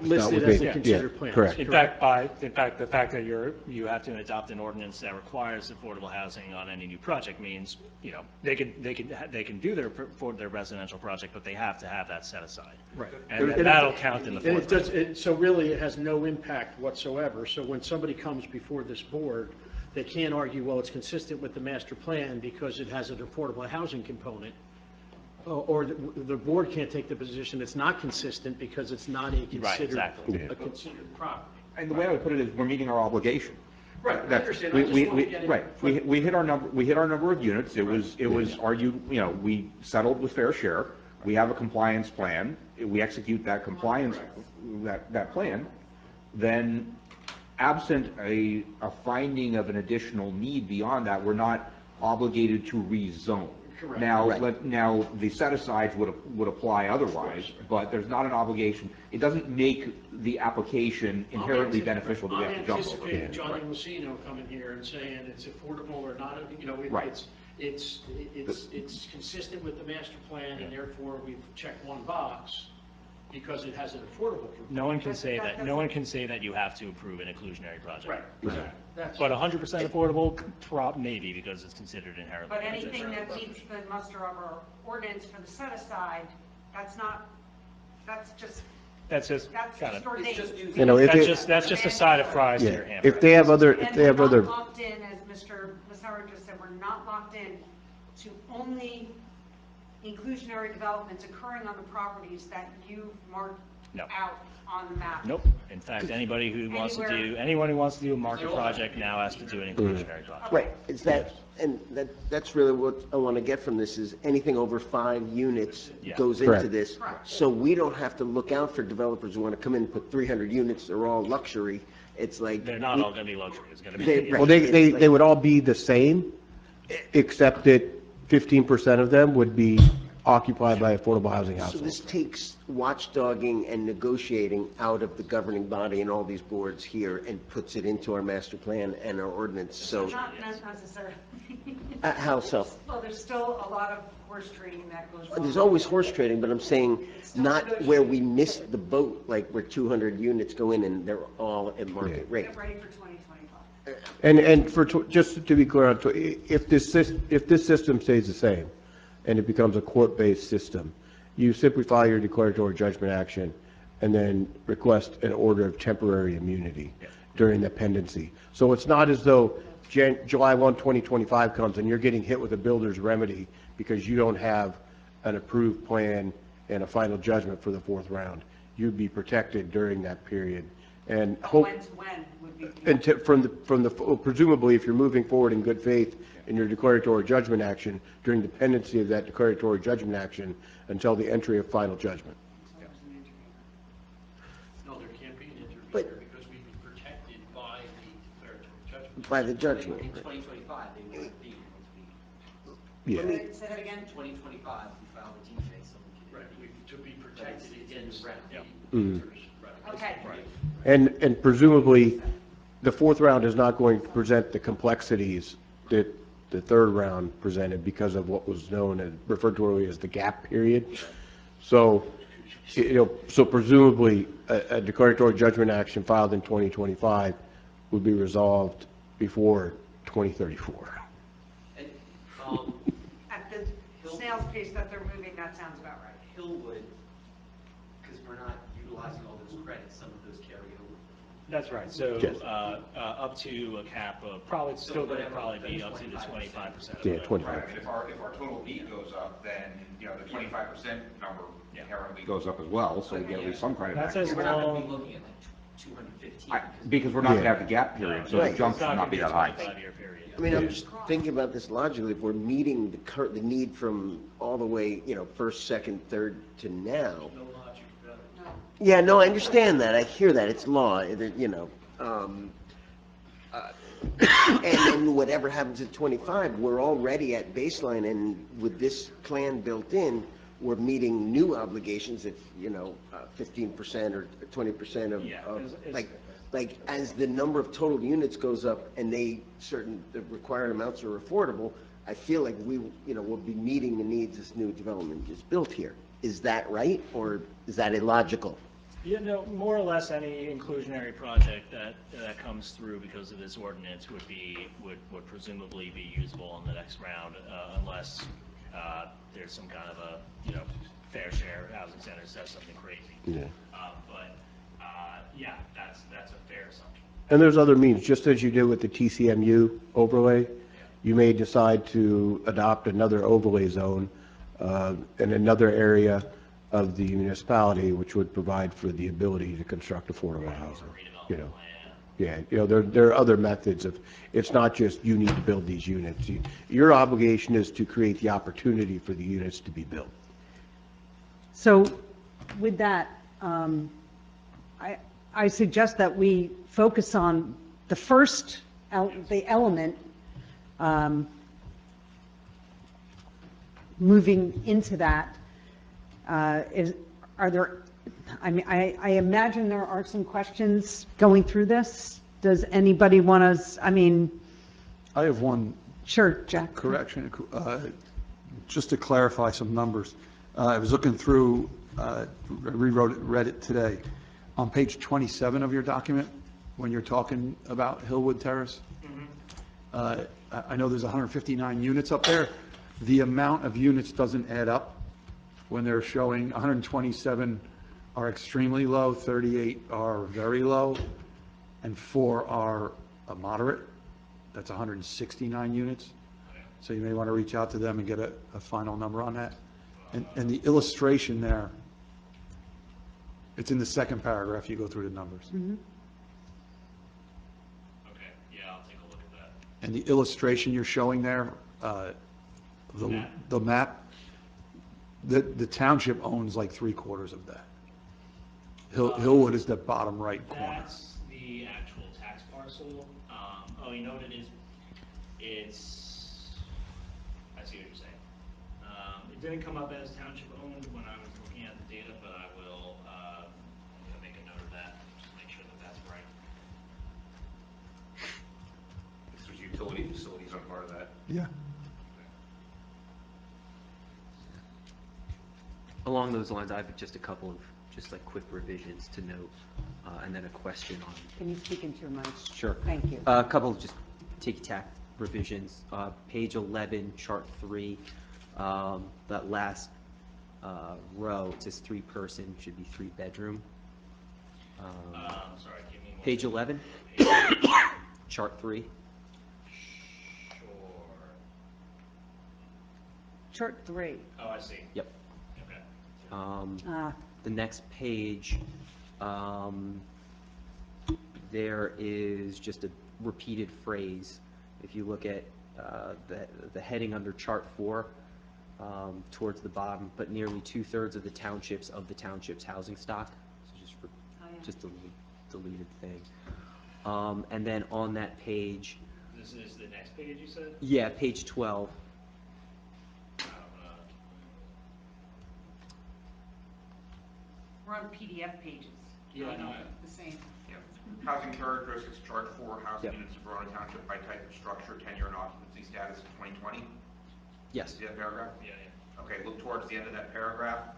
listed as a considered plan. Correct. In fact, the fact that you have to adopt an ordinance that requires affordable housing on any new project means, they can do their residential project, but they have to have that set aside. Right. And that'll count in the fourth round. So really, it has no impact whatsoever. So when somebody comes before this board, they can't argue, well, it's consistent with the master plan because it has an affordable housing component. Or the board can't take the position it's not consistent because it's not a considered property. And the way I would put it is, we're meeting our obligation. Right, I understand. I just want to get it. Right, we hit our number of units, it was argued, we settled with fair share, we have a compliance plan, we execute that compliance, that plan, then absent a finding of an additional need beyond that, we're not obligated to rezone. Correct. Now, the set-asides would apply otherwise, but there's not an obligation. It doesn't make the application inherently beneficial that we have to jump over. I'm anticipating Johnny Lucino coming here and saying it's affordable or not, Right. it's consistent with the master plan, and therefore we've checked one box. because it has an affordable component. No one can say that, no one can say that you have to approve an inclusionary project. Right. That's- But 100% affordable, maybe, because it's considered inherently. But anything residential. that meets the muster of our ordinance for the set aside, that's not, that's just, That's just, that's kind just of, ordained. You know, if that's just a side of fries to Yeah, your hamburger. if they have other, And we're not locked in, as Mr. Massaro just said, we're not locked in to only inclusionary developments occurring on the properties that you've marked No. out on the map. Nope. In fact, anybody who wants to do, Anywhere. anyone who wants to do a market project now has to do an inclusionary project. Right, it's that, and that's really what I want to get from this, is anything over 5 units Yeah. goes into Correct. this. Correct. So we don't have to look out for developers who want to come in and put 300 units, they're all luxury. It's like. They're not all going to be luxury. It's going to They- be. right. well, they It's like- would all be the same, except that 15% of them would be occupied by affordable housing So households. this takes watchdogging and negotiating out of the governing body and all these boards here and puts it into our master plan and our ordinance, so, Not necessarily. how so? Well, there's still a lot of horse trading that goes on. There's always horse trading, but I'm saying not where we missed the boat, like where 200 units go in and they're all at market rate. Get ready for 2025. And just to be clear, on if this system stays the same, and it becomes a court-based system, you simply file your declaratory judgment action and then request an order of temporary immunity during the pendency. So it's not as though July 1, 2025 comes and you're getting hit with a builder's remedy because you don't have an approved plan and a final judgment for the 4th round. You'd be protected during that period. And hope, When to when would be. and presumably, if you're moving forward in good faith in your declaratory judgment action, during the pendency of that declaratory judgment action until the entry of final judgment. No, there can't be an intervener But- because we'd be protected by the declaratory judgment. By the judgment. In 2025, they would be, Yeah. Say that again? 2025, we filed a TJ, so we could. Right, to be protected against Right. the Mhm. renters. Right. Okay. And presumably, the 4th round is not going to present the complexities that the 3rd round presented because of what was known and referred to as the gap period. So, so presumably, a declaratory judgment action filed in 2025 would be resolved before 2034. And, At the snail's pace that they're moving, that sounds about right. Hillwood, because we're not utilizing all those credits, some of those carry over. That's right. So, Yes. up to a cap of, probably, it's still going to probably be up to the 25%. of Yeah, whatever. 25. Right, if our total need goes up, then, the 25% number inherently goes up as well, so we get at least some kind of. That's action. as We're not going to be long, looking at like 215. Because we're not going to have the gap period, so the Right. jump it's should not not going be to be a that high. 25-year period. I mean, I'm just thinking about this logically, if we're meeting the need from all the way, 1st, 2nd, 3rd to now. No logic about it. No. Yeah, no, I understand that, I hear that, it's law, and then whatever happens at 25, we're already at baseline, and with this plan built in, we're meeting new obligations at, 15% or 20% of, Yeah, like, as the number of total units goes up and the required amounts are affordable, I feel like we'll be meeting the needs as new development is built here. Is that right, or is that illogical? Yeah, no, more or less any inclusionary project that comes through because of this ordinance would presumably be usable on the next round, unless there's some kind of a, fair share housing center says something crazy. Yeah. But, yeah, that's a fair assumption. And there's other means, just as you did with the TCMU overlay, you may decide to adopt another overlay zone in another area of the municipality, which would provide for the ability to construct affordable housing. Yeah, there are other methods of, it's not just you need to build these units. Your obligation is to create the opportunity for the units to be built. So with that, I suggest that we focus on the first, the element, moving into that. Are there, I mean, I imagine there are some questions going through this. Does anybody want to, I have one sure, Jack. correction, just to clarify some numbers. I was looking through read it today. On page 27 of your document, when you're talking about Hillwood Terrace, I know there's 159 units up there. The amount of units doesn't add up when they're showing 127 are extremely low, 38 are very low, and 4 are a moderate. That's 169 units. So you may want to reach out to them and get a final number on that. And the illustration there, it's in the second paragraph, you go through the numbers. Okay, yeah, I'll take a look at that. And the illustration you're showing there, the map, the township owns like 3/4 of that. Hillwood is the bottom right corner. That's the actual tax parcel. Oh, you know what it is? I see what you're saying. It didn't come up as township owned when I was looking at the data, but I will, make a note of that, just make sure that that's right. This was utility facilities on part of that. Yeah. Along those lines, I have just a couple of just like quick revisions to note, and then a question on. Can you speak into your mic? Sure. Thank you. A couple of just ticky-tack revisions. Page 11, chart 3, that last row, it says 3-person, should be 3-bedroom. Sorry, give me one. Page 11, chart 3. Sure. Chart 3. Oh, I see. Yep. Okay. The next page, there is just a repeated phrase. If you look at the heading under chart 4, towards the bottom, but nearly 2/3 of the township's housing stock. So just a deleted thing. And then on that page, This is the next page you said? yeah, page 12. We're on PDF pages. Yeah, I know. The same. Yeah. Housing characteristics, chart 4, housing Yep. units in Verona Township by type of structure, tenure and occupancy status in 2020. Yes. See that paragraph? Yeah. Okay, look towards the end of that paragraph.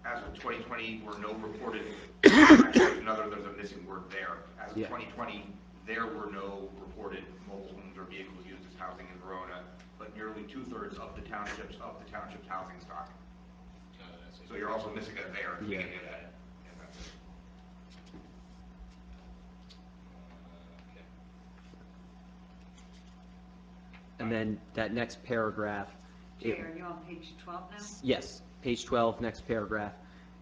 As of 2020, were no reported, actually, there's a missing word there. As of Yeah. 2020, there were no reported mobile homes or vehicles used as housing in Verona, but nearly 2/3 of the township's housing stock. So you're also missing a there at the Yeah. beginning of that. And then that next paragraph. Jay, are you on page 12 now? Yes, page 12, next paragraph.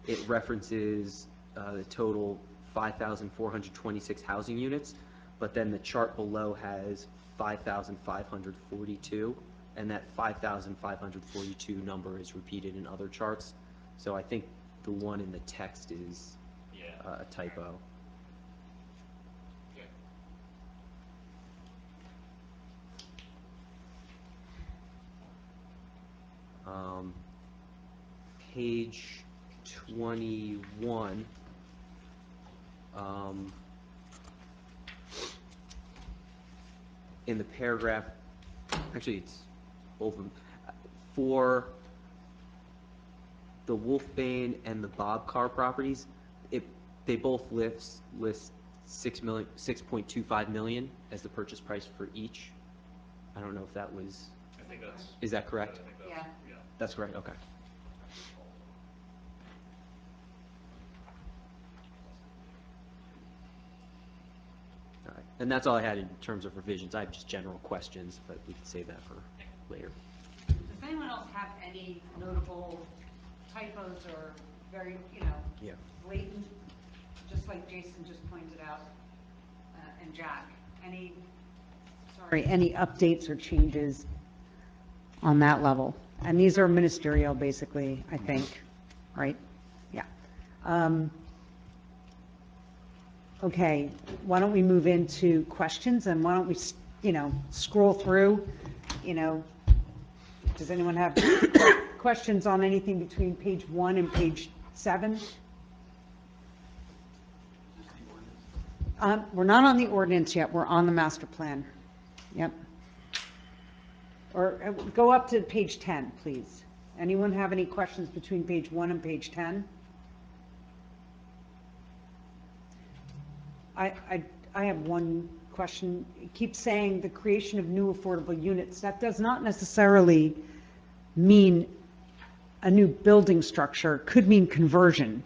It references the total 5,426 housing units, but then the chart below has 5,542, and that 5,542 number is repeated in other charts. So I think the one in the text is a typo. Page 21, in the paragraph, actually it's both of them, for the Wolfbane and the Bob Carr properties, they both list 6.25 million as the purchase price for each. I don't know if that was, I think that's. is that correct? I think that's- Yeah. Yeah. That's correct, okay. All right, and that's all I had in terms of revisions. I have just general questions, but we can save that for later. Does anyone else have any notable typos or very, Yeah. blatant, just like Jason just pointed out, and Jack? Sorry, any updates or changes on that level? And these are ministerial, basically, I think, right? Yeah. Okay, why don't we move into questions, and why don't we, scroll through, does anyone have questions on anything between page 1 and page 7? We're not on the ordinance yet, we're on the master plan. Yep. Or go up to page 10, please. Anyone have any questions between page 1 and page 10? I have one question. It keeps saying the creation of new affordable units. That does not necessarily mean a new building structure, could mean conversion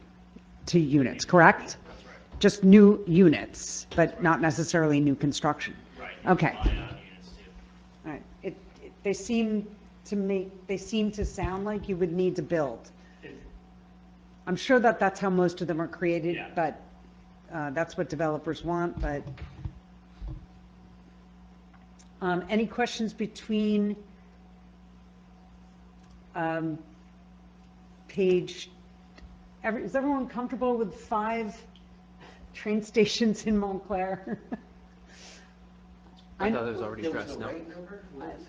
to units, correct? That's right. Just new units, but not necessarily new construction. Right. Okay. Buy out units too. All right. They seem to sound like you would need to build. I'm sure that that's how most of them are created, Yeah. but that's what developers want, but. Any questions between page, is everyone comfortable with 5 train stations in Montclair? I thought it was already addressed, no?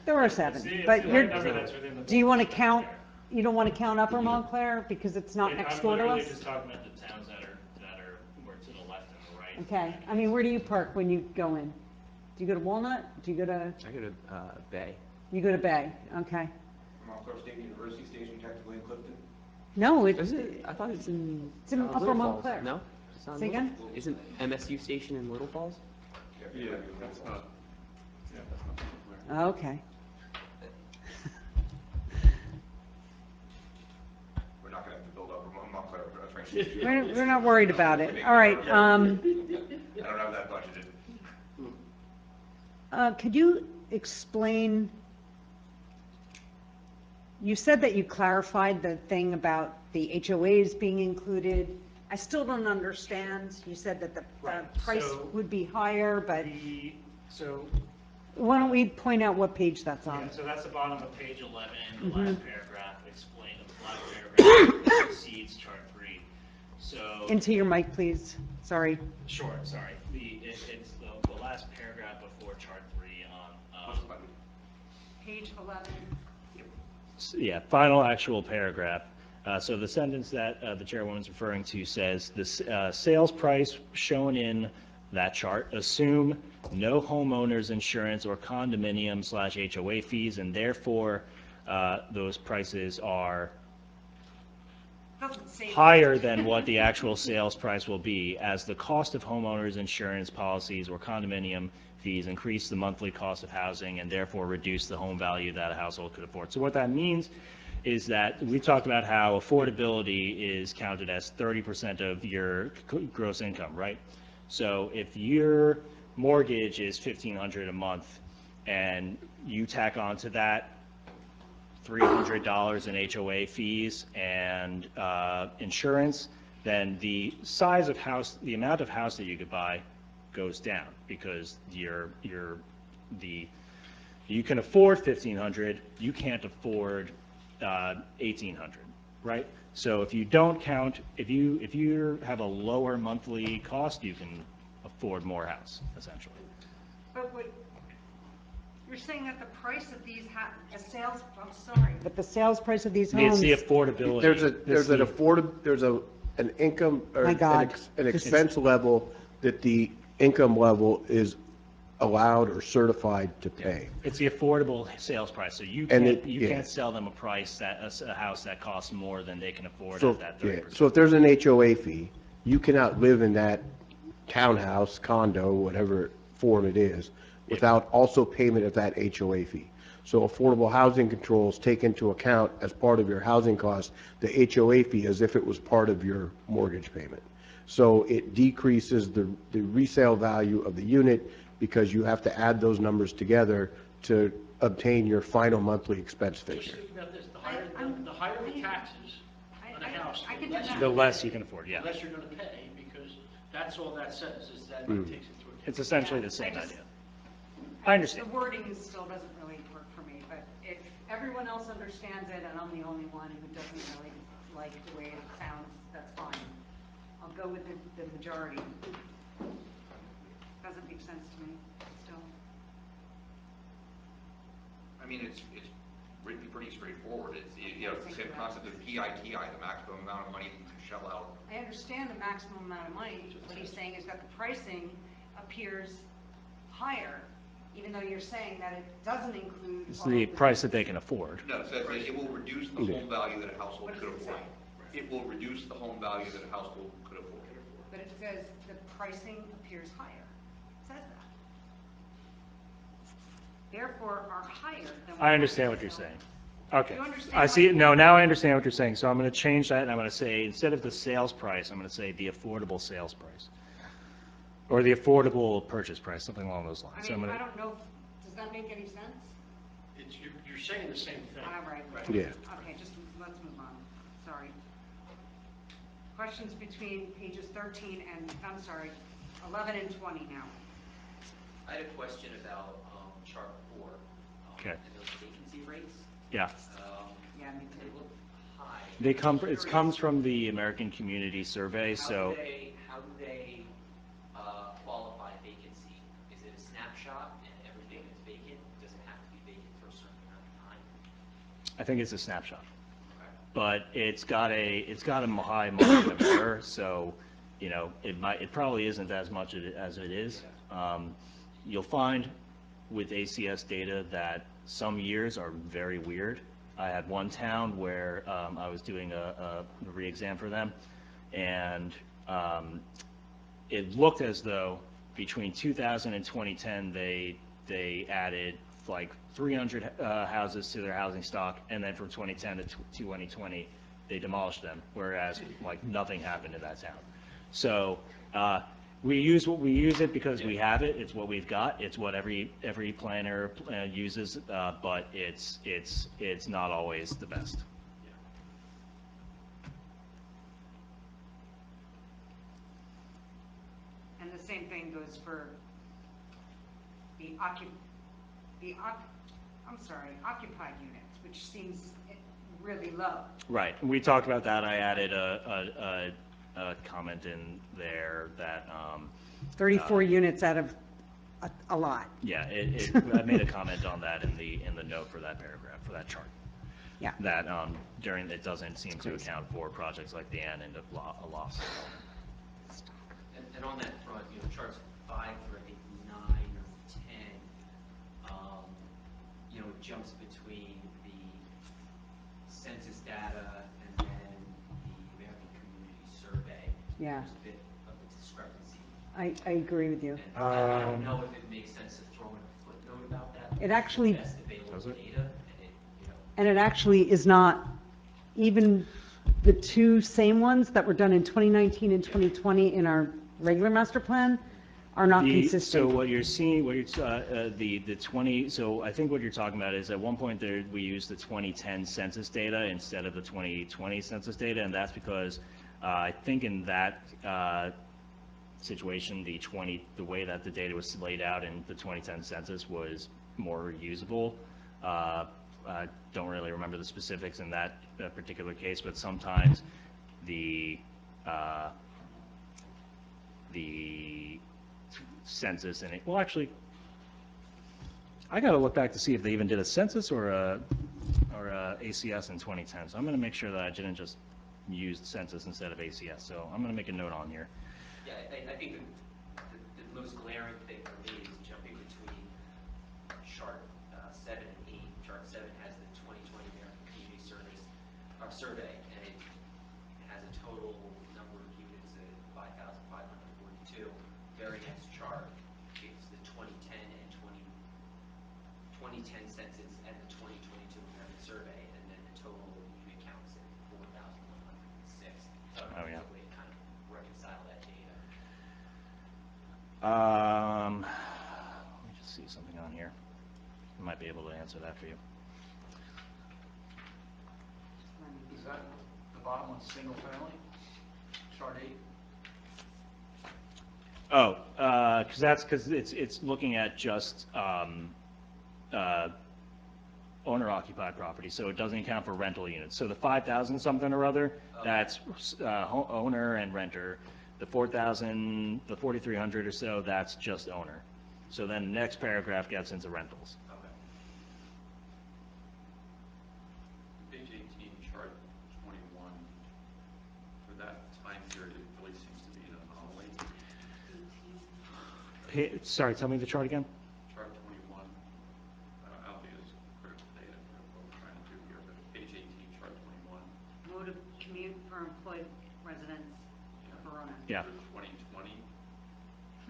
There are 7, It's but the you're, right number that's within the do you want to ballpark. count, you don't want to count Upper Montclair because it's not next door to I'm us? literally just talking about the towns that are more to the left and the right. Okay, I mean, where do you park when you go in? Do you go to Walnut? Do you go to, I go to Bay. you go to Bay? Okay. Montclair State University Station technically in Clifton? No, Is it? I thought it's in. It's in Upper Little Falls. Montclair. No? It's not in Say Little- again? Isn't MSU station in Little Falls? Yeah, that's not. Yeah, that's not clear. Okay. We're not gonna have to build up a Montclair train station. We're not worried about it. All right, I don't have that budgeted. could you explain, you said that you clarified the thing about the HOAs being included. I still don't understand. You said that the Right, price so- would be higher, but So, why don't we point out what page that's yeah, on? so that's the bottom of page 11, the Mhm. last paragraph explain, the last paragraph exceeds chart 3. So. Into your mic, please. Sorry. Sure, sorry. It's the last paragraph before chart 3 on, Page 11. yeah, final actual paragraph. So the sentence that the chairwoman's referring to says, the sales price shown in that chart assume no homeowner's insurance or condominium/HOA fees, and therefore those prices are Doesn't say. higher than what the actual sales price will be, as the cost of homeowners insurance policies or condominium fees increase the monthly cost of housing and therefore reduce the home value that a household could afford. So what that means is that we talked about how affordability is counted as 30% of your gross income, right? So if your mortgage is $1,500 a month and you tack on to that $300 in HOA fees and insurance, then the size of house, the amount of house that you could buy goes down because you can afford $1,500, you can't afford $1,800, right? So if you don't count, if you have a lower monthly cost, you can afford more house, essentially. But what, you're saying that the price of these the sales, I'm sorry. But the sales price of these I mean, it's homes, the affordability. There's an income, or My an God. an expense level that the income level is allowed or certified to pay. It's the affordable sales price, so you And can't, it- you yeah. can't sell them a house that costs more than they can afford So, at that yeah, 30%. so if there's an HOA fee, you cannot live in that townhouse, condo, whatever form it is, without also payment of that HOA fee. So affordable housing controls take into account as part of your housing cost, the HOA fee as if it was part of your mortgage payment. So it decreases the resale value of the unit because you have to add those numbers together to obtain your final monthly expense figure. Think about this, the higher the taxes on a house, I can the less do The less you can afford, the yeah. less you're gonna pay, because that's all that says, is that Mm. it takes into account. It's essentially the same I just- idea. I understand. The wording still doesn't really work for me, but if everyone else understands it and I'm the only one who doesn't really like the way it sounds, that's fine. I'll go with the majority. Doesn't make sense to me, still. I mean, it's written pretty straightforward. It's the same concept as PITI, the maximum amount of money you can shell out. I understand the maximum amount of money. What he's saying is that the pricing appears higher, even though you're saying that it doesn't include. It's all the of price that they can afford. No, it says that it will reduce the home value that a household could afford. It will reduce the home value that a household could afford. But it says the pricing appears higher. It says that. Therefore, are higher than. I understand what you're saying. Okay. You understand I what see, I'm no, saying? now I understand what you're saying. So I'm going to change that, and I'm going to say, instead of the sales price, I'm going to say the affordable sales price. Or the affordable purchase price, something along those lines. I So I'm mean, gonna- I don't know, does that make any sense? You're saying the same thing. All right. Yeah. Okay, just, let's move on. Sorry. Questions between pages 13 and, I'm sorry, 11 and 20 now. I had a question about chart 4. Okay. And those vacancy rates. Yeah. Yeah, me They too. look high. It comes from the American Community Survey, so. How do they qualify vacancy? Is it a snapshot and everything is vacant? Does it have to be vacant for a certain amount of time? I think it's a snapshot, Okay. but it's got a high margin of error, so, it probably isn't as much as it is. You'll find with ACS data that some years are very weird. I had one town where I was doing a re-exam for them, and it looked as though between 2000 and 2010, they added like 300 houses to their housing stock, and then from 2010 to 2020, they demolished them, whereas like nothing happened in that town. So we use it because we have it. It's what we've got. It's what every planner uses, but it's not always the best. And the same thing goes for occupied units, which seems really low. Right. We talked about that. I added a comment in there that 34 units out of a lot. yeah, I made a comment on that in the note for that paragraph, for that chart. Yeah. That it doesn't seem to account for projects like the Ann and a loss. And on that front, charts 5 through, I think, 9 or 10, it jumps between the census data and then the American Community Survey. Yeah. There's a bit of a discrepancy. I agree with you. And I don't know if it makes sense to throw in a footnote about that. It actually- Best available data, And it actually is not, even the two same ones that were done in 2019 and 2020 in our regular master plan are not So consistent. what you're seeing, the 20, so I think what you're talking about is at one point there, we used the 2010 census data instead of the 2020 census data, and that's because I think in that situation, the way that the data was laid out in the 2010 census was more usable. I don't really remember the specifics in that particular case, but sometimes the census and well, actually, I got to look back to see if they even did a census or a ACS in 2010. So I'm going to make sure that I didn't just use census instead of ACS. So I'm going to make a note on here. Yeah, I think the most glaring thing for me is jumping between chart 7 and 8. Chart 7 has the 2020 American Community Survey, and it has a total number of units of 5,542. Very next chart is the 2010 and 2010 census and the 2022 American Survey, and then the total unit count is at 4,106. So Oh, yeah. there's a way to kind of reconcile that data. Let me just see something on here. I might be able to answer that for you. Is that the bottom one, single family? Chart 8? Oh, because it's looking at just owner-occupied property, so it doesn't account for rental units. So the 5,000 something or other, that's owner and renter. The 4,000, the 4,300 or so, that's just owner. So then the next paragraph gets into rentals. Page 18, chart 21, for that time period, it really seems to be an anomaly. Sorry, tell me the chart again. Chart 21, commute for employed residents of Verona. Yeah. For 2020,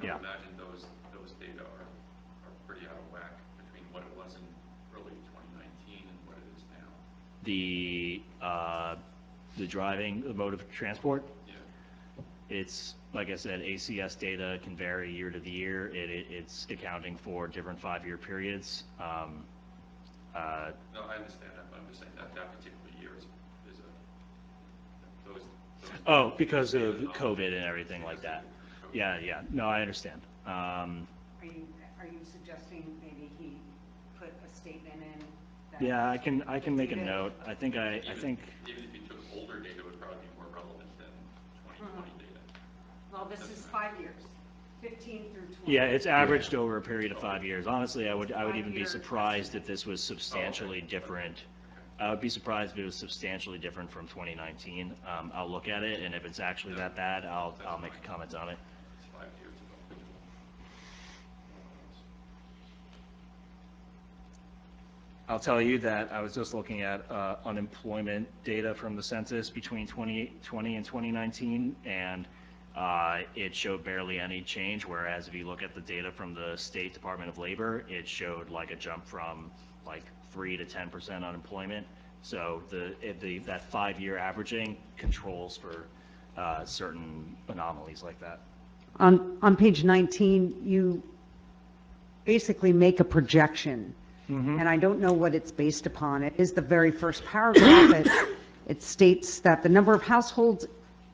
I Yeah. would imagine those data are pretty out of whack between what it was in early 2019 and what it is now. The driving, the mode of transport, Yeah. it's, like I said, ACS data can vary year to the year. It's accounting for different 5-year periods. No, I understand that, but I'm just saying that particular year is those. Oh, because of COVID and everything like that. Yeah, yeah. No, I understand. Are you suggesting maybe he put a statement in? That Yeah, I can make a note. I think. Even if you took older data, it would probably be more relevant than 2020 data. Well, this is 5 years, 15 through 20. Yeah, it's averaged over a period of 5 years. Honestly, I would even be surprised if this was substantially different. I would be surprised if it was substantially different from 2019. I'll look at it, and if it's actually that bad, I'll make a comment on it. It's 5 years ago. I'll tell you that I was just looking at unemployment data from the census between 2020 and 2019, and it showed barely any change, whereas if you look at the data from the State Department of Labor, it showed like a jump from like 3 to 10% unemployment. So that 5-year averaging controls for certain anomalies like that. On page 19, you basically make a projection, and I don't know what it's based upon. It is the very first paragraph. It states that the number of households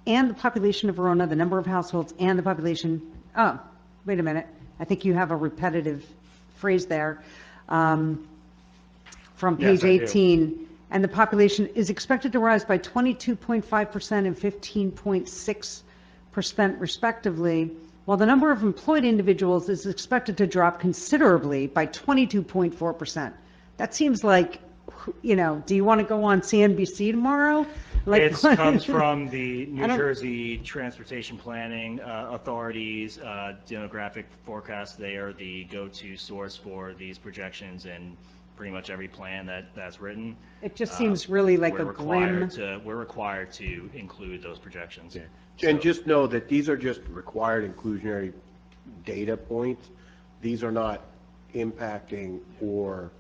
and the population of Verona, the number of households and the population, oh, wait a minute, I think you have a repetitive phrase there, from Yes, page I do. 18, and the population is expected to rise by 22.5% and 15.6% respectively, while the number of employed individuals is expected to drop considerably by 22.4%. That seems like, do you want to go on CNBC tomorrow? It comes from the New I don't- Jersey Transportation Planning Authority's demographic forecast. They are the go-to source for these projections and pretty much every plan that's written. It just seems really like We're a grim. We're required to include those projections. And just know that these are just required inclusionary data points. These are not impacting or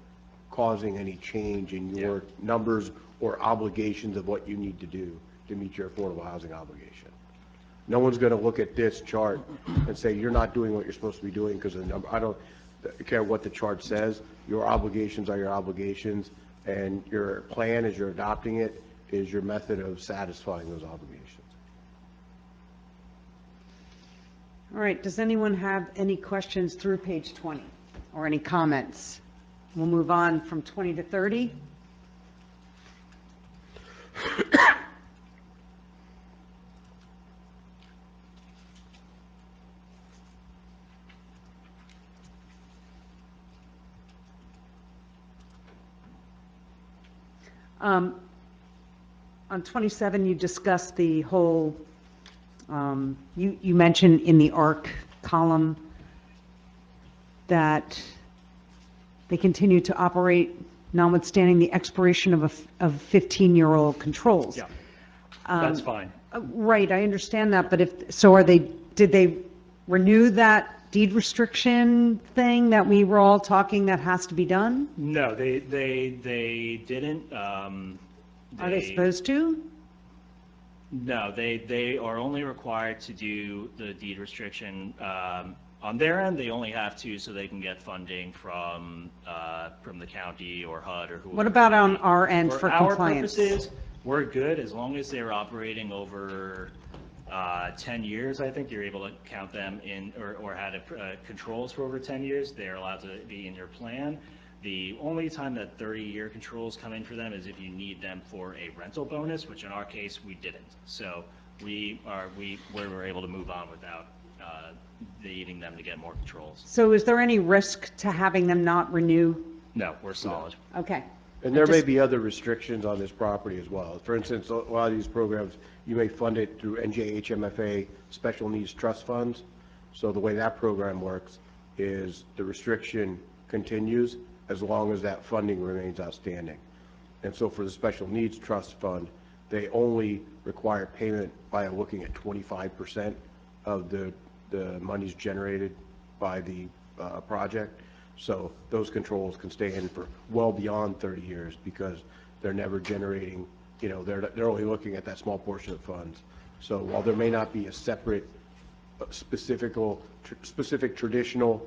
causing any change in your numbers or obligations of what you need to do to meet your affordable housing obligation. No one's going to look at this chart and say, you're not doing what you're supposed to be doing because I don't care what the chart says. Your obligations are your obligations, and your plan, as you're adopting it, is your method of satisfying those obligations. All right, does anyone have any questions through page 20 or any comments? We'll move on from 20 to 30. On 27, you discussed the whole, you mentioned in the ARC column that they continue to operate notwithstanding the expiration of 15-year-old controls. Yeah, that's fine. Right, I understand that, but did they renew that deed restriction thing that we were all talking that has to be done? No, they didn't. Are they supposed to? No, they are only required to do the deed restriction. On their end, they only have to so they can get funding from the county or HUD or whoever. What about on our end for our compliance? purposes, we're good as long as they're operating over 10 years. I think you're able to count them in or had controls for over 10 years. They're allowed to be in your plan. The only time that 30-year controls come in for them is if you need them for a rental bonus, which in our case we didn't. So we were able to move on without needing them to get more controls. So is there any risk to having them not renew? No, we're solid. Okay. And there may be other restrictions on this property as well. For instance, a lot of these programs, you may fund it through NJHMFA Special Needs Trust Funds. So the way that program works is the restriction continues as long as that funding remains outstanding. And so for the Special Needs Trust Fund, they only require payment by looking at 25% of the monies generated by the project. So those controls can stay in for well beyond 30 years because they're never generating, they're only looking at that small portion of funds. So while there may not be a separate specific traditional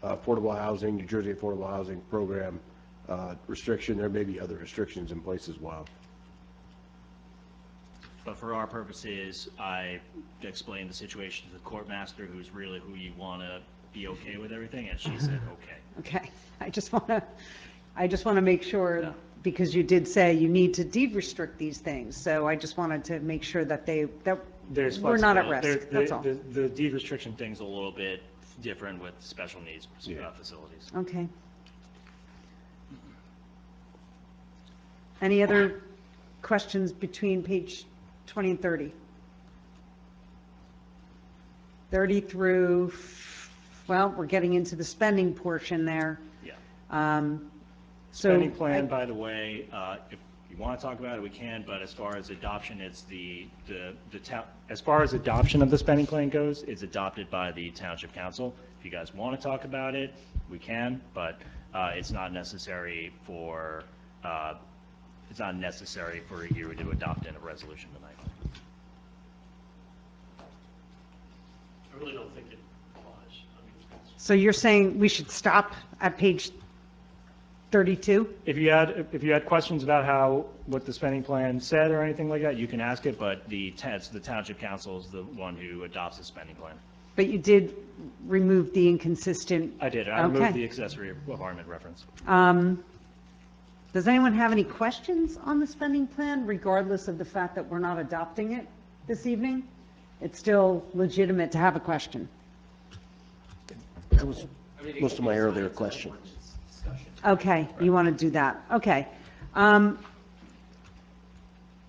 affordable housing, New Jersey affordable housing program restriction, there may be other restrictions in place as well. But for our purposes, I explained the situation to the court master, who's really who you want to be okay with everything, and she said, okay. Okay, I just want to make sure, because you did say you need to deed restrict these things, so I just wanted to make sure that There's we're not at flexibility. risk, that's all. The deed restriction thing's a little bit different with special needs facilities. Okay. Any other questions between page 20 and 30? 30 through, well, we're getting into the spending portion there. Yeah. So Spending plan, by the way, if you want to talk about it, we can, but as far as adoption, it's the town, as far as adoption of the spending plan goes, it's adopted by the Township Council. If you guys want to talk about it, we can, but it's not necessary for you to adopt in a resolution tonight. I really don't think it applies. So you're saying we should stop at page 32? If you had questions about what the spending plan said or anything like that, you can ask it, but the Township Council is the one who adopts the spending plan. But you did remove the inconsistent. I did. I removed the accessory apartment reference. Does anyone have any questions on the spending plan, regardless of the fact that we're not adopting it this evening? It's still legitimate to have a question. That was most of my earlier questions. Okay, you want to do that. Okay. All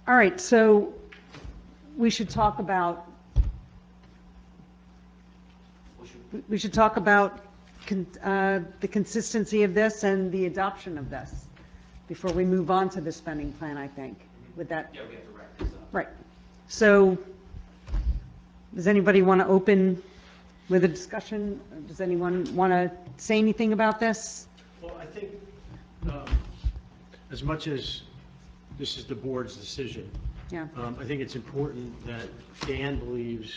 right, so we should talk about the consistency of this and the adoption of this before we move on to the spending plan, I think, with that. Yeah, we have to wrap this up. Right. So does anybody want to open with a discussion? Does anyone want to say anything about this? Well, I think, as much as this is the board's decision, Yeah. I think it's important that Dan believes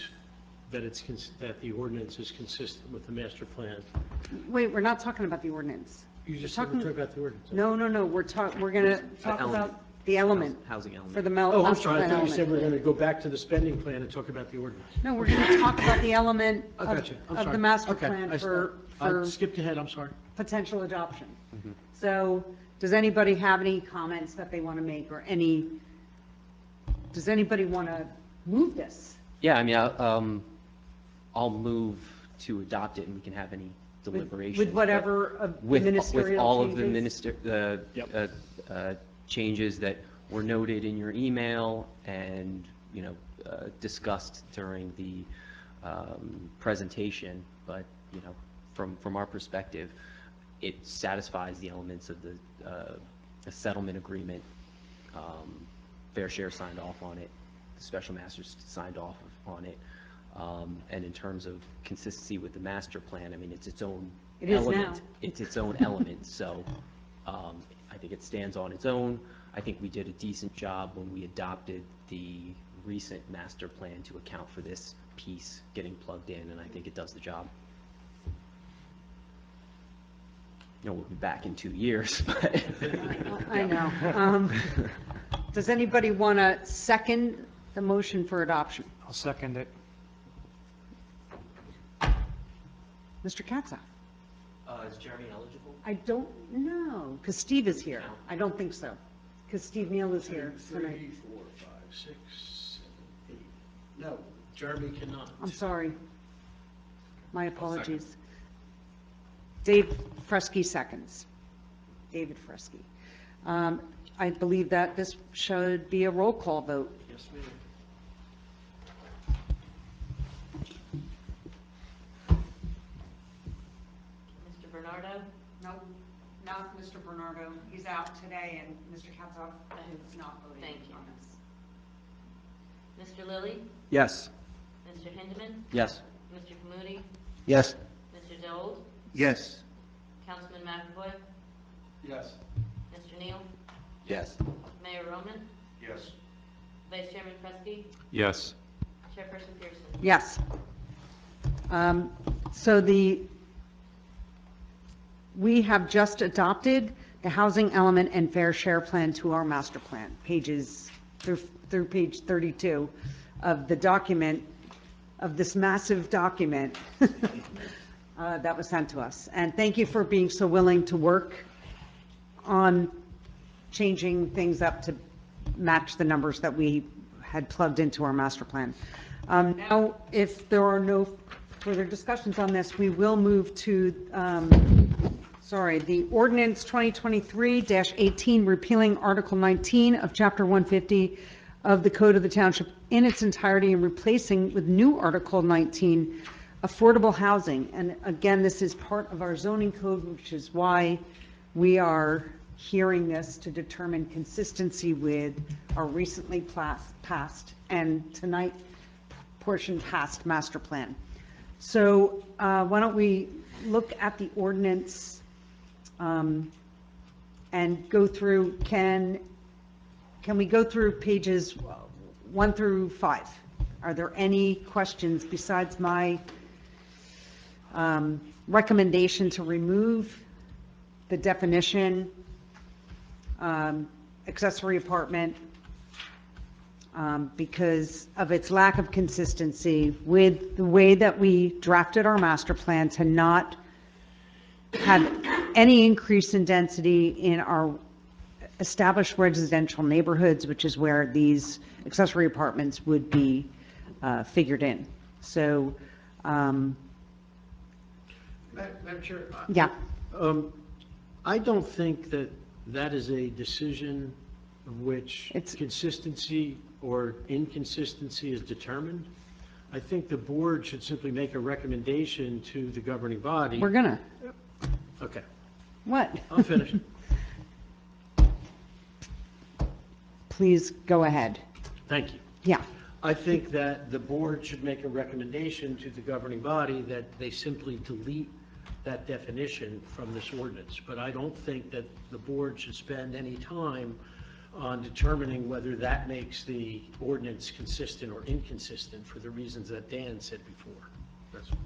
that that the ordinance is consistent with the master plan. Wait, we're not talking about the ordinance. You just We're said we're talking about the ordinance. No, we're going to talk element. about the element. Housing element. For the Oh, I'm master sorry, I plan thought you said element. we're going to go back to the spending plan and talk about the ordinance. No, we're going to talk about the element I of got you. I'm of the sorry. master Okay, plan I for skipped ahead, I'm sorry. potential adoption. So does anybody have any comments that they want to make, or does anybody want to move this? Yeah, I mean, I'll move to adopt it and we can have any deliberation. With whatever of the With ministerial all of the changes? changes that were noted in your email and, discussed during the presentation, but, from our perspective, it satisfies the elements of the settlement agreement. Fair Share signed off on it, the special masters signed off on it. And in terms of consistency with the master plan, I mean, it's its own It is element. now. It's its own element, so I think it stands on its own. I think we did a decent job when we adopted the recent master plan to account for this piece getting plugged in, and I think it does the job. We'll be back in 2 years, but. I know. Does anybody want to second the motion for adoption? I'll second it. Mr. Katza? Is Jeremy eligible? I don't know, because Steve is here. I don't think so, because Steve Neal is here tonight. 3, 4, 5, 6, 7, 8. No, Jeremy cannot. I'm sorry. My apologies. Dave Fresky seconds. David Fresky. I believe that this should be a roll call vote. Yes, ma'am. Mr. Bernardo? No, Mr. Bernardo, he's out today, and Mr. Katzhoff is not voting Thank you. on this. Mr. Lilly, Yes. Mr. Hindeman, Yes. Mr. Kamudi, Yes. Mr. Daoud, Yes. Councilman McAvoy, Yes. Mr. Neal, Yes. Mayor Roman, Yes. Vice Chairman Presti, Yes. Chairperson Pearson. Yes. So we have just adopted the housing element and fair share plan to our master plan, pages through page 32 of the document, of this massive document that was sent to us. And thank you for being so willing to work on changing things up to match the numbers that we had plugged into our master plan. Now, if there are no further discussions on this, we will move to, the ordinance 2023-18 repealing Article 19 of Chapter 150 of the Code of the Township in its entirety and replacing with new Article 19, affordable housing. And again, this is part of our zoning code, which is why we are hearing this to determine consistency with our recently passed and tonight portion passed master plan. So why don't we look at the ordinance and go through, can we go through pages 1 through 5? Are there any questions besides my recommendation to remove the definition, accessory apartment, because of its lack of consistency with the way that we drafted our master plan to not have any increase in density in our established residential neighborhoods, which is where these accessory apartments would be figured in. So, Madam Chair, yeah. I don't think that that is a decision of which consistency or inconsistency is determined. I think the board should simply make a recommendation to the governing body. We're gonna. Okay, What? I'll finish. Please go ahead. Thank you. Yeah. I think that the board should make a recommendation to the governing body that they simply delete that definition from this ordinance. But I don't think that the board should spend any time on determining whether that makes the ordinance consistent or inconsistent for the reasons that Dan said before. That's all.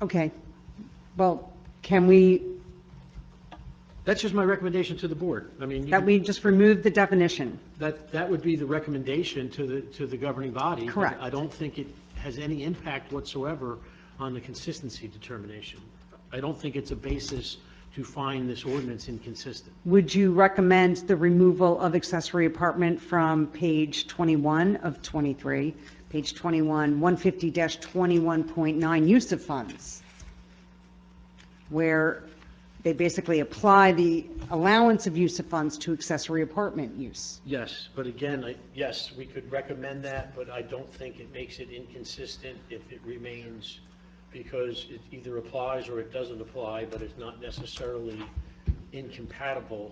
Okay. Well, can we, That's just my recommendation to the board. I mean, that we just remove the definition? that would be the recommendation to the governing body. but Correct. I don't think it has any impact whatsoever on the consistency determination. I don't think it's a basis to find this ordinance inconsistent. Would you recommend the removal of accessory apartment from page 21 of 23, page 21, 150-21.9, use of funds, where they basically apply the allowance of use of funds to accessory apartment use? Yes, but again, yes, we could recommend that, but I don't think it makes it inconsistent if it remains, because it either applies or it doesn't apply, but it's not necessarily incompatible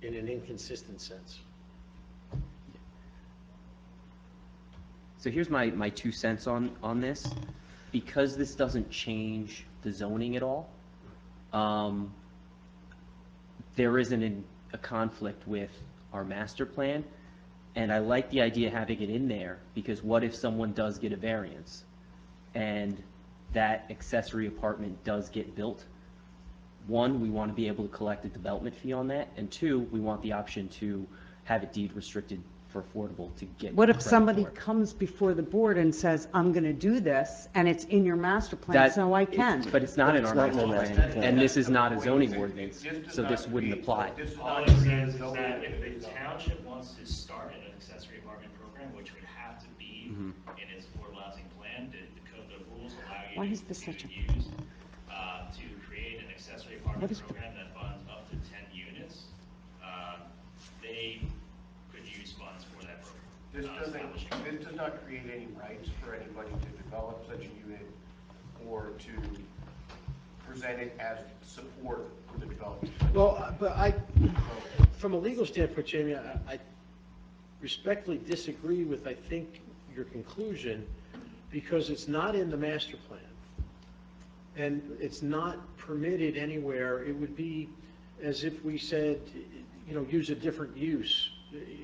in an inconsistent sense. So here's my 2 cents on this. Because this doesn't change the zoning at all, there isn't a conflict with our master plan. And I like the idea of having it in there, because what if someone does get a variance and that accessory apartment does get built? One, we want to be able to collect a development fee on that, and two, we want the option to have it deed restricted for affordable to get. What if credit somebody for it. comes before the board and says, I'm going to do this, and it's in your master plan, so I can? But it's not in our It's not master in our plan, master plan. and this is not a zoning ordinance, so this wouldn't apply. This is All not it says is zoning that if ordinance. the township wants to start an accessory apartment program, which would have to be Mhm. in its affordable housing plan, the code, the rules allow Why you is this such to a- use, to create an accessory What apartment is- program that funds up to 10 units, they could use funds for that program. This establishing. this does not create any rights for anybody to develop such a unit or to present it as support for the development. Well, but from a legal standpoint, Jamie, respectfully disagree with, I think, your conclusion, because it's not in the master plan. And it's not permitted anywhere. It would be as if we said, use a different use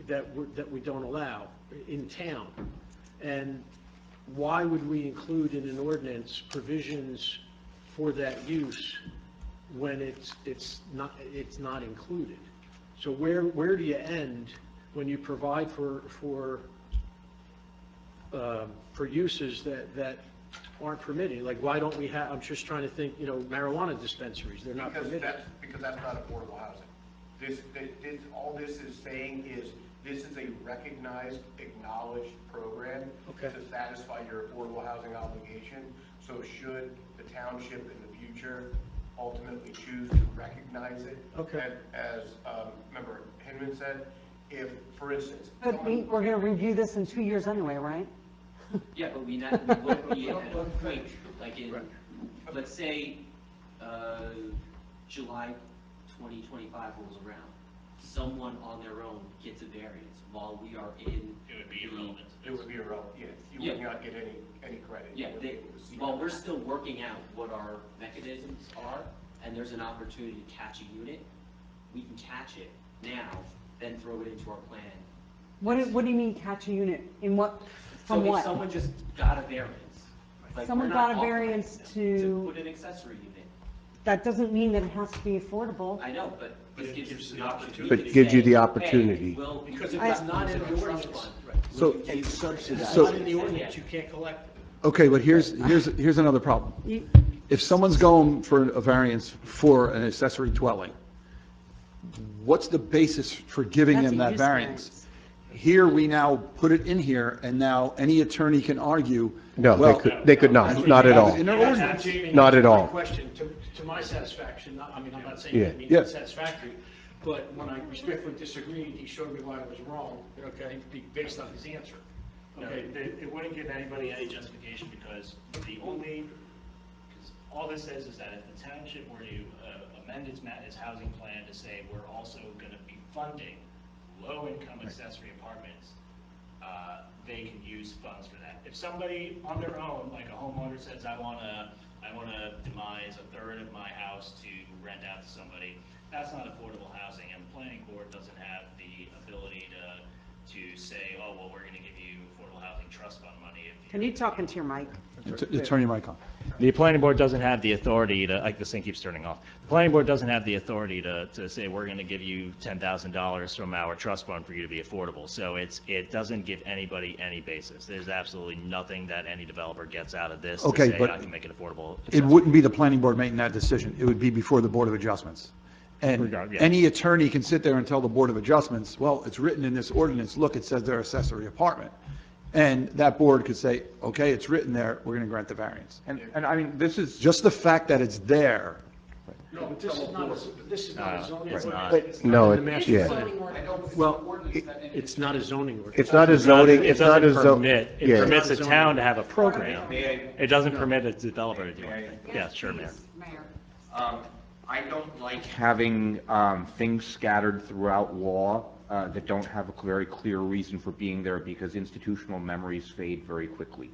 that we don't allow in town. And why would we include in an ordinance provisions for that use when it's not included? So where do you end when you provide for uses that aren't permitted? Like, why don't we have, I'm just trying to think, marijuana dispensaries, they're not permitted. Because that's not affordable housing. All this is saying is, this is a recognized, acknowledged program Okay. to satisfy your affordable housing obligation. So should the township in the future ultimately choose to recognize it, Okay. as Member Hinman said, if, for instance, But we're going to review this in 2 years anyway, right? Yeah, but we wouldn't be at a point, like in, let's say, July 2025 rolls around. Someone on their own gets a variance while we are in. It would be irrelevant. it would be irrelevant, yeah, you would not get any credit. You Yeah, wouldn't be able to see while that. we're still working out what our mechanisms are, and there's an opportunity to catch a unit, we can catch it now, then throw it into our plan. What do you mean catch a unit? In what, from So if what? someone just got a variance, like Someone we're not got a authorized variance them to- put an accessory unit. That doesn't mean that it has to be affordable. I know, but this it gives gives us the the opportunity. opportunity. But to gives you say, the hey, opportunity. we'll- Because if I- it's not in the ordinance, So, it's So- not in the ordinance, you can't collect it. Okay, but here's another problem. You- If someone's going for a variance for an accessory dwelling, what's the basis for giving That's them a that use variance? Here, we now put it in here, and now any attorney can argue. No, well, they could not, not at all. In their That's ordinance. what Jamie Not at answered my all. question, to my satisfaction, I mean, I'm not saying Yeah. it means Yeah. it's satisfactory, but when I respectfully disagreed, he showed me why I was wrong, okay, based on his answer. No, Okay, it wouldn't give anybody any justification because because all this says is that if the township were to amend its housing plan to say we're also going to be funding low-income accessory apartments, they can use funds for that. If somebody on their own, like a homeowner says, I want to demise a third of my house to rent out to somebody, that's not affordable housing, and the planning board doesn't have the ability to say, oh, well, we're going to give you affordable housing trust fund money. Can you talk into your mic? Turn your mic on. The planning board doesn't have the authority to, like, this thing keeps turning off. The planning board doesn't have the authority to say, we're going to give you $10,000 from our trust fund for you to be affordable. So it doesn't give anybody any basis. There's absolutely nothing that any developer gets out of this to Okay, say, but I can make it affordable. It wouldn't be the planning board making that decision. It would be before the Board of Adjustments. And Yeah. any attorney can sit there and tell the Board of Adjustments, well, it's written in this ordinance, look, it says they're accessory apartment. And that board could say, okay, it's written there, we're going to grant the variance. And I mean, this is, Just the fact that it's there, no, but this is not a zoning it's ordinance. not. It's No, in the it- master yeah. plan. Well, it's not a zoning ordinance. It's not a zoning, It it's not a doesn't zone. permit, it Yeah. permits a town to have a program. May I- It doesn't permit a developer to do May I- anything. Yeah, sure, Mayor. Mayor. I don't like having things scattered throughout law that don't have a very clear reason for being there because institutional memories fade very quickly.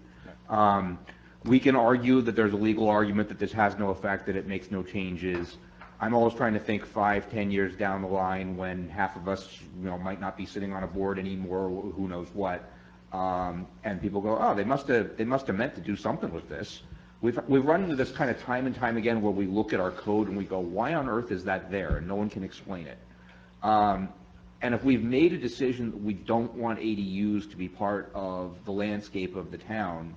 We can argue that there's a legal argument that this has no effect, that it makes no changes. I'm always trying to think 5, 10 years down the line when half of us, might not be sitting on a board anymore, who knows what. And people go, oh, they must have meant to do something with this. We've run into this kind of time and time again where we look at our code and we go, why on earth is that there? And no one can explain it. And if we've made a decision that we don't want ADUs to be part of the landscape of the town,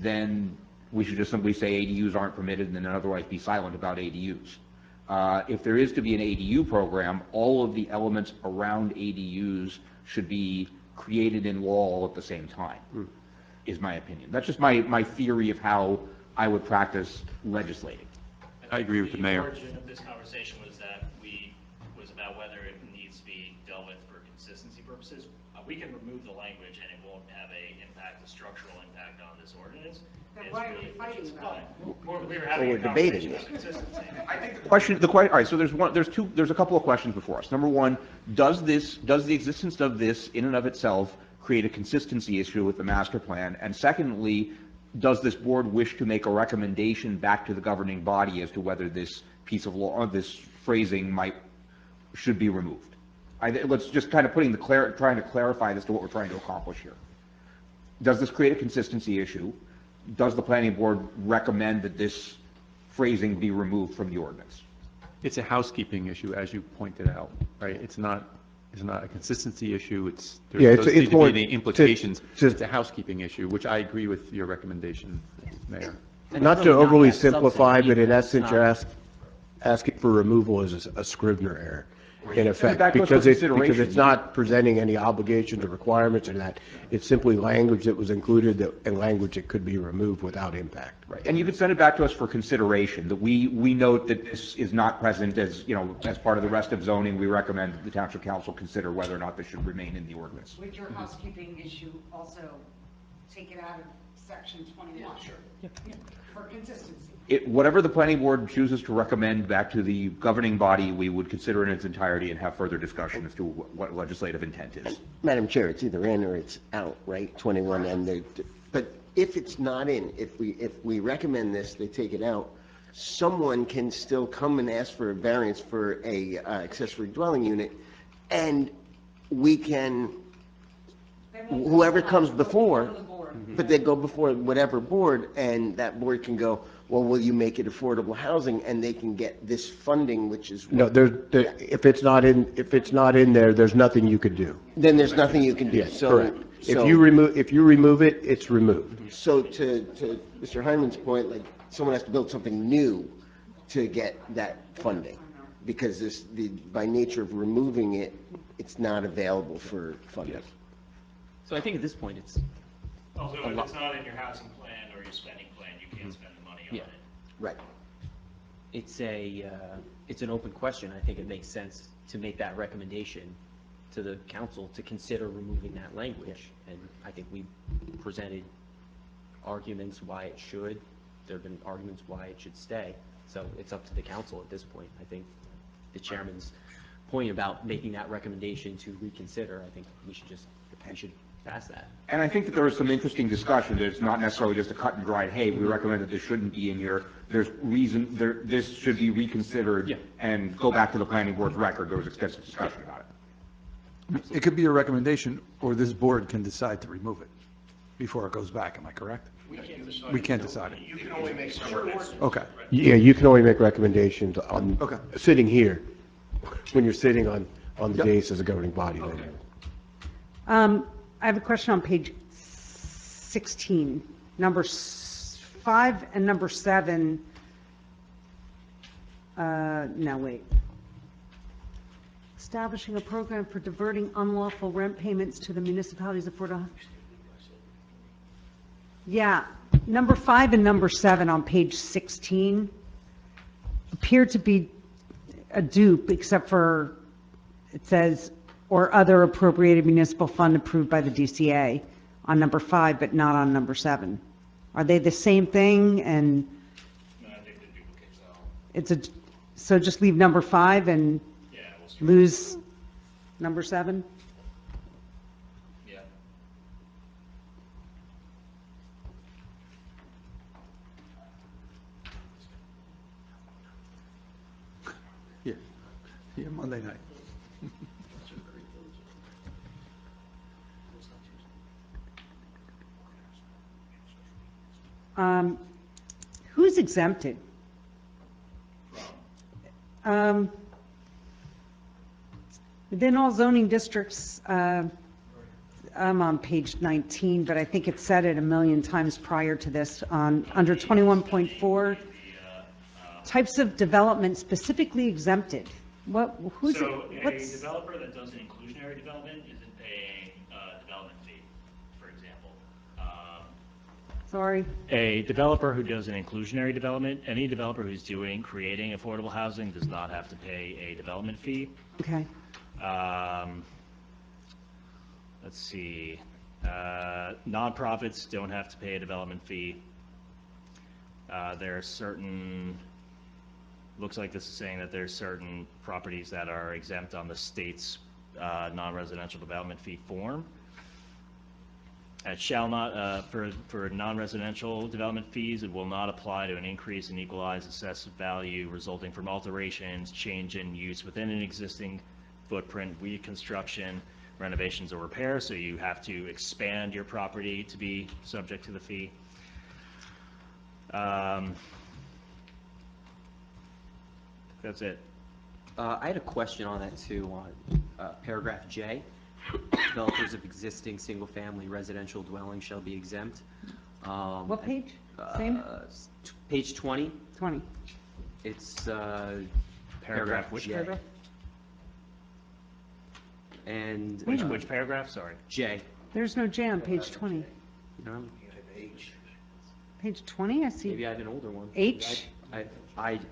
then we should just simply say ADUs aren't permitted and then otherwise be silent about ADUs. If there is to be an ADU program, all of the elements around ADUs should be created in law all at the same time, is my opinion. That's just my theory of how I would practice legislating. I agree with the mayor. The origin of this conversation was about about whether it needs to be dealt with for consistency purposes. We can remove the language and it won't have a structural impact on this ordinance. Then It's why are really- we fighting about it? We were having we're a debating conversation it. about consistency. I think all right, so there's a couple of questions before us. Number one, does the existence of this in and of itself create a consistency issue with the master plan? And secondly, does this board wish to make a recommendation back to the governing body as to whether this piece of law, this phrasing should be removed? Let's just kind of trying to clarify this to what we're trying to accomplish here. Does this create a consistency issue? Does the planning board recommend that this phrasing be removed from the ordinance? It's a housekeeping issue, as you pointed out, right? It's not a consistency issue. Yeah, Those it's need to more be the implications. to- It's a housekeeping issue, which I agree with your recommendation, Mayor. Not to overly simplify, but in essence, you're asking for removal as a Scrivener error, in effect, That goes for because it's consideration. not presenting any obligations or requirements or that. It's simply language that was included and language that could be removed without impact. Right, and you can send it back to us for consideration, that we note that this is not present as, as part of the rest of zoning. We recommend that the township council consider whether or not this should remain in the ordinance. Would your housekeeping issue also take it out of section 21? Sure. For consistency. Whatever the planning board chooses to recommend back to the governing body, we would consider in its entirety and have further discussion as to what legislative intent is. Madam Chair, it's either in or it's out, right? 21, but if it's not in, if we recommend this, they take it out, someone can still come and ask for a variance for a accessory dwelling unit, and we can, whoever comes before, but they go before whatever board, and that board can go, well, will you make it affordable housing? And they can get this funding, which is. No, if it's not in there, there's nothing you could do. Then there's nothing you can do. Yes, So- correct. If so- you remove it, it's removed. So to Mr. Hyman's point, like, someone has to build something new to get that funding, because by nature of removing it, it's not available for funding. So I think at this point, it's Also, a if lot. it's not in your housing plan or your spending plan, you can't spend the money on Yeah. it. Right. It's an open question. I think it makes sense to make that recommendation to the council to consider removing that language. And I think we presented arguments why it should. There have been arguments why it should stay. So it's up to the council at this point. I think the chairman's point about making that recommendation to reconsider, I think we should pass that. And I think that there was some interesting discussion, that it's not necessarily just a cut and dried, hey, we recommend that this shouldn't be in here. There's reason, this should be reconsidered and go back to the planning board's record. There was extensive discussion about it. It could be a recommendation, or this board can decide to remove it before it goes back, am I correct? We can't decide it. You can only make some ordinance. Okay. Yeah, you can only make recommendations on, Okay. sitting here, when you're sitting on the dais as a governing body. then. I have a question on page 16, number 5 and number 7. No, wait. Establishing a program for diverting unlawful rent payments to the municipalities of Florida. Yeah, number 5 and number 7 on page 16 appear to be a dupe, except for, it says, or other appropriated municipal fund approved by the DCA on number 5, but not on number 7. Are they the same thing? And so just leave number 5 and lose number 7? Yeah. Yeah, Monday night. Who's exempted? Within all zoning districts, I'm on page 19, but I think it said it a million times prior to this, under 21.4, types of development specifically exempted. Who's, So a what's, developer that does an inclusionary development isn't paying a development fee, for example. Sorry. A developer who does an inclusionary development, any developer who's creating affordable housing does not have to pay a development fee. Okay. Let's see, nonprofits don't have to pay a development fee. There are certain, looks like this is saying that there's certain properties that are exempt on the state's non-residential development fee form. It shall not, for non-residential development fees, it will not apply to an increase in equalized assessed value resulting from alterations, change in use within an existing footprint, reconstruction, renovations or repairs, so you have to expand your property to be subject to the fee. That's it. I had a question on that too, on paragraph J. Developers of existing single-family residential dwellings shall be exempt. What page? Same? Page 20. 20. It's Paragraph, which J. paragraph? And. Which paragraph, sorry? J. There's no J on page 20. No? Page 20, I see. Maybe I have an older one. H? I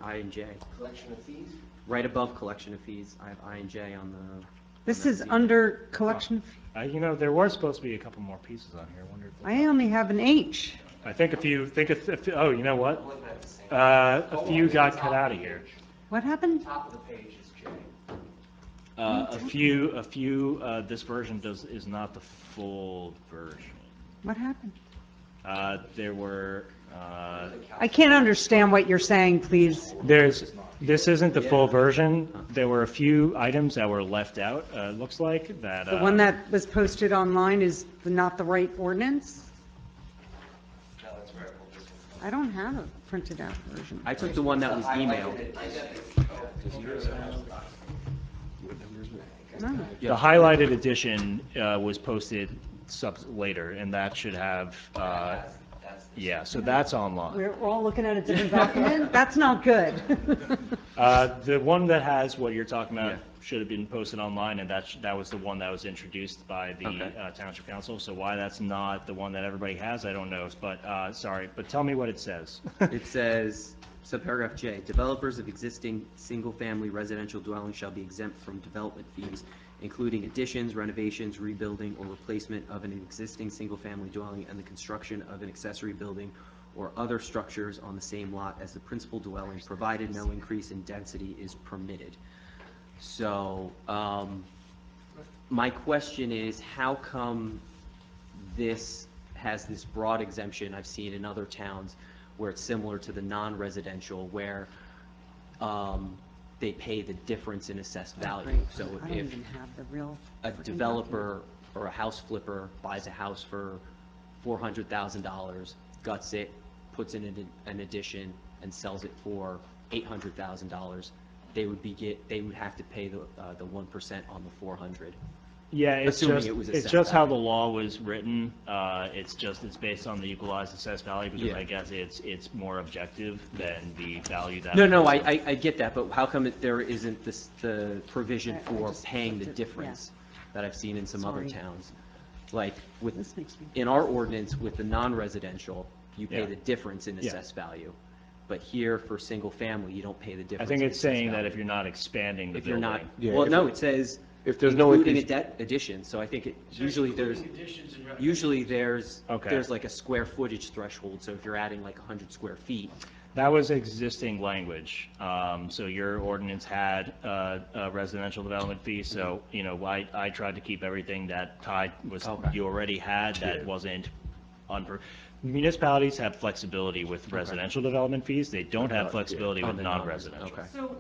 and J. Collection of fees? Right above collection of fees, I have I and J on the. This is under collection. You know, there were supposed to be a couple more pieces on here. I wonder if I only have an H. I think oh, you know what? A few got cut out of here. What happened? Top of the page is J. A few, this version is not the full version. What happened? There were, I can't understand what you're saying, please. this isn't the full version. There were a few items that were left out, looks like, that. The one that was posted online is not the right ordinance? I don't have a printed out version. I took the one that was emailed. No. The highlighted edition was posted later, and that should have, yeah, so that's online. We're all looking at a different document? That's not good. The one that has what you're talking about should have been posted online, and that was the one that was introduced by the Township Council. So why that's not the one that everybody has, I don't know. But, sorry, but tell me what it says. It says, subparagraph J, developers of existing single-family residential dwellings shall be exempt from development fees, including additions, renovations, rebuilding, or replacement of an existing single-family dwelling and the construction of an accessory building or other structures on the same lot as the principal dwelling, provided no increase in density is permitted. So, my question is, how come this has this broad exemption I've seen in other towns where it's similar to the non-residential, where they pay the difference in assessed value? So I don't if even have the real. a developer or a house flipper buys a house for $400,000, guts it, puts in an addition, and sells it for $800,000, they would have to pay the 1% on the 400. Yeah, it's Assuming just, it was it's assessed just how the value. law was written. It's based on the equalized assessed value, because Yeah. I guess it's more objective than the value that. No, I get that, but how come there isn't the provision I for just paying the looked at- difference that I've seen in some other Sorry. towns? Like This makes me. in our ordinance with the non-residential, you pay Yeah. the difference in Yeah. assessed value. But here for single family, you don't pay the I difference. think in it's assessed saying that value. if you're not expanding the If you're building. not, Yeah, well, if no, it- it says. if there's no including increase- addition, so I think usually there's Okay. there's like a square footage threshold, so if you're adding like 100 square feet. That was existing language. So your ordinance had a residential development fee, so, you know, I tried to keep everything that you already had, that wasn't municipalities have flexibility with residential development fees. They don't have flexibility with non-residential. So,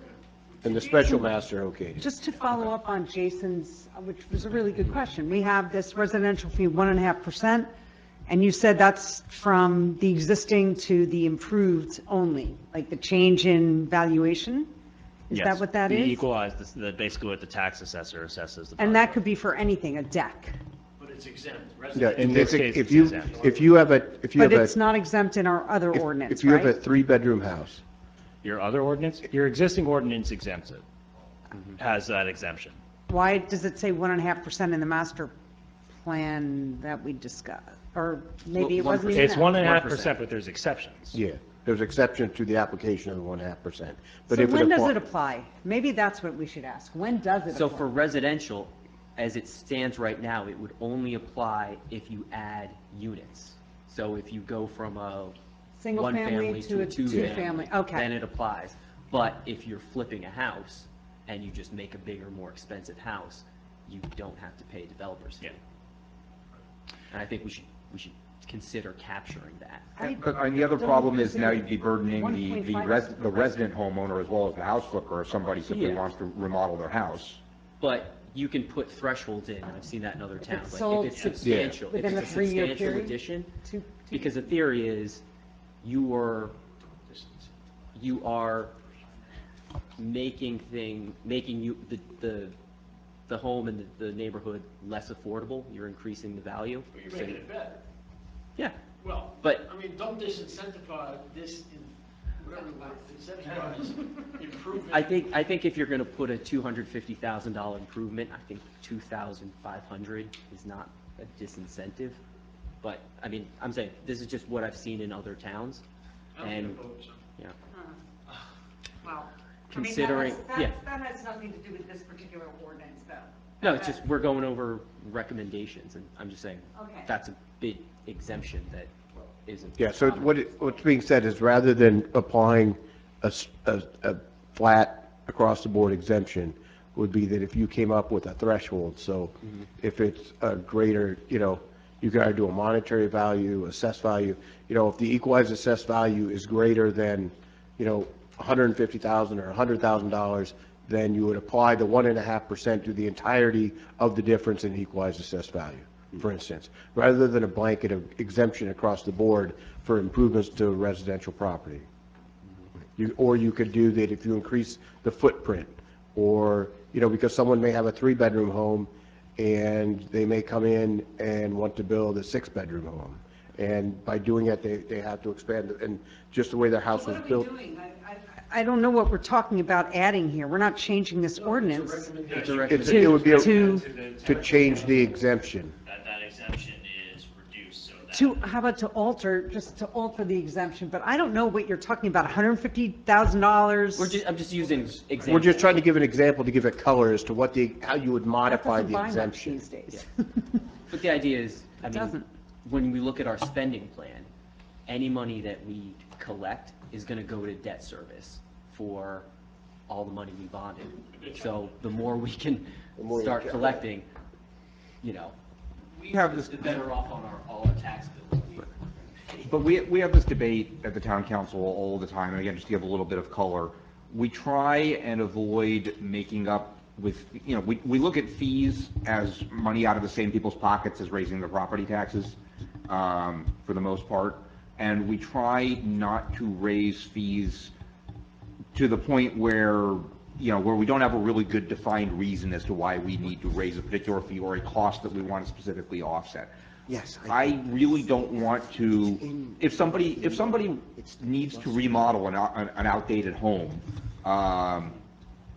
And the special master okayed it. just to follow up on Jason's, which was a really good question, we have this residential fee 1.5%, and you said that's from the existing to the improved only, like the change in valuation? Is that Yes, what that the is? equalized, basically what the tax assessor assesses the. And that could be for anything, a deck, But it's exempt. Yeah, In this case, if it's you, exempt. if you have a, but it's not exempt in our other if ordinance, you have a right? 3-bedroom house, Your other ordinance, your existing ordinance exempts it, Mm-hmm. has that exemption. Why does it say 1.5% in the master plan that we discussed, or maybe it wasn't even It's that. 1.5%, but there's exceptions. Yeah, there's exception to the application of the 1.5%. But So if when does apply- it apply? Maybe that's what we should ask. When does it So apply? for residential, as it stands right now, it would only apply if you add units. So if you go from a Single one family family to to a a two-family, two-family, okay. then it applies. But if you're flipping a house and you just make a bigger, more expensive house, you don't have to pay a developer's fee. And I think we should consider capturing that. And the other problem is now you'd be burdening the resident homeowner as well as the house flipper if somebody simply Yeah. wants to remodel their house. But you can put thresholds in, I've seen that in other towns, like sold if it's to- substantial, if within it's a a 3-year substantial period? addition, Two- because the theory is you are making the home and the neighborhood less affordable, you're increasing the value. You're So making you- it better. Yeah, Well, But- I mean, don't disincentivize this, whatever the word, incentivize improvement. I think if you're gonna put a $250,000 improvement, I think 2,500 is not a disincentive. But, I mean, I'm saying, this is just what I've seen in other towns, I don't and, think a vote, so. yeah. Well, Considering- yeah. That has nothing to do with this particular ordinance, though. No, it's just, we're going over recommendations, and I'm just saying, Okay. that's a big exemption that isn't. Yeah, so what's being said is rather than applying a flat across-the-board exemption, would be that if you came up with a threshold, so if it's a greater, you can either do a monetary value, assessed value, if the equalized assessed value is greater than, $150,000 or $100,000, then you would apply the 1.5% to the entirety of the difference in equalized assessed value, for instance, rather than a blanket of exemption across the board for improvements to residential property. Or you could do that if you increase the footprint, or, because someone may have a 3-bedroom home, and they may come in and want to build a 6-bedroom home. And by doing that, they have to expand, and just the way their house was built. What are we doing? I don't know what we're talking about adding here. We're not changing this ordinance. It would be to change the exemption. That exemption is reduced, so that. How about just to alter the exemption, but I don't know what you're talking about, $150,000? I'm just using examples. We're just trying to give an example to give it color as to how you would modify That doesn't the buy much exemption. these days. But the idea is, I It mean, doesn't. when we look at our spending plan, any money that we collect is gonna go to debt service for all the money we bonded. So the more we can start collecting, We have this, the better off on all our tax bills. but we have this debate at the town council all the time, and again, just to give a little bit of color, we try and avoid making up with, we look at fees as money out of the same people's pockets as raising their property taxes, for the most part, and we try not to raise fees to the point where, where we don't have a really good defined reason as to why we need to raise a particular fee or a cost that we want to specifically offset. Yes. I really don't want to, if somebody needs to remodel an outdated home, I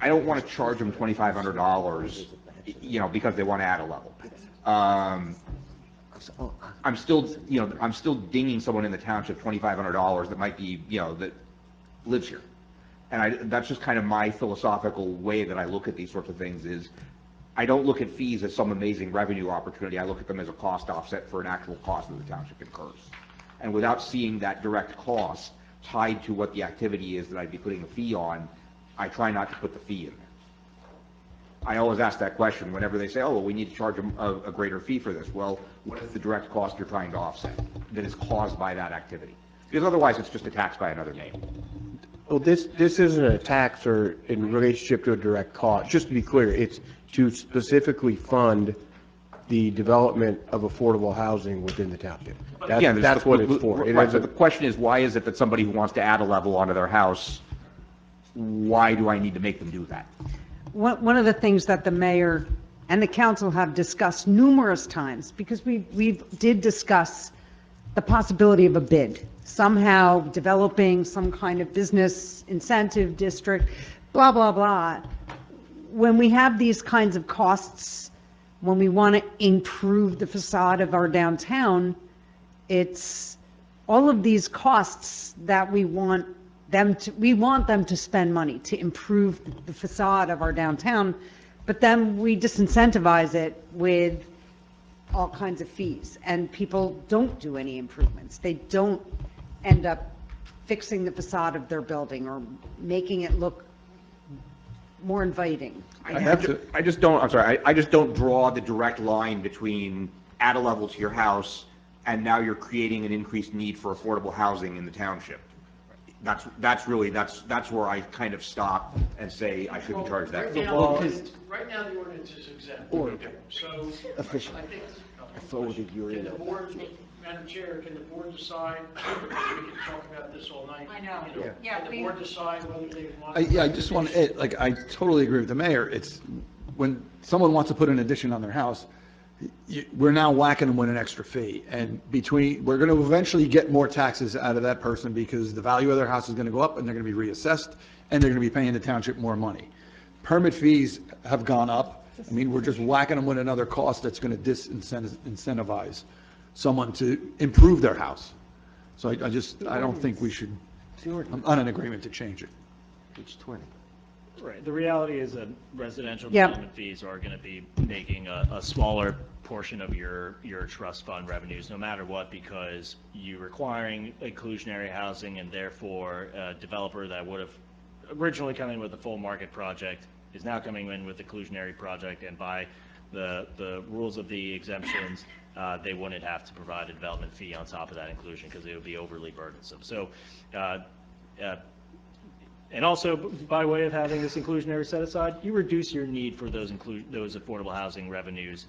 don't want to charge them $2,500, because they want to add a level. I'm still dinging someone in the township $2,500 that might be, that lives here. And that's just kind of my philosophical way that I look at these sorts of things is, I don't look at fees as some amazing revenue opportunity. I look at them as a cost offset for an actual cost that the township incurs. And without seeing that direct cost tied to what the activity is that I'd be putting a fee on, I try not to put the fee in there. I always ask that question whenever they say, oh, well, we need to charge a greater fee for this. Well, what is the direct cost you're trying to offset that is caused by that activity? Because otherwise, it's just a tax by another name. Well, this isn't a tax or in relationship to a direct cost. Just to be clear, it's to specifically fund the development of affordable housing within the township. That's what it's for. It Right, isn't- but the question is, why is it that somebody who wants to add a level onto their house, why do I need to make them do that? One of the things that the mayor and the council have discussed numerous times, because we did discuss the possibility of a bid, somehow developing some kind of business incentive district, blah, blah, blah. When we have these kinds of costs when we want to improve the facade of our downtown, it's all of these costs that we want them to spend money to improve the facade of our downtown, but then we disincentivize it with all kinds of fees, and people don't do any improvements. They don't end up fixing the facade of their building or making it look more inviting. I just don't draw the direct line between add a level to your house and now you're creating an increased need for affordable housing in the township. That's where I kind of stop and say I shouldn't charge that. Right now, the ordinance is exempt. Or So official. I think, I forwarded your can the email. board, Madam Chair, can the board decide, we can talk about this all night. I know. You Yeah, Can the we- board decide whether they want? I just want to, like, I totally agree with the mayor. It's, when someone wants to put an addition on their house, we're now whacking them with an extra fee. And we're going to eventually get more taxes out of that person because the value of their house is going to go up and they're going to be reassessed and they're going to be paying the township more money. Permit fees have gone up. I mean, we're just whacking them with another cost that's going to disincentivize someone to improve their house. So I don't think we should, I'm not in agreement to change it. Page 20. Right, the reality is that residential Yep. development fees are going to be making a smaller portion of your trust fund revenues, no matter what, because you're requiring inclusionary housing, and therefore a developer that would have originally come in with a full market project is now coming in with inclusionary project, and by the rules of the exemptions, they wouldn't have to provide a development fee on top of that inclusion because it would be overly burdensome. So, and also, by way of having this inclusionary set aside, you reduce your need for those affordable housing revenues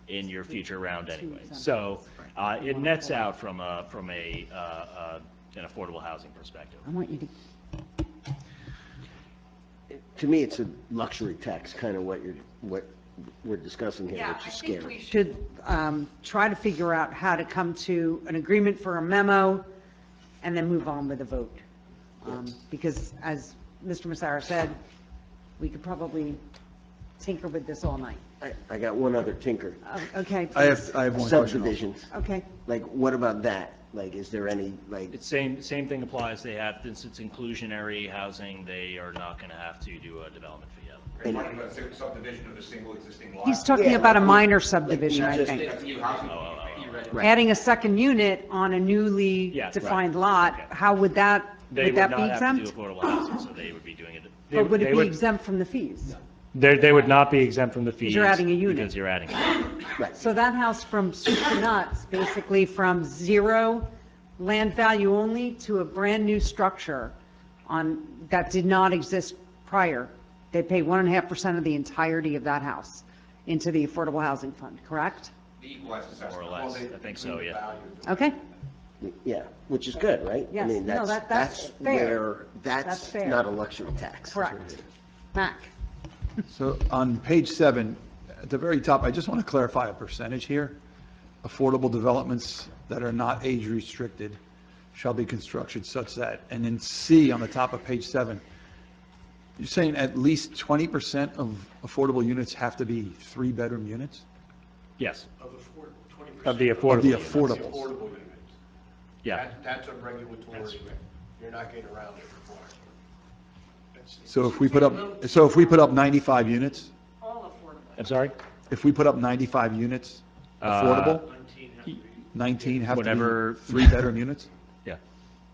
in your future round anyway. So it nets out from an affordable housing perspective. I want you to, To me, it's a luxury tax, kind of what we're discussing here, Yeah, which I is think scary. we should, should try to figure out how to come to an agreement for a memo and then move on with a vote. Because as Mr. Massara said, we could probably tinker with this all night. I got one other tinker. Okay, I please. have one question also. Subdivisions. Okay. Like, what about that? Like, is there any, like, It's same thing applies. They have, since it's inclusionary housing, they are not going to have to do a development fee. Are you talking about a subdivision of a single existing lot? He's talking Yeah, about a like, minor subdivision, I just- think. That's new housing. Right. Adding a second unit on a newly Yeah, right. defined lot, Okay. how would that, They would would that not be have to do exempt? affordable housing, so they would be doing it. Or would they it be exempt from the fees? They would not be exempt from the fees. you're adding a unit. Because you're adding a unit. So that house from soup to nuts, basically from zero land value only to a brand-new structure that did not exist prior, they pay 1.5% of the entirety of that house into the Affordable Housing Fund, correct? The equalized assessment. More or less, I think so, yeah. Okay, yeah, which is good, right? Yes, I mean, no, that's fair. where, That's that's fair. not a luxury tax. correct. Mac? So on page 7, at the very top, I just want to clarify a percentage here. Affordable developments that are not age restricted shall be constructed such that, and then C on the top of page 7, you're saying at least 20% of affordable units have to be 3-bedroom units? Yes, Of 20%. of the Of affordable. the units. affordables? Affordable units. Yeah. That's a regulatory, you're not getting around it requirement. So if we put up 95 units, all affordable. I'm sorry? if we put up 95 units, affordable, 19 have to Whatever- be 3-bedroom units? Yeah.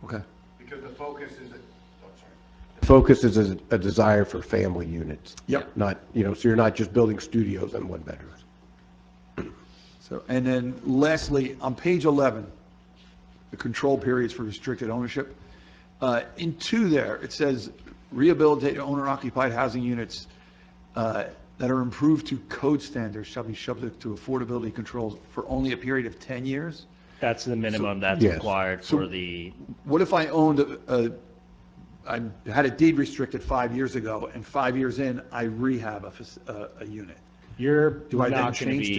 Okay. Because the focus is, sorry. Focus is a desire for family units. Yep. Not, so you're not just building studios and 1-bedrooms. So, and then lastly, on page 11, the control periods for restricted ownership. In 2 there, it says rehabilitate owner-occupied housing units that are improved to code standards shall be subject to affordability controls for only a period of 10 years. That's the minimum that's Yes. required So- for the, What if I owned I had a deed restricted 5 years ago, and 5 years in, I rehab a unit? you're Do I then not going to change to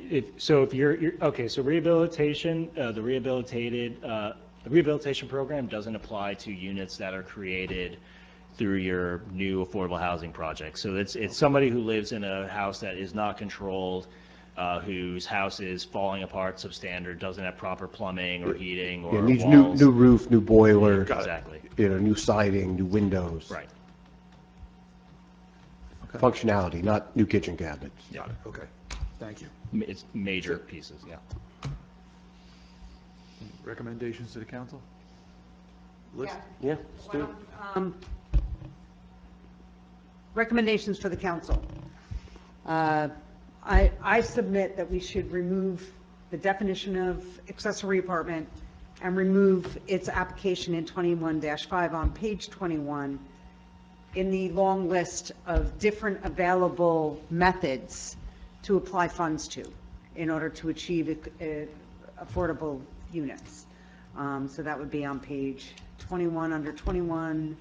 be, 10? so if you're, okay, so rehabilitation, the rehabilitation program doesn't apply to units that are created through your new affordable housing project. So it's somebody who lives in a house that is not controlled, whose house is falling apart substandard, doesn't have proper plumbing or heating Yeah, or needs walls. new roof, new boiler. Exactly. New siding, new windows. Right. Functionality, not new kitchen cabinets. Got it, okay. Thank you. It's major pieces, yeah. Recommendations to the council? Yeah. Yeah, let's do it. Recommendations for the council. I submit that we should remove the definition of accessory apartment and remove its application in 21-5 on page 21 in the long list of different available methods to apply funds to in order to achieve affordable units. So that would be on page 21, under 21.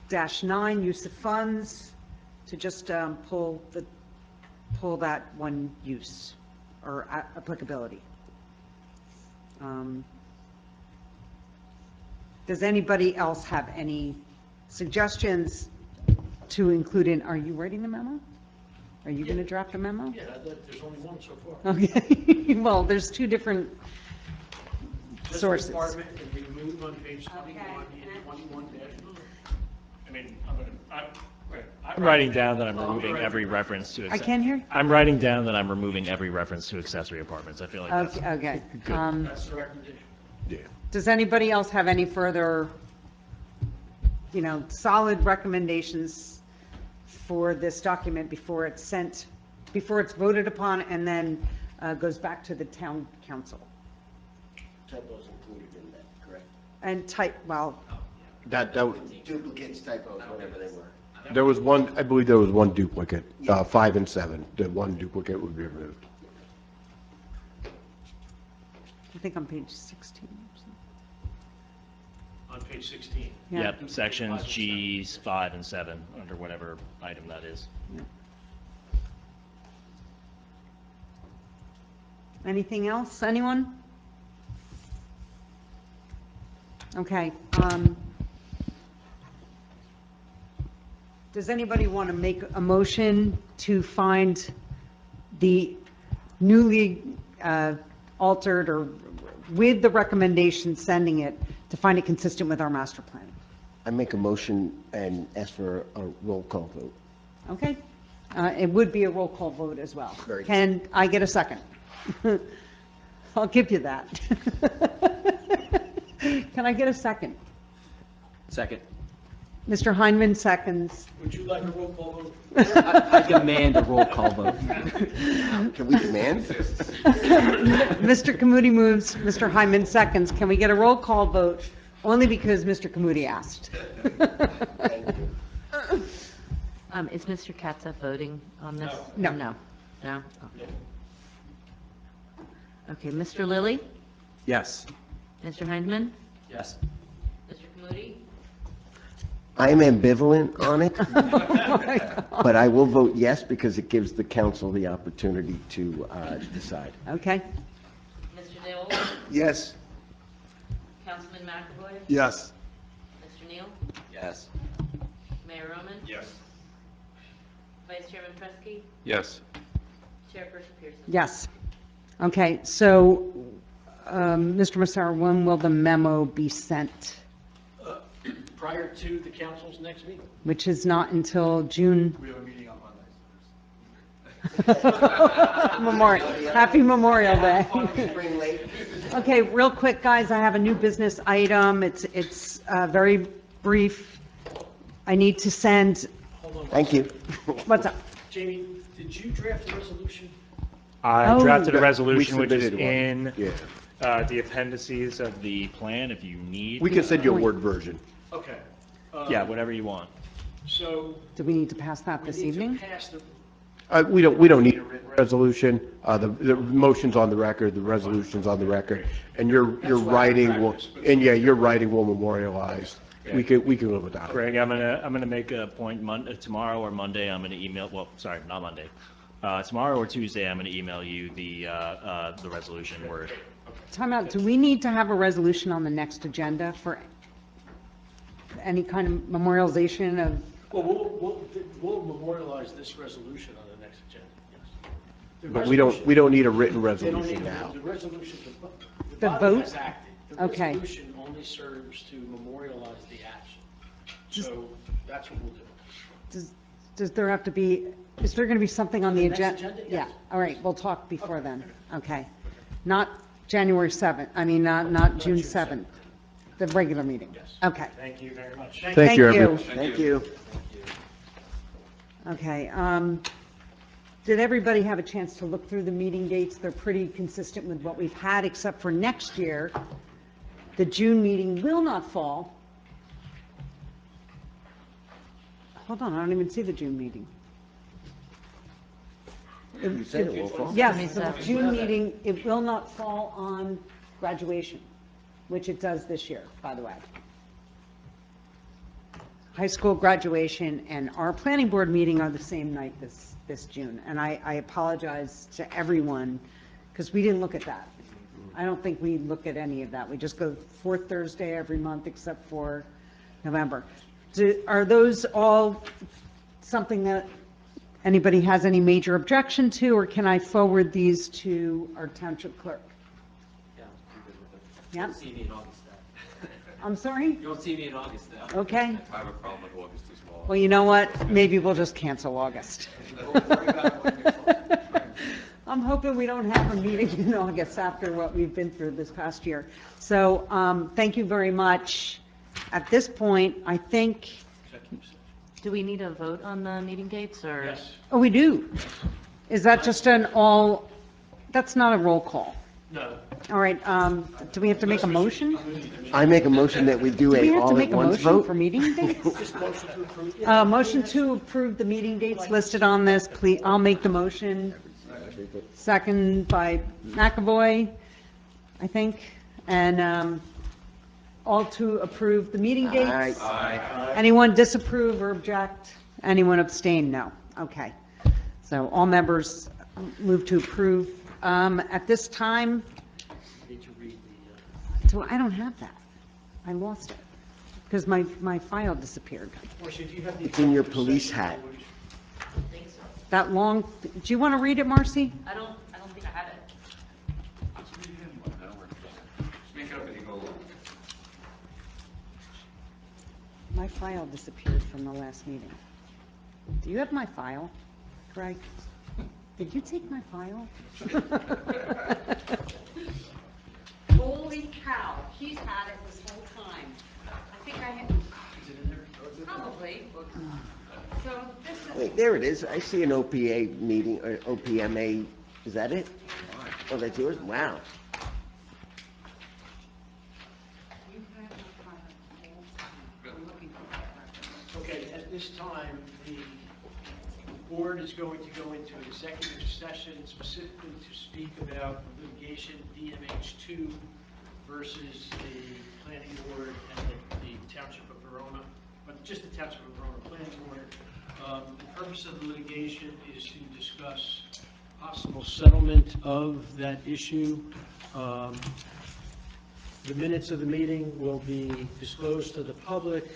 -9, use of funds, to just pull that one use or applicability. Does anybody else have any suggestions to include in, are you writing the memo? Are you going to draft a memo? Yeah, there's only one so far. Okay, well, there's two different Just sources. department and remove on page 21 and 21-9. I mean, I'm writing down that I'm removing every reference to. I can't hear? I'm writing down that I'm removing every reference to accessory apartments. I feel like that's. Okay. That's the recommendation. Does anybody else have any further, solid recommendations for this document before it's sent, before it's voted upon and then goes back to the town council? Typos included in that, correct? And That, Duplicates, typos, whatever they were. there was one, I believe there was one duplicate, 5 and 7. The one duplicate would be removed. I think on page 16. On page 16. Yeah. Yep, sections G's 5 and 7, under whatever item that is. Anything else, anyone? Okay. Does anybody want to make a motion to find the newly altered or with the recommendation sending it to find it consistent with our master plan? I make a motion and ask for a roll call vote. Okay? It would be a roll call vote as well. Very good. Can I get a second? I'll give you that. Can I get a second? Second. Mr. Heinman seconds. Would you like a roll call vote? I demand a roll call vote. Can we demand? Mr. Kamudi moves, Mr. Hyman seconds. Can we get a roll call vote? Only because Mr. Kamudi asked. Is Mr. Katza voting on this? No. No? No? Okay, Mr. Lilly? Yes. Mr. Heinzman? Yes. Mr. Kamudi? I'm ambivalent on it, but I will vote yes because it gives the council the opportunity to decide. Okay. Mr. Dale? Yes. Councilman McAvoy? Yes. Mr. Neal? Yes. Mayor Roman? Yes. Vice Chairman Preskey? Yes. Chairperson Pearson? Yes. Okay, so, Mr. Massaro, when will the memo be sent? Prior to the council's next meeting. Which is not until June. We have a meeting on Memorial, happy Memorial Day. Spring late. Okay, real quick, guys, I have a new business item. It's very brief. I need to send, Hold on. Thank you. what's up? Jamie, did you draft the resolution? I Oh. drafted a We resolution which is submitted one. in Yeah. the appendices of the plan if you need. We can send you a Word version. Okay. Yeah, whatever you want. So Do we need to pass that we this need to evening? pass the, We don't need a written resolution. The motion's on the record, the resolution's on the record, and your writing will, and yeah, your writing will memorialize. We can live with that. Greg, I'm gonna make a point tomorrow or Monday. I'm gonna email. Well, sorry, not Monday. Tomorrow or Tuesday, I'm gonna email you the resolution word. Time out, do we need to have a resolution on the next agenda for any kind of memorialization of Well, we'll memorialize this resolution on the next agenda, yes. The But we don't resolution- need a written They don't need resolution a- now. The resolution, the The body vote? has acted. The Okay. resolution only serves to memorialize the action. So that's what we'll do. Does there have to be, is there going to be something on the next agenda? agenda? Yeah, Yes. all right, we'll talk before then. Okay. Not January 7th, I mean, not June 7th, the regular meeting? Yes. Okay. Thank you very much. Thank you, everyone. Thank you. Okay, did everybody have a chance to look through the meeting dates? They're pretty consistent with what we've had, except for next year. The June meeting will not fall. Hold on, I don't even see the June meeting. You said it will fall. Yes, the June meeting, it will not fall on graduation, which it does this year, by the way. High school graduation and our planning board meeting are the same night this June. And I apologize to everyone, because we didn't look at that. I don't think we look at any of that. We just go fourth Thursday every month except for November. Are those all something that anybody has any major objection to, or can I forward these to our township clerk? Yeah, I'm good with it. Yep. You'll see me in August now. I'm sorry? You'll see me in August now. Okay. I have a problem with August as well. Well, you know what? Maybe we'll just cancel August. I'm hoping we don't have a meeting in August after what we've been through this past year. So, thank you very much. At this point, I think, Do we need a vote on the meeting dates, or? Yes. oh, we do. Is that just an all, that's not a roll call? No. All right, do we have to make a motion? I make a motion that we do Do we a have to all at make a once motion vote. for meeting dates? Just motion to approve. Motion to approve the meeting dates listed on this, please, I'll make the motion. Second by McAvoy, I think, and all to approve the meeting dates? Anyone disapprove or object? Anyone abstain? No. Okay. So all members move to approve. At this time, Need to read so I don't have that. I lost it because my file disappeared. Marcia, do you have the? It's in your executive police session hat. language? I think so. That long, do you want to read it, Marcy? I don't think I had it. Just make it up as you go along. My file disappeared from the last meeting. Do you have my file, Craig? Did you take my file? Holy cow, he's had it this whole time. I think I had, probably. So this is, Wait, there it is. I see an OPA meeting, or OPMA. Is that it? Oh, that's yours? Wow. you had my file the whole time. I'm looking for that. Okay, at this time, the board is going to go into executive session specifically to speak about litigation DMH2 versus the planning board and the Township of Verona, but just the Township of Verona Planning Board. The purpose of the litigation is to discuss possible settlement of that issue. The minutes of the meeting will be disclosed to the public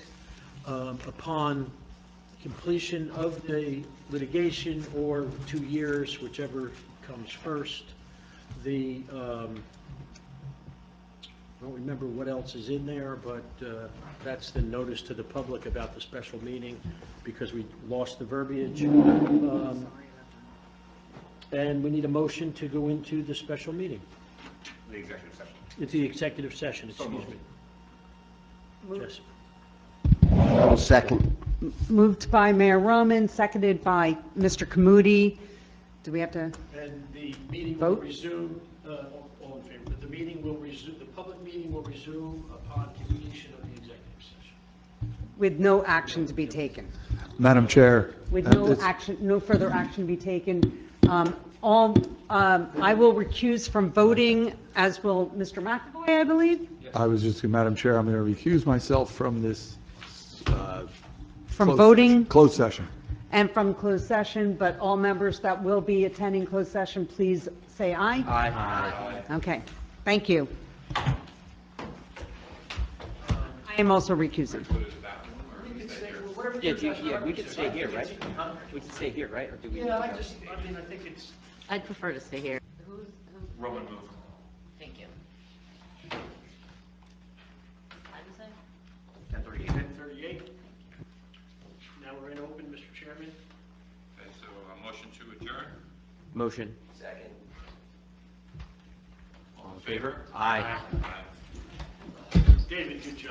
upon completion of the litigation or 2 years, whichever comes first. I don't remember what else is in there, but that's the notice to the public about the special meeting because we lost the verbiage. And we need a motion to go into the special meeting. The executive session. It's the executive session, excuse me. Yes. I will second. Moved by Mayor Roman, seconded by Mr. Kamudi. Do we have to, And the meeting will Vote? resume, all in favor, the meeting will resume, the public meeting will resume upon completion of the executive session. with no action to be taken? Madam Chair. With at no this- action, no further action to be taken. I will recuse from voting, as will Mr. McAvoy, I believe, I was just, Madam Chair, I'm going to recuse myself from this. from closed voting session- Closed session. and from closed session, but all members that will be attending closed session, please say aye. Aye. Okay, thank you. I am also recusing. could stay, whatever Yeah, your guys' we could preference is. stay here, right? Huh? We could stay here, right? Or do we? need Yeah, to I go? think it's, I'd prefer to stay here. Roman move. Thank you. 10:38. Now we're in open, Mr. Chairman. Okay, so a motion to adjourn. Motion. All in favor? Aye. Aye. David, good job.